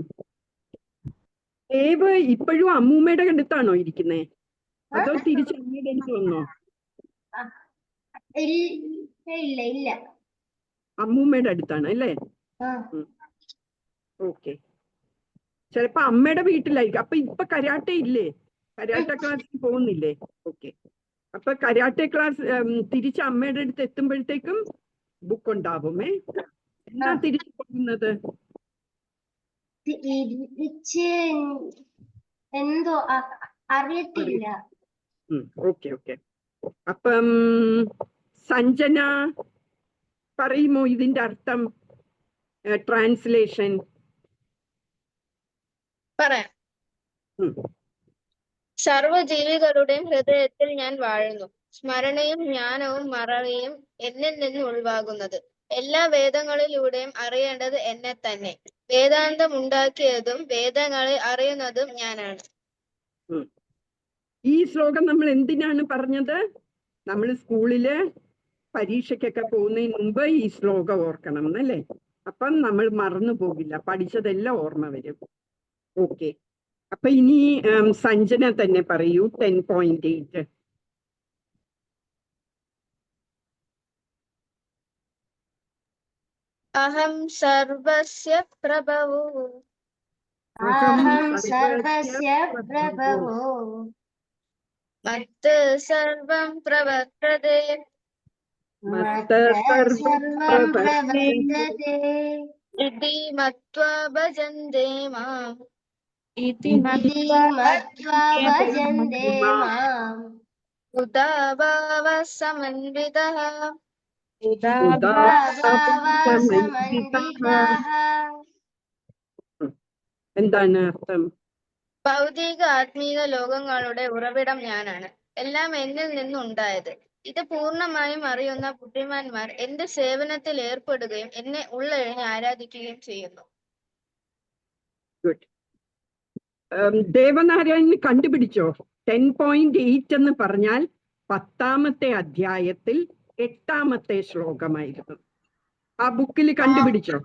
ദേവ് ഇപ്പോഴും അമ്മൂമ്മയുടെ അടുത്താണോ ഇരിക്കുന്നേ? അതോ തിരിച്ച് അമ്മയുടെ അടുത്ത് വന്നോ? ഇല്ല, അമ്മൂമ്മയുടെ അടുത്താണ് അല്ലേ? ഓക്കെ. ചിലപ്പോ അമ്മയുടെ വീട്ടിലായിരിക്കും. അപ്പൊ ഇപ്പൊ കരാട്ടെ ഇല്ലേ? കരാട്ടെ ക്ലാസ്സിൽ പോകുന്നില്ലേ? ഓക്കെ. അപ്പൊ കരാട്ടെ ക്ലാസ് തിരിച്ച് അമ്മയുടെ അടുത്ത് എത്തുമ്പോഴത്തേക്കും ബുക്ക് ഉണ്ടാവുമേ. എന്നാ തിരിച്ചു പോകുന്നത്? എന്തോ അറിയത്തില്ല. ഓക്കെ. അപ്പം സഞ്ജന പറയുമോ ഇതിന്റെ അർത്ഥം? ട്രാൻസ്ലേഷൻ പറയാം. സർവജീവികളുടെയും ഹൃദയത്തിൽ ഞാൻ വാഴുന്നു. സ്മരണയും ജ്ഞാനവും മറവിയും എന്നിൽ നിന്ന് ഒഴിവാകുന്നത്. എല്ലാ വേദങ്ങളിലൂടെയും അറിയേണ്ടത് എന്നെ തന്നെ. വേദാന്തം ഉണ്ടാക്കിയതും വേദങ്ങളെ അറിയുന്നതും ഞാനാണ്. ഈ ശ്ലോകം നമ്മൾ എന്തിനാണ് പറഞ്ഞത്? നമ്മൾ സ്കൂളില് പരീക്ഷയ്ക്കൊക്കെ പോകുന്നതിന് മുമ്പ് ഈ ശ്ലോകം ഓർക്കണം എന്നല്ലേ? അപ്പം നമ്മൾ മറന്നു പോകില്ല, പഠിച്ചതെല്ലാം ഓർമ്മ വരും. ഓക്കെ, അപ്പൊ ഇനി സഞ്ജന തന്നെ പറയൂ 10.8. അഹം സർവസ്യ പ്രഭവോ അഹം സർവസ്യ പ്രഭവോ മത്ത് സർവം പ്രവർത്തതേ മത്ത സർവം പ്രവർത്തതേ ഇതി മത്വാ ഭജന്തേ മാം. ഇതി മത്വാ ഭജന്തേ മാം ഉദാ ഭാവഃ സമന്വിതഃ. ഉദാഭാവസമന്വിതഃ. എന്താണ് അർത്ഥം? ഭൗതിക ആത്മീക ലോകങ്ങളുടെ ഉറവിടം ഞാനാണ്. എല്ലാം എന്നിൽ നിന്നുണ്ടായത്. ഇത് പൂർണ്ണമായും അറിയുന്ന ബുദ്ധിമാന്മാർ എന്റെ സേവനത്തിൽ ഏർപ്പെടുകയും എന്നെ ഉള്ളഴിഞ്ഞ് ആരാധിക്കുകയും ചെയ്യുന്നു. ഗുഡ്. ദേവനാരായണന് കണ്ടുപിടിച്ചോ? 10.8 എന്ന് പറഞ്ഞാൽ 10ാമത്തെ അധ്യായത്തിൽ 8ാമത്തെ ശ്ലോകമായിരുന്നു. ആ ബുക്കിൽ കണ്ടുപിടിച്ചോ?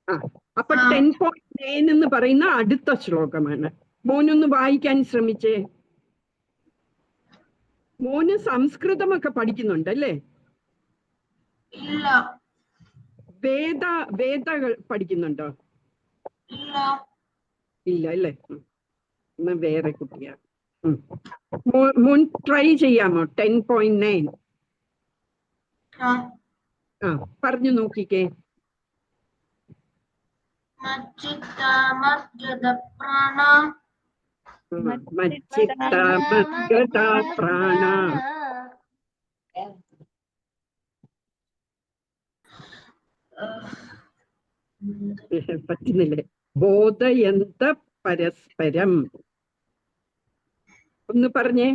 ആ, അപ്പൊ 10.9 എന്ന് പറയുന്ന അടുത്ത ശ്ലോകമാണ്. മോനൊന്ന് വായിക്കാൻ ശ്രമിച്ചേ. മോന് സംസ്കൃതമൊക്കെ പഠിക്കുന്നുണ്ടല്ലേ? ഇല്ല. വേദകൾ പഠിക്കുന്നുണ്ടോ? ഇല്ല. ഇല്ല അല്ലേ? എന്നാ വേറെ കുട്ടിയാ. മോൻ ട്രൈ ചെയ്യാമോ? 10.9. ആ, പറഞ്ഞു നോക്കിക്കേ. മജ്ജിത്താമജ്ജതപ്രാണ പ്രാണ. പറ്റുന്നില്ലേ? ബോധയന്ത പരസ്പരം. ഒന്ന് പറഞ്ഞേ.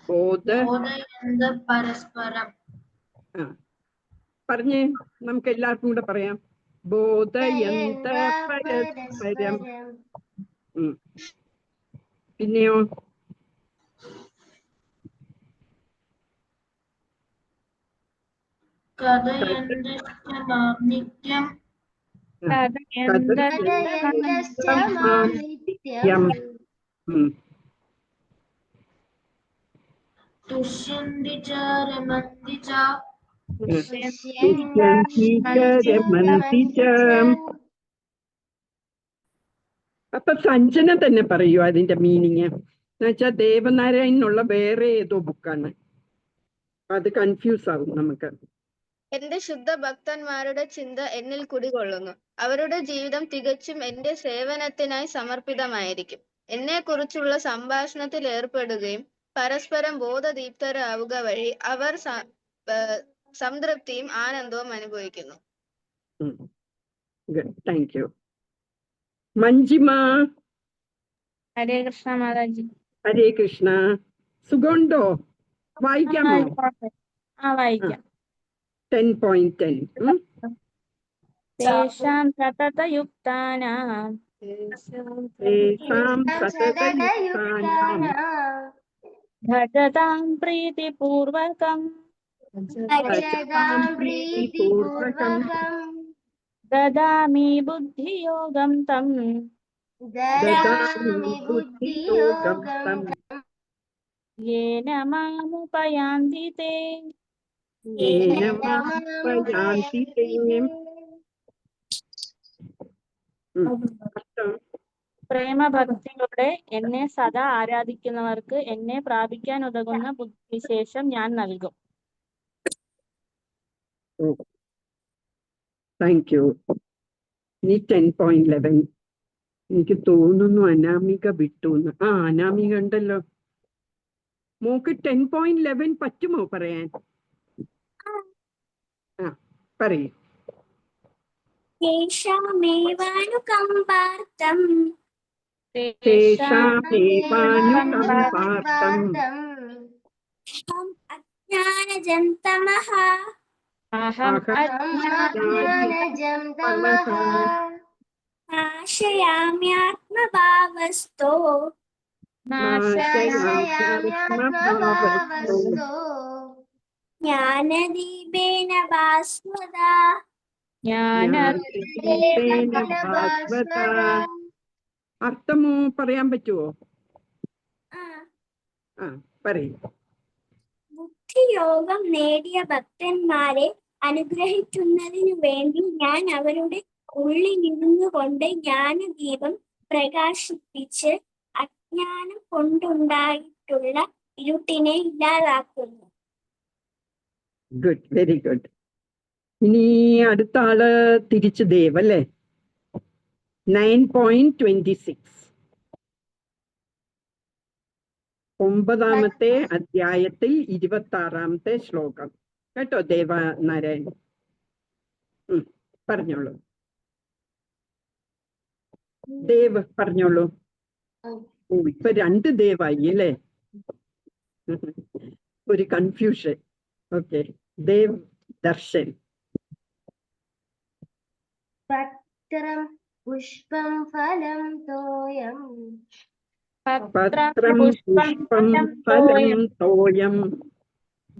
ബോധയന്ത പരസ്പരം. ആ പറഞ്ഞേ, നമുക്ക് എല്ലാവർക്കും കൂടെ പറയാം. ബോധയന്ത പരസ്പരം. പിന്നെയോ? നിത്യം. തുഷ്യന്തി ച രമന്തി ച. അപ്പൊ സഞ്ജന തന്നെ പറയൂ അതിന്റെ മീനിങ്. എന്നുവെച്ചാൽ ദേവനാരായണനുള്ള വേറെ ഏതോ ബുക്കാണ്, അത് കൺഫ്യൂസ് ആവും നമുക്ക്. എന്റെ ശുദ്ധ ഭക്തന്മാരുടെ ചിന്ത എന്നിൽ കുടികൊള്ളുന്നു. അവരുടെ ജീവിതം തികച്ചും എന്റെ സേവനത്തിനായി സമർപ്പിതമായിരിക്കും. എന്നെ കുറിച്ചുള്ള സംഭാഷണത്തിൽ ഏർപ്പെടുകയും പരസ്പരം ബോധദീപ്തരാവുക വഴി അവർ സംതൃപ്തിയും ആനന്ദവും അനുഭവിക്കുന്നു. Thank you. മഞ്ജിമ. ഹരേ കൃഷ്ണ മാതാജി. ഹരേ കൃഷ്ണ. സുഖമുണ്ടോ? വായിക്കാമോ? വായിക്കാം. 10.10. തേഷാം സതതയുക്താനാം ഭജതാം പ്രീതിപൂർവകം ദദാമി ബുദ്ധിയോഗം തം യേന മാമുപയാന്തി തേ. പ്രേമഭക്തിയോടെ എന്നെ സദാ ആരാധിക്കുന്നവർക്ക് എന്നെ പ്രാപിക്കാൻ ഉതകുന്ന ബുദ്ധിവിശേഷം ഞാൻ നൽകും. Thank you. ഇനി 10.11. എനിക്ക് തോന്നുന്നു അനാമിക വിട്ടൂന്ന്. അനാമിക ഉണ്ടല്ലോ. മോക്ക് 10.11 പറ്റുമോ പറയാൻ? പറയൂ. തേഷാമേവാനുകമ്പാർത്ഥം അജ്ഞാനജന്തമഃ അഹം അജ്ഞാനജം തമഃ നാശയാമ്യാത്മഭാവസ്ഥോ നാശയാമ്യാത്മഭാവസ്ഥോ ജ്ഞാനദീപേന ഭാസ്വതാ ജ്ഞാനദീപേന ഭാസ്വതാ. അർത്ഥമോ പറയാൻ പറ്റുമോ? ആ പറയും. ബുദ്ധിയോഗം നേടിയ ഭക്തന്മാരെ അനുഗ്രഹിക്കുന്നതിനു വേണ്ടി ഞാൻ അവരുടെ ഉള്ളിലിരുന്നു കൊണ്ട് ജ്ഞാനദീപം പ്രകാശിപ്പിച്ച് അജ്ഞാനം കൊണ്ടുണ്ടായിട്ടുള്ള ഇരുട്ടിനെ ഇല്ലാതാക്കുന്നു. Good, very good. ഇനി അടുത്ത ആള് തിരിച്ചു ദേവ് അല്ലേ? 9.26 9ാമത്തെ അധ്യായത്തിൽ 26ാമത്തെ ശ്ലോകം കേട്ടോ ദേവനാരായൺ. പറഞ്ഞോളൂ ദേവ്, പറഞ്ഞോളൂ. ഓ, ഇപ്പൊ 2 ദേവായി അല്ലേ? ഒരു കൺഫ്യൂഷൻ. ഓക്കെ, ദേവ് ദർശൻ. പത്രം പുഷ്പം ഫലം തോയം പത്രം പുഷ്പം ഫലം തോയം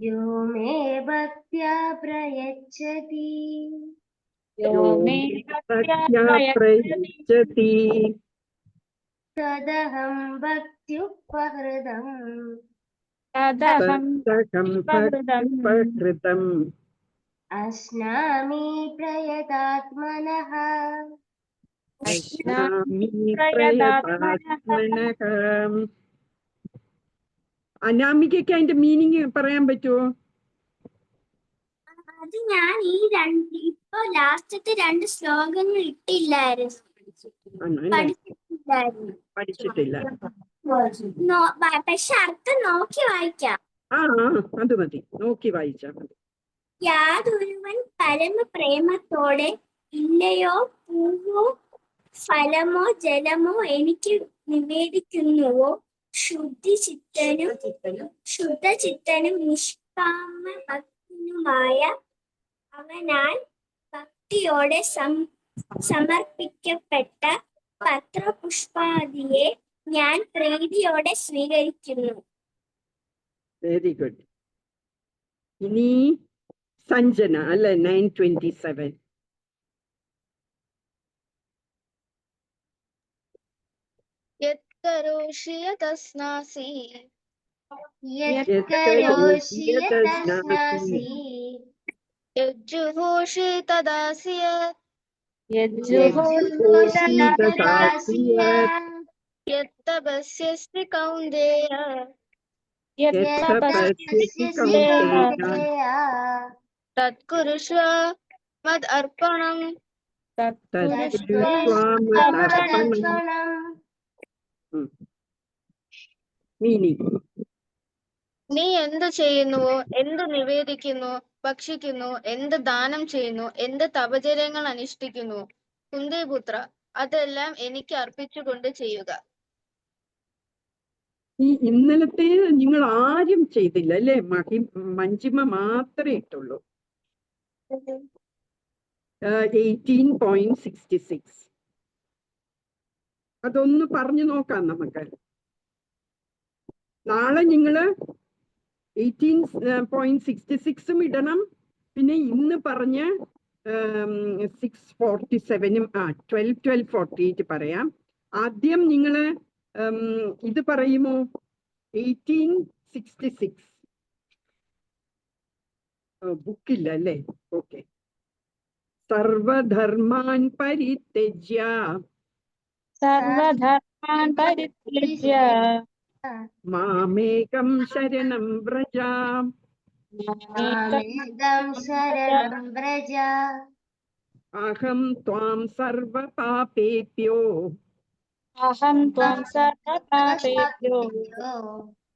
യോ മേ ഭക്ത്യാ പ്രയച്ഛതി പ്രയച്ഛതി തദഹം ഭക്ത്യുപഹൃതം ഭക്തിപഹൃതം അശ്നാമി പ്രയതാത്മനഃ അനാമികയ്ക്ക് അതിന്റെ മീനിങ് പറയാൻ പറ്റുമോ? അത് ഞാൻ ഇപ്പൊ ലാസ്റ്റത്തെ 2 ശ്ലോകങ്ങൾ ഇട്ടില്ലായിരുന്നു, പഠിച്ചിട്ടില്ല. പക്ഷെ അർത്ഥം നോക്കി വായിക്കാം. അത് മതി, നോക്കി വായിച്ചാ മതി. യാതൊരുവൻ പരമപ്രേമത്തോടെ ഇല്ലയോ പൂവോ ഫലമോ ജലമോ എനിക്ക് നിവേദിക്കുന്നുവോ ശുദ്ധചിത്തനും നിഷ്കാമ ഭക്തനുമായ അവനാൽ ഭക്തിയോടെ സമർപ്പിക്കപ്പെട്ട പത്രപുഷ്പാദിയെ ഞാൻ പ്രീതിയോടെ സ്വീകരിക്കുന്നു. Very good. ഇനി സഞ്ജന അല്ലെ? 9.27 യത്കരോഷി യതസ്നാസി യത്കരോഷി യതസ്നാസി യജ്ജുഹോഷി തദാസി യത്തപസ്യസ്തി കൗന്ദേയ തത്കുരുഷ്വ മദ് അർപ്പണം. നീ എന്ത് ചെയ്യുന്നുവോ, എന്ത് നിവേദിക്കുന്നു, ഭക്ഷിക്കുന്നു, എന്ത് ദാനം ചെയ്യുന്നു, എന്ത് തപചര്യങ്ങൾ അനുഷ്ഠിക്കുന്നു, കുന്തിപുത്ര, അതെല്ലാം എനിക്ക് അർപ്പിച്ചുകൊണ്ട് ചെയ്യുക. ഈ ഇന്നലത്തെ നിങ്ങൾ ആരും ചെയ്തില്ല അല്ലേ? മഞ്ജിമ മാത്രമേ ഇട്ടുള്ളൂ. 18.66 അതൊന്ന് പറഞ്ഞു നോക്കാം നമുക്ക്. നാളെ നിങ്ങള് 18.66 ഇടണം. പിന്നെ ഇന്ന് പറഞ്ഞ 647 1248 പറയാം. ആദ്യം നിങ്ങള് ഇത് പറയുമോ? 1866 ബുക്കില്ല അല്ലേ? ഓക്കെ. സർവധർമാൻ പരിത്യജ്യ മാമേകം ശരണം വ്രജ അഹം ത്വാം സർവപാപേഭ്യോ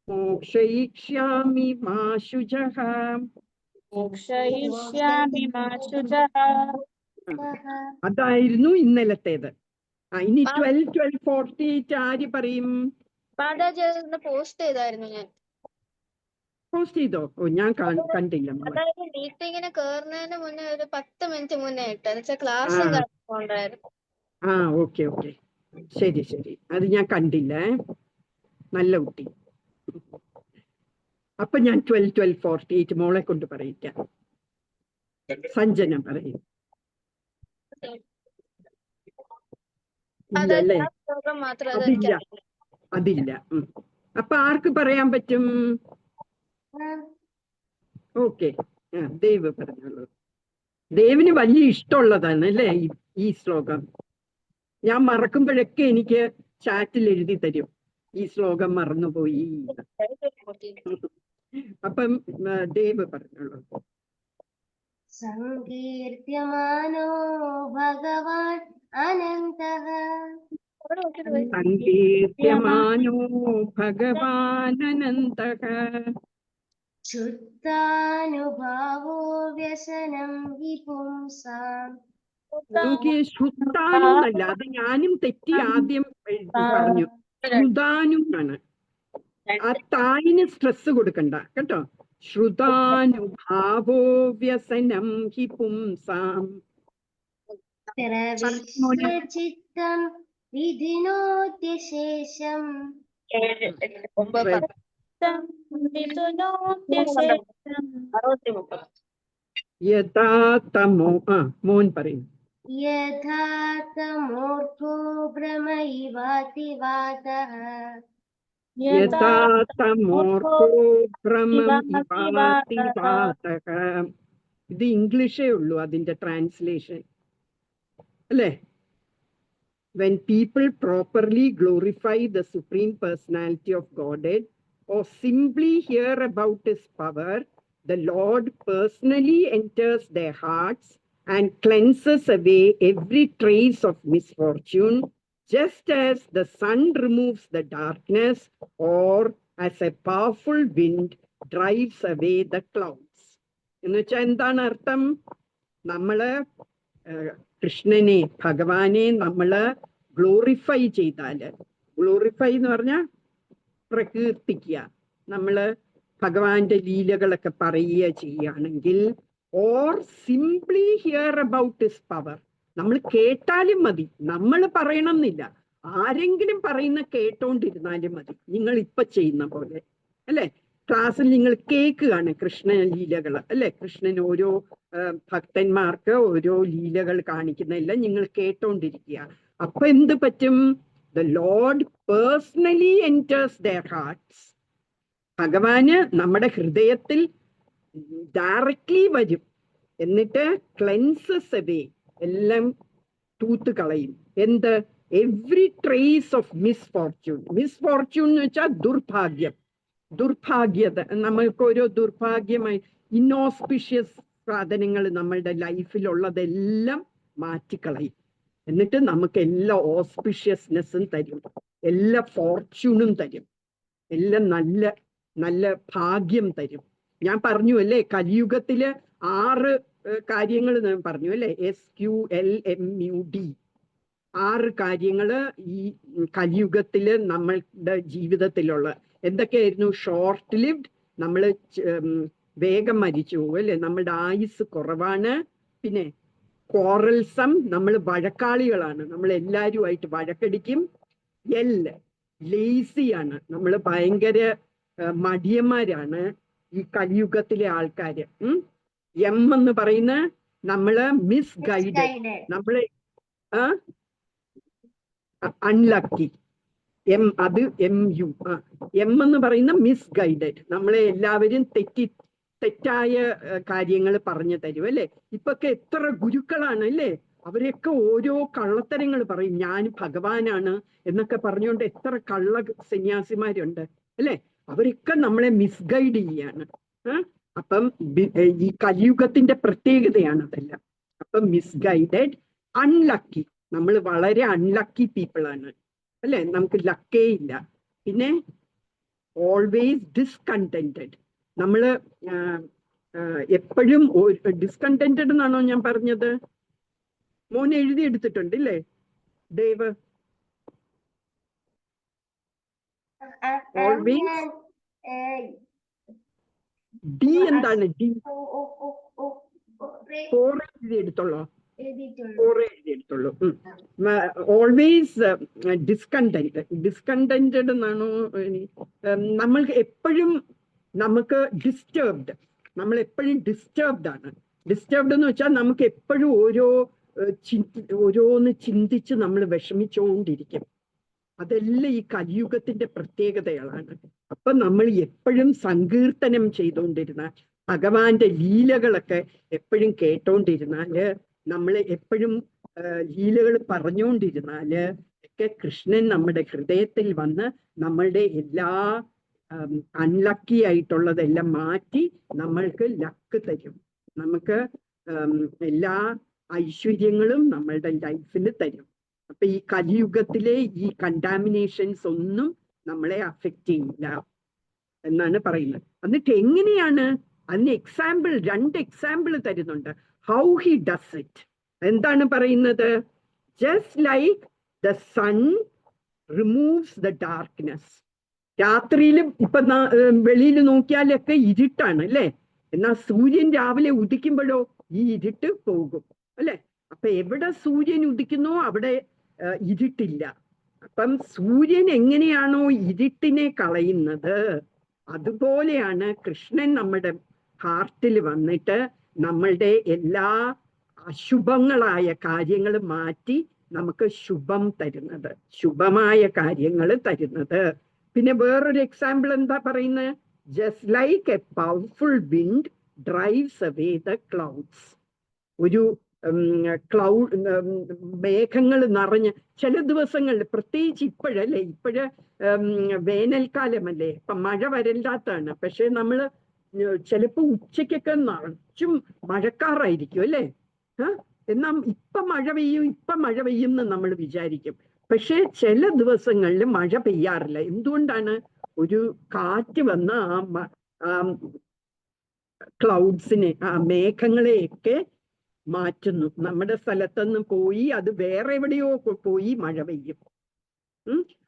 മോക്ഷയിഷ്യാമി മാ ശുചഃ. അതായിരുന്നു ഇന്നലത്തേത്. ഇനി 1248 ആര് പറയും? മാതാജി പോസ്റ്റ് ചെയ്തായിരുന്നു ഞാൻ. പോസ്റ്റ് ചെയ്തോ? ഓ, ഞാൻ കണ്ടില്ല മോളെ. അതായത് മീറ്റിങ്ങിന് കേറുന്നതിന് മുന്നേ ഒരു 10 മിനിറ്റ് മുന്നേ ഇട്ട് എന്നുവെച്ചാൽ ആ ക്ലാസ്സും കാര്യങ്ങളും ഉണ്ടായിരുന്നു. ആ ഓക്കെ ഓക്കെ, ശരി ശരി, അത് ഞാൻ കണ്ടില്ലേ. നല്ല കുട്ടി. അപ്പൊ ഞാൻ 12:48 മോളെ കൊണ്ട് പറയിക്കാം. സഞ്ജന പറയും. ഇല്ല അതായത് അല്ലേ? ആ ശ്ലോകം മാത്രം അത് അതില്ല, എനിക്കറിയില്ല. അതില്ല. അപ്പൊ ആർക്ക് പറയാൻ പറ്റും? ഓക്കെ, ദേവ് പറഞ്ഞോളൂ. ദേവിന് വലിയ ഇഷ്ടമുള്ളതാണ് അല്ലേ ഈ ശ്ലോകം. ഞാൻ മറക്കുമ്പോഴൊക്കെ എനിക്ക് ചാറ്റിൽ എഴുതി തരും, ഈ ശ്ലോകം മറന്നുപോയി. അപ്പം ദേവ് പറഞ്ഞോളൂ. സങ്കീർത്യമാനോ ഭഗവാൻ അനന്തഃ സങ്കീർത്യമാനോ ഭഗവാനനന്തഃ ശുദ്ധാനുഭാവോ വ്യസനം ഹി പുംസാം. നോക്കിയേ, ശുദ്ധാനു എന്നല്ല, അത് ഞാനും തെറ്റി ആദ്യം പറഞ്ഞു. ശ്രുതാനു ആണ്. ആ തായിന് സ്ട്രെസ് കൊടുക്കണ്ട കേട്ടോ. ശ്രുതാനുഭാവോ വ്യസനം ഹി പുംസാം. പ്രവിശ്യ ചിത്തം വിധിനോദ്യശേഷം. യഥാ തമോ, മോൻ പറയും. യഥാ തമോർധോ ഭ്രമയിവാതിവാതഃ. യഥാ തമോർധോ ഭ്രമം ഇവാതിവാതഃ. ഇത് ഇംഗ്ലീഷേ ഉള്ളൂ അതിന്റെ ട്രാൻസ്ലേഷൻ അല്ലേ? When people properly glorify the Supreme Personality of Godhead or simply hear about His power, the Lord personally enters their hearts and cleanses away every trace of misfortune, just as the sun removes the darkness or as a powerful wind drives away the clouds. എന്നുവെച്ചാൽ എന്താണ് അർത്ഥം? നമ്മള് കൃഷ്ണനെ, ഭഗവാനെ നമ്മള് glorify ചെയ്താല്, glorify എന്ന് പറഞ്ഞാൽ പ്രകീർത്തിക്കുക, നമ്മള് ഭഗവാന്റെ ലീലകളൊക്കെ പറയുക ചെയ്യുകയാണെങ്കിൽ, or simply here about his power, നമ്മൾ കേട്ടാലും മതി, നമ്മൾ പറയണം എന്നില്ല, ആരെങ്കിലും പറയുന്ന കേട്ടോണ്ടിരുന്നാലും മതി. നിങ്ങൾ ഇപ്പൊ ചെയ്യുന്ന പോലെ അല്ലെ, ക്ലാസ്സിൽ നിങ്ങൾ കേൾക്കുകയാണ് കൃഷ്ണ ലീലകൾ അല്ലെ, കൃഷ്ണൻ ഓരോ ഭക്തന്മാർക്ക് ഓരോ ലീലകൾ കാണിക്കുന്നില്ല, നിങ്ങൾ കേട്ടോണ്ടിരിക്കുക. അപ്പൊ എന്ത് പറ്റും? The Lord personally enters their hearts. ഭഗവാന് നമ്മുടെ ഹൃദയത്തിൽ ഡയറക്ട്ലി വരും, എന്നിട്ട് ക്ലെൻസസ് അവേ, എല്ലാം തൂത്ത് കളയും. എന്ത്? Every trace of misfortune. Misfortune എന്ന് വെച്ചാൽ ദുർഭാഗ്യം, ദുർഭാഗ്യത. നമ്മൾക്ക് ഓരോ ദുർഭാഗ്യമായി ഇൻഓസ്പിഷ്യസ് സാധനങ്ങൾ നമ്മളുടെ ലൈഫിലുള്ളതെല്ലാം മാറ്റിക്കളയും. എന്നിട്ട് നമുക്ക് എല്ലാ ഓസ്പിഷ്യസ്നെസ്സും തരും, എല്ലാ ഫോർച്യൂണും തരും, എല്ലാം നല്ല നല്ല ഭാഗ്യം തരും. ഞാൻ പറഞ്ഞു അല്ലേ, കലിയുഗത്തില് 6 കാര്യങ്ങൾ ഞാൻ പറഞ്ഞു അല്ലേ, SQLMUD, 6 കാര്യങ്ങള് ഈ കലിയുഗത്തില് നമ്മളുടെ ജീവിതത്തിലുള്ള. എന്തൊക്കെയായിരുന്നു? ഷോർട്ട് ലിവ്ഡ്, നമ്മള് വേഗം മരിച്ചു പോകും അല്ലെ, നമ്മളുടെ ആയുസ് കുറവാണ്. പിന്നെ ക്വാറൽസം, നമ്മൾ വഴക്കാളികളാണ്, നമ്മൾ എല്ലാവരുമായിട്ട് വഴക്കടിക്കും. ലേസിയാണ്, നമ്മൾ ഭയങ്കര മടിയന്മാരാണ് ഈ കലിയുഗത്തിലെ ആൾക്കാര്. എന്ന് പറയുന്ന നമ്മള് മിസ്ഗൈഡഡ്, നമ്മള് അൺലക്കി. അത് MU. എന്ന് പറയുന്ന മിസ്ഗൈഡഡ്, നമ്മളെ എല്ലാവരും തെറ്റായ കാര്യങ്ങൾ പറഞ്ഞു തരും അല്ലെ. ഇപ്പൊക്കെ എത്ര ഗുരുക്കളാണ് അല്ലേ, അവരൊക്കെ ഓരോ കള്ളത്തരങ്ങൾ പറയും, ഞാൻ ഭഗവാനാണ് എന്നൊക്കെ പറഞ്ഞുകൊണ്ട് എത്ര കള്ള സന്യാസിമാരുണ്ട് അല്ലെ. അവരൊക്കെ നമ്മളെ മിസ്ഗൈഡ് ചെയ്യാണ്. അപ്പം ഈ കലിയുഗത്തിന്റെ പ്രത്യേകതയാണ് അതെല്ലാം. അപ്പം മിസ്ഗൈഡഡ്, അൺലക്കി, നമ്മൾ വളരെ അൺലക്കി പീപ്പിൾ ആണ് അല്ലെ, നമുക്ക് ലക്കേ ഇല്ല. പിന്നെ ഓൾവേസ് ഡിസ്കണ്ടന്റഡ്, നമ്മള് എപ്പോഴും ഡിസ്കണ്ടന്റഡ് എന്നാണോ ഞാൻ പറഞ്ഞത്? മോൻ എഴുതിയെടുത്തിട്ടുണ്ട് ഇല്ലേ ദേവ്? ഓൾവേസ് ഡി എന്താണ്? ഡി ഓ ഓ ഓ ഓ ഓ, റേ 4 എഴുതിയെടുത്തുള്ളൂ. എഴുതിയിട്ടുള്ളൂ. 4 എഴുതിയെടുത്തുള്ളൂ. ഓൾവേസ് ഡിസ്കണ്ടന്റഡ് എന്നാണോ? നമ്മൾക്ക് എപ്പോഴും നമുക്ക് ഡിസ്റ്റർബ്ഡ്, നമ്മൾ എപ്പോഴും ഡിസ്റ്റർബ്ഡ് ആണ്. ഡിസ്റ്റർബ്ഡ് എന്ന് വെച്ചാൽ നമുക്ക് എപ്പോഴും ഓരോന്ന് ചിന്തിച്ച് നമ്മൾ വിഷമിച്ചുകൊണ്ടിരിക്കും. അതെല്ലാം ഈ കലിയുഗത്തിന്റെ പ്രത്യേകതകളാണ്. അപ്പൊ നമ്മൾ എപ്പോഴും സങ്കീർത്തനം ചെയ്തുകൊണ്ടിരുന്ന ഭഗവാന്റെ ലീലകളൊക്കെ എപ്പോഴും കേട്ടോണ്ടിരുന്നാല്, നമ്മൾ എപ്പോഴും ലീലകൾ പറഞ്ഞുകൊണ്ടിരുന്നാല് ഒക്കെ കൃഷ്ണൻ നമ്മുടെ ഹൃദയത്തിൽ വന്ന് നമ്മളുടെ എല്ലാ അൺലക്കി ആയിട്ടുള്ളതെല്ലാം മാറ്റി നമ്മൾക്ക് ലക്ക് തരും. നമുക്ക് എല്ലാ ഐശ്വര്യങ്ങളും നമ്മളുടെ ലൈഫിൽ തരും. അപ്പൊ ഈ കലിയുഗത്തിലെ ഈ കണ്ടാമിനേഷൻസ് ഒന്നും നമ്മളെ അഫക്റ്റ് ചെയ്യില്ല എന്നാണ് പറയുന്നത്. എന്നിട്ട് എങ്ങനെയാണ് അതിന് എക്സാമ്പിൾ, 2 എക്സാമ്പിൾ തരുന്നുണ്ട്. How he does it. എന്താണ് പറയുന്നത്? Just like the sun removes the darkness. രാത്രിയിലും ഇപ്പൊ വെളിയിൽ നോക്കിയാലൊക്കെ ഇരുട്ടാണ് അല്ലേ? എന്നാൽ സൂര്യൻ രാവിലെ ഉദിക്കുമ്പോഴോ ഈ ഇരുട്ട് പോകും അല്ലെ? അപ്പൊ എവിടെ സൂര്യൻ ഉദിക്കുന്നോ അവിടെ ഇരുട്ടില്ല. അപ്പം സൂര്യൻ എങ്ങനെയാണോ ഇരുട്ടിനെ കളയുന്നത്, അതുപോലെയാണ് കൃഷ്ണൻ നമ്മുടെ ഹാർട്ടിൽ വന്നിട്ട് നമ്മളുടെ എല്ലാ അശുഭങ്ങളായ കാര്യങ്ങൾ മാറ്റി നമുക്ക് ശുഭം തരുന്നത്, ശുഭമായ കാര്യങ്ങൾ തരുന്നത്. പിന്നെ വേറൊരു എക്സാമ്പിൾ എന്താ പറയുന്നത്? Just like A powerful wind drives away the clouds. ഒരു മേഘങ്ങൾ നിറഞ്ഞ് ചില ദിവസങ്ങളിൽ, പ്രത്യേകിച്ച് ഇപ്പോഴല്ലേ, വേനൽക്കാലമല്ലേ, ഇപ്പൊ മഴ വരണ്ടാത്താണ്. പക്ഷെ നമ്മള് ചിലപ്പോ ഉച്ചക്കൊക്കെ നിറച്ചും മഴക്കാറായിരിക്കും അല്ലേ? എന്നാൽ ഇപ്പൊ മഴ പെയ്യും എന്ന് നമ്മൾ വിചാരിക്കും. പക്ഷെ ചില ദിവസങ്ങളിൽ മഴ പെയ്യാറില്ല. എന്തുകൊണ്ടാണ്? ഒരു കാറ്റ് വന്ന് ആ ക്ലൗഡ്സിനെ, ആ മേഘങ്ങളെയൊക്കെ മാറ്റുന്നു. നമ്മുടെ സ്ഥലത്തുനിന്ന് പോയി അത് വേറെ എവിടെയോ പോയി മഴ പെയ്യും.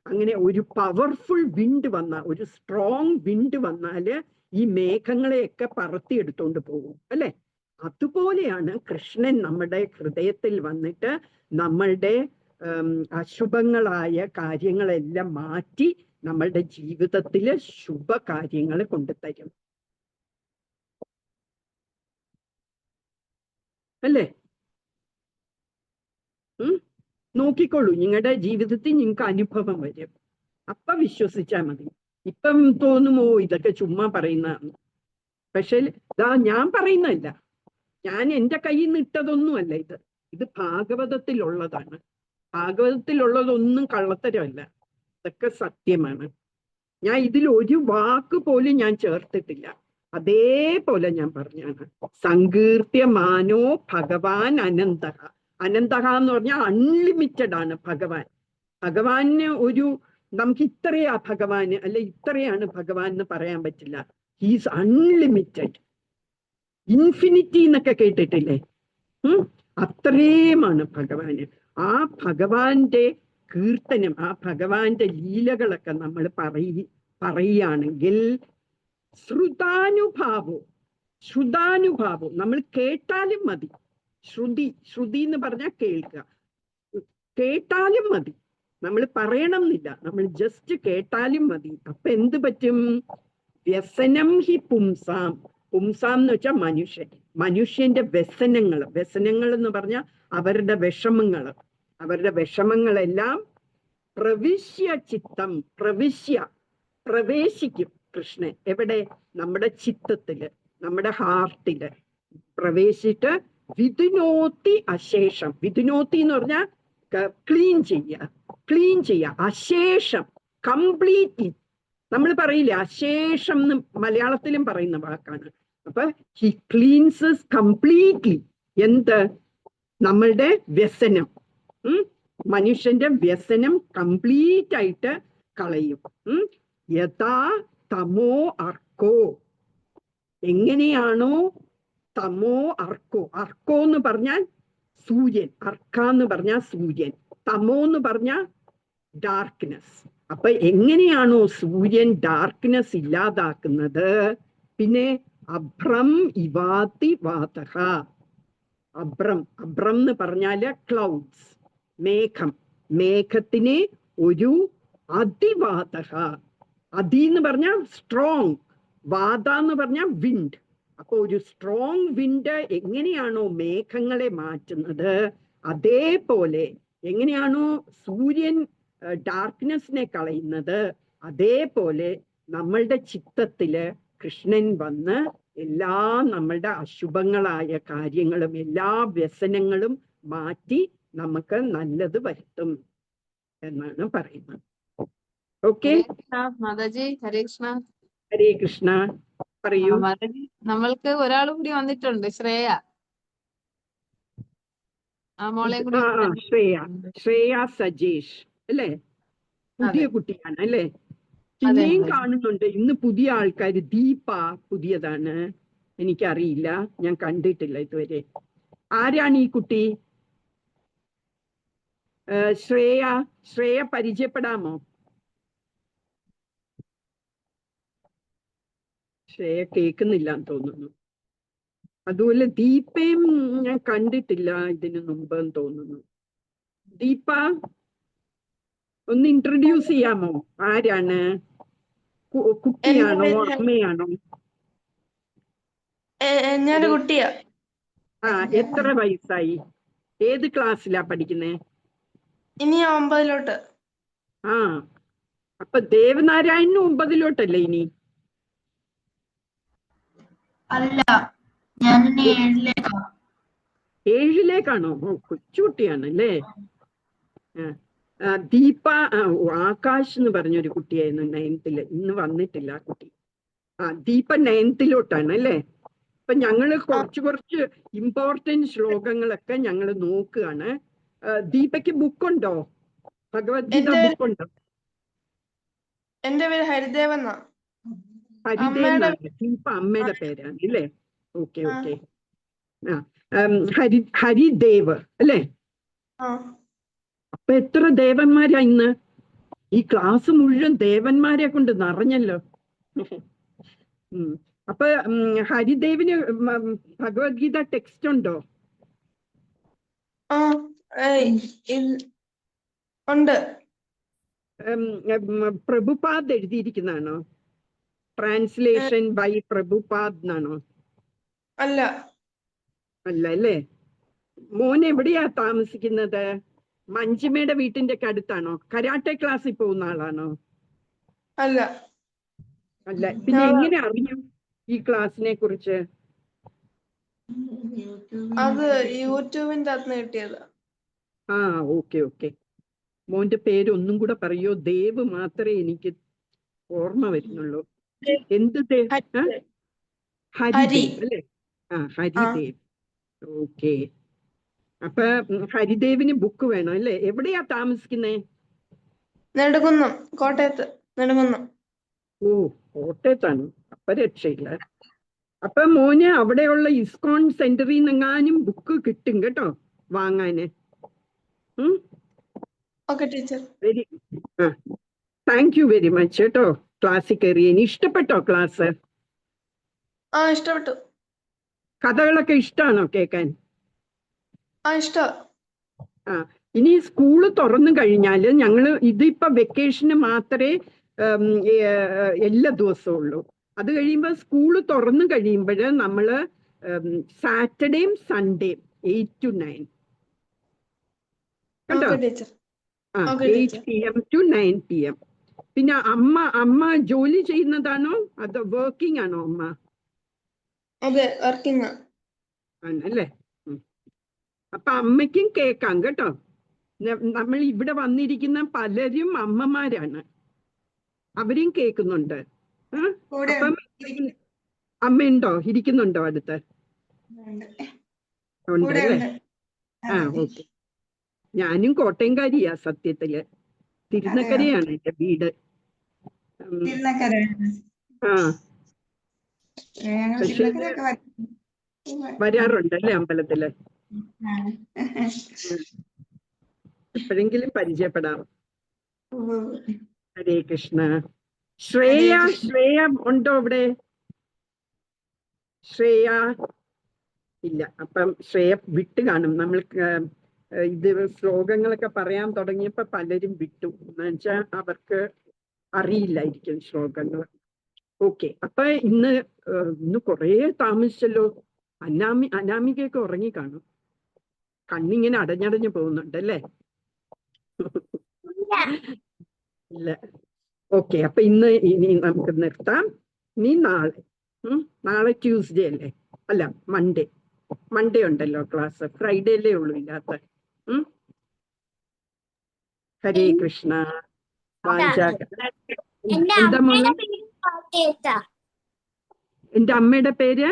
അങ്ങനെ ഒരു പവർഫുൾ വിൻഡ് വന്നാൽ, ഒരു സ്ട്രോങ് വിൻഡ് വന്നാല് ഈ മേഘങ്ങളെയൊക്കെ പറത്തിയെടുത്തോണ്ട് പോകും അല്ലെ? അതുപോലെയാണ് കൃഷ്ണൻ നമ്മുടെ ഹൃദയത്തിൽ വന്നിട്ട് നമ്മളുടെ അശുഭങ്ങളായ കാര്യങ്ങളെല്ലാം മാറ്റി നമ്മളുടെ ജീവിതത്തില് ശുഭ കാര്യങ്ങൾ കൊണ്ടുതരും അല്ലേ? നോക്കിക്കോളൂ, നിങ്ങളുടെ ജീവിതത്തിൽ നിങ്ങൾക്ക് അനുഭവം വരും. അപ്പൊ വിശ്വസിച്ചാൽ മതി. ഇപ്പം തോന്നുമോ ഇതൊക്കെ ചുമ്മാ പറയുന്നതാണ്? പക്ഷെ ഞാൻ പറയുന്നതല്ല, ഞാൻ എൻ്റെ കയ്യിൽ നിന്ന് ഇട്ടതൊന്നുമല്ല ഇത് ഭാഗവതത്തിലുള്ളതാണ്. ഭാഗവതത്തിലുള്ളതൊന്നും കള്ളത്തരമല്ല, ഇതൊക്കെ സത്യമാണ്. ഞാൻ ഇതിൽ ഒരു വാക്ക് പോലും ഞാൻ ചേർത്തിട്ടില്ല. അതേപോലെ ഞാൻ പറഞ്ഞാണ്. സങ്കീർത്യമാനോ ഭഗവാൻ അനന്തഹ. അനന്തഹ എന്ന് പറഞ്ഞാൽ അൺലിമിറ്റഡ് ആണ് ഭഗവാൻ. ഭഗവാന് നമുക്ക് ഇത്രയാ ഭഗവാന്, അല്ലെ ഇത്രയാണ് ഭഗവാൻ എന്ന് പറയാൻ പറ്റില്ല. He's unlimited. ഇൻഫിനിറ്റി എന്നൊക്കെ കേട്ടിട്ടില്ലേ? അത്രയുമാണ് ഭഗവാന്. ആ ഭഗവാന്റെ കീർത്തനം, ആ ഭഗവാന്റെ ലീലകളൊക്കെ നമ്മൾ പറയുകയാണെങ്കിൽ ശ്രുതാനുഭാവം നമ്മൾ കേട്ടാലും മതി. ശ്രുതി എന്ന് പറഞ്ഞാൽ കേൾക്കുക. കേട്ടാലും മതി, നമ്മൾ പറയണം എന്നില്ല, നമ്മൾ ജസ്റ്റ് കേട്ടാലും മതി. അപ്പൊ എന്ത് പറ്റും? വ്യസനം ഹി പുംസാം. പുംസാം എന്ന് വെച്ചാൽ മനുഷ്യന്റെ വ്യസനങ്ങൾ എന്ന് പറഞ്ഞാൽ അവരുടെ വിഷമങ്ങളെല്ലാം പ്രവിശ്യ ചിത്തം, പ്രവേശിക്കും കൃഷ്ണൻ. എവിടെ? നമ്മുടെ ചിത്തത്തില്, നമ്മുടെ ഹാർട്ടില് പ്രവേശിച്ചിട്ട് വിധുനോത്തി അശേഷം. വിധുനോത്തി എന്ന് പറഞ്ഞാൽ ക്ലീൻ ചെയ്യുക. അശേഷം, കംപ്ലീറ്റ്ലി. നമ്മൾ പറയില്ലേ അശേഷം എന്ന് മലയാളത്തിലും പറയുന്ന വാക്കാണ്. അപ്പൊ ഹി ക്ലീൻസസ് കംപ്ലീറ്റ്ലി. എന്ത്? നമ്മളുടെ വ്യസനം, മനുഷ്യന്റെ വ്യസനം കംപ്ലീറ്റ് ആയിട്ട് കളയും. യഥാ തമോ അർക്കോ. എങ്ങനെയാണോ തമോ അർക്കോ. അർക്കോ എന്ന് പറഞ്ഞാൽ സൂര്യൻ, അർക്ക എന്ന് പറഞ്ഞാൽ സൂര്യൻ, തമോ എന്ന് പറഞ്ഞാൽ ഡാർക്ക്നെസ്. അപ്പൊ എങ്ങനെയാണോ സൂര്യൻ ഡാർക്ക്നെസ് ഇല്ലാതാക്കുന്നത്, പിന്നെ അഭ്രം ഇവാതി വാതഹ. അഭ്രം എന്ന് പറഞ്ഞാല് ക്ലൗഡ്സ്, മേഘം. മേഘത്തിനെ ഒരു അതിവാതഹ. അതി എന്ന് പറഞ്ഞാൽ സ്ട്രോങ്, വാത എന്ന് പറഞ്ഞാൽ വിൻഡ്. അപ്പൊ ഒരു സ്ട്രോങ് വിൻഡ് എങ്ങനെയാണോ മേഘങ്ങളെ മാറ്റുന്നത്, അതേപോലെ എങ്ങനെയാണോ സൂര്യൻ ഡാർക്ക്നെസ്സിനെ കളയുന്നത്, അതേപോലെ നമ്മളുടെ ചിത്തത്തില് കൃഷ്ണൻ വന്ന് എല്ലാ നമ്മളുടെ അശുഭങ്ങളായ കാര്യങ്ങളും എല്ലാ വ്യസനങ്ങളും മാറ്റി നമുക്ക് നല്ലത് വരുത്തും എന്നാണ് പറയുന്നത്. ഓക്കെ, മാതാജി ഹരേ കൃഷ്ണ. ഹരേ കൃഷ്ണ. പറയൂ. മാതാജി, നമ്മൾക്ക് ഒരാൾ കൂടി വന്നിട്ടുണ്ട്, ശ്രേയ. ആ മോളെ കൂടി ശ്രേയ സജേഷ് അല്ലേ? പുതിയ കുട്ടിയാണ് അല്ലേ? പിന്നെയും കാണുന്നുണ്ട് ഇന്ന് പുതിയ ആൾക്കാർ. ദീപ പുതിയതാണ്, എനിക്കറിയില്ല, ഞാൻ കണ്ടിട്ടില്ല ഇതുവരെ. ആരാണ് ഈ കുട്ടി? ശ്രേയ പരിചയപ്പെടാമോ? ശ്രേയ കേൾക്കുന്നില്ല എന്ന് തോന്നുന്നു. അതുപോലെ ദീപയും ഞാൻ കണ്ടിട്ടില്ല ഇതിനു മുമ്പ് എന്ന് തോന്നുന്നു. ദീപ ഒന്ന് ഇൻട്രൊഡ്യൂസ് ചെയ്യാമോ? ആരാണ്? കുട്ടിയാണോ അമ്മയാണോ? ഞാനൊരു കുട്ടിയാ. എത്ര വയസ്സായി? ഏത് ക്ലാസ്സിലാ പഠിക്കുന്നേ? ഇനി 9 അപ്പൊ ദേവനാരായണന് 9 ഇനി? അല്ല, ഞാൻ 7ലേക്കാണ്. 7ലേക്കാണോ? കൊച്ചുകുട്ടിയാണ് അല്ലേ? ദീപ ആകാശ് എന്ന് പറഞ്ഞൊരു കുട്ടിയായിരുന്നു 9th. ഇന്ന് വന്നിട്ടില്ല ആ കുട്ടി. ദീപ 9th അല്ലേ? അപ്പൊ ഞങ്ങള് കുറച്ച് ഇമ്പോർട്ടന്റ് ശ്ലോകങ്ങളൊക്കെ ഞങ്ങൾ നോക്കുകയാണ്. ദീപയ്ക്ക് ബുക്കുണ്ടോ? ഭഗവത്ഗീത ബുക്കുണ്ടോ? എന്റെ പേര് ഹരിദേവെന്നാ. ഹരിദേവ്. ദീപ അമ്മയുടെ പേരാണ് അല്ലേ? ഓക്കെ. ഹരിദേവ് അല്ലേ? അപ്പൊ എത്ര ദേവന്മാരാ ഇന്ന്? ഈ ക്ലാസ് മുഴുവൻ ദേവന്മാരെ കൊണ്ട് നിറഞ്ഞല്ലോ. അപ്പൊ ഹരിദേവിന് ഭഗവത്ഗീത ടെക്സ്റ്റ് ഉണ്ടോ? ഉണ്ട്. പ്രഭുപാദ് എഴുതിയിരിക്കുന്നതാണോ? ട്രാൻസ്ലേഷൻ ബൈ പ്രഭുപാദ് എന്നാണോ? അല്ല അല്ലേ? മോൻ എവിടെയാ താമസിക്കുന്നത്? മഞ്ജിമയുടെ വീട്ടിന്റെ ഒക്കെ അടുത്താണോ? കരാട്ടെ ക്ലാസ്സിൽ പോകുന്ന ആളാണോ? അല്ല. പിന്നെ എങ്ങനെ അറിയും ഈ ക്ലാസ്സിനെ കുറിച്ച്? അത് യൂട്യൂബിന്റെ അകത്ത് കിട്ടിയത്. ഓക്കെ. മോന്റെ പേര് ഒന്നും കൂടെ പറയോ? ദേവ് മാത്രമേ എനിക്ക് ഓർമ്മ വരുന്നുള്ളൂ. എന്ത് ദേവ്? ഹരിദേവ് അല്ലേ? ഹരിദേവ്. ഓക്കെ. അപ്പൊ ഹരിദേവിന് ബുക്ക് വേണം അല്ലേ? എവിടെയാ താമസിക്കുന്നേ? നെടുകുന്നം, കോട്ടയത്ത് നെടുകുന്നം. കോട്ടയത്താണ്. അപ്പൊ രക്ഷയില്ല. അപ്പൊ മോന് അവിടെയുള്ള ഇസ്കോൺ സെന്ററിൽ നിന്നെങ്ങാനും ബുക്ക് കിട്ടും കേട്ടോ വാങ്ങാന്. താങ്ക് യു വെരി മച്ച് കേട്ടോ. ക്ലാസ്സിൽ കയറിയതിന് ഇഷ്ടപ്പെട്ടോ ക്ലാസ്? ഇഷ്ടപ്പെട്ടു. കഥകളൊക്കെ ഇഷ്ടമാണോ കേൾക്കാൻ? ഇഷ്ടം. ഇനി സ്കൂള് തുറന്നു കഴിഞ്ഞാല് ഞങ്ങള് ഇതിപ്പോ വെക്കേഷന് മാത്രമേ എല്ലാ ദിവസവും ഉള്ളൂ. അത് കഴിയുമ്പോ സ്കൂള് തുറന്നു കഴിയുമ്പോഴ് നമ്മള് സാറ്റർഡേയും സൺഡേയും 8 to 9 കേട്ടോ. 8 PM to 9 PM. പിന്നെ അമ്മ ജോലി ചെയ്യുന്നതാണോ അത് വർക്കിംഗ് ആണോ അമ്മ? അതെ, വർക്കിംഗ് ആണല്ലേ. അപ്പൊ അമ്മയ്ക്കും കേൾക്കാം കേട്ടോ. നമ്മൾ ഇവിടെ വന്നിരിക്കുന്ന പലരും അമ്മമാരാണ്, അവരും കേൾക്കുന്നുണ്ട്. അപ്പം അമ്മയുണ്ടോ? ഇരിക്കുന്നുണ്ടോ അടുത്ത്? ഉണ്ടല്ലേ. ഓക്കെ. ഞാനും കോട്ടയംകാരിയാ സത്യത്തില്. തിരുനക്കരയാണ് എന്റെ വീട്. പക്ഷേ വരാറുണ്ടല്ലേ അമ്പലത്തില്? എപ്പോഴെങ്കിലും പരിചയപ്പെടാം. ഹരേ കൃഷ്ണ. ശ്രേയ ഉണ്ടോ ഇവിടെ? ശ്രേയ ഇല്ല. അപ്പം ശ്രേയ വിട്ട് കാണും. നമ്മൾക്ക് ഇത് ശ്ലോകങ്ങളൊക്കെ പറയാൻ തുടങ്ങിയപ്പോ പലരും വിട്ടു. എന്നുവെച്ചാൽ അവർക്ക് അറിയില്ലായിരിക്കും ശ്ലോകങ്ങൾ. ഓക്കെ, അപ്പൊ ഇന്ന് കുറേ താമസിച്ചല്ലോ. അനാമികയൊക്കെ ഉറങ്ങി കാണും. കണ്ണിങ്ങനെ അടഞ്ഞടഞ്ഞു പോകുന്നുണ്ട് അല്ലേ? ഇല്ല. ഓക്കെ, അപ്പൊ ഇനി നമുക്ക് നിർത്താം. ഇനി നാളെ ട്യൂസ്ഡേ അല്ലേ? അല്ല, മൺഡേ ഉണ്ടല്ലോ ക്ലാസ്. ഫ്രൈഡേയിലേ ഉള്ളൂ ഇല്ലാത്ത. ഹരേ കൃഷ്ണ. എന്റെ എന്താ മോളെ? അമ്മയുടെ വീട് കോട്ടയത്താ. എന്റെ അമ്മയുടെ പേര്?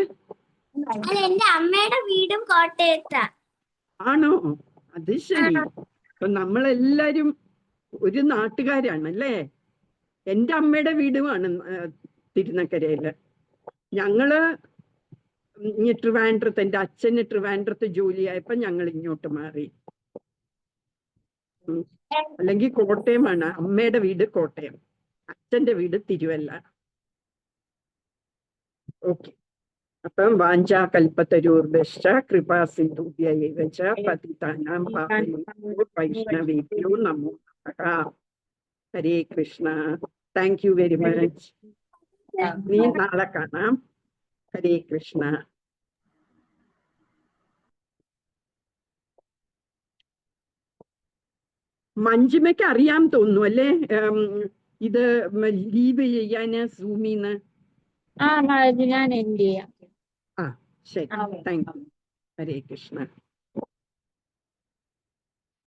അല്ല, എന്റെ അമ്മയുടെ വീടും കോട്ടയത്താ. ആണോ? അത് ശരി. അപ്പൊ നമ്മളെല്ലാരും ഒരു നാട്ടുകാരാണല്ലേ? എന്റെ അമ്മയുടെ വീടുമാണ് തിരുനക്കരയില്. ഞങ്ങള് ട്രിവാൻഡ്രത്ത്, എന്റെ അച്ഛന് ട്രിവാൻഡ്രത്ത് ജോലിയായപ്പോ ഞങ്ങൾ ഇങ്ങോട്ട് മാറി. അല്ലെങ്കിൽ കോട്ടയമാണ്. അമ്മയുടെ വീട് കോട്ടയം, അച്ഛന്റെ വീട് തിരുവല്ല. ഓക്കെ, അപ്പം വാഞ്ചാ കൽപ്പതരൂർഭ്യശ്ച കൃപാ സിന്ധുഭ്യൈവ ച പതിതാനാം പാവനേഭ്യോ വൈഷ്ണവേഭ്യോ നമോ നമഃ. Hare Krishna. Thank you very much. നീ നാളെ കാണാം. ഹരേ കൃഷ്ണ. മഞ്ജിമയ്ക്ക് അറിയാൻ തോന്നുന്നു അല്ലേ ഇത് ലീവ് ചെയ്യാന് സൂമിന്ന്? ഞാൻ എന്ത് ചെയ്യാം? ശരി, താങ്ക് യു. ഹരേ കൃഷ്ണ.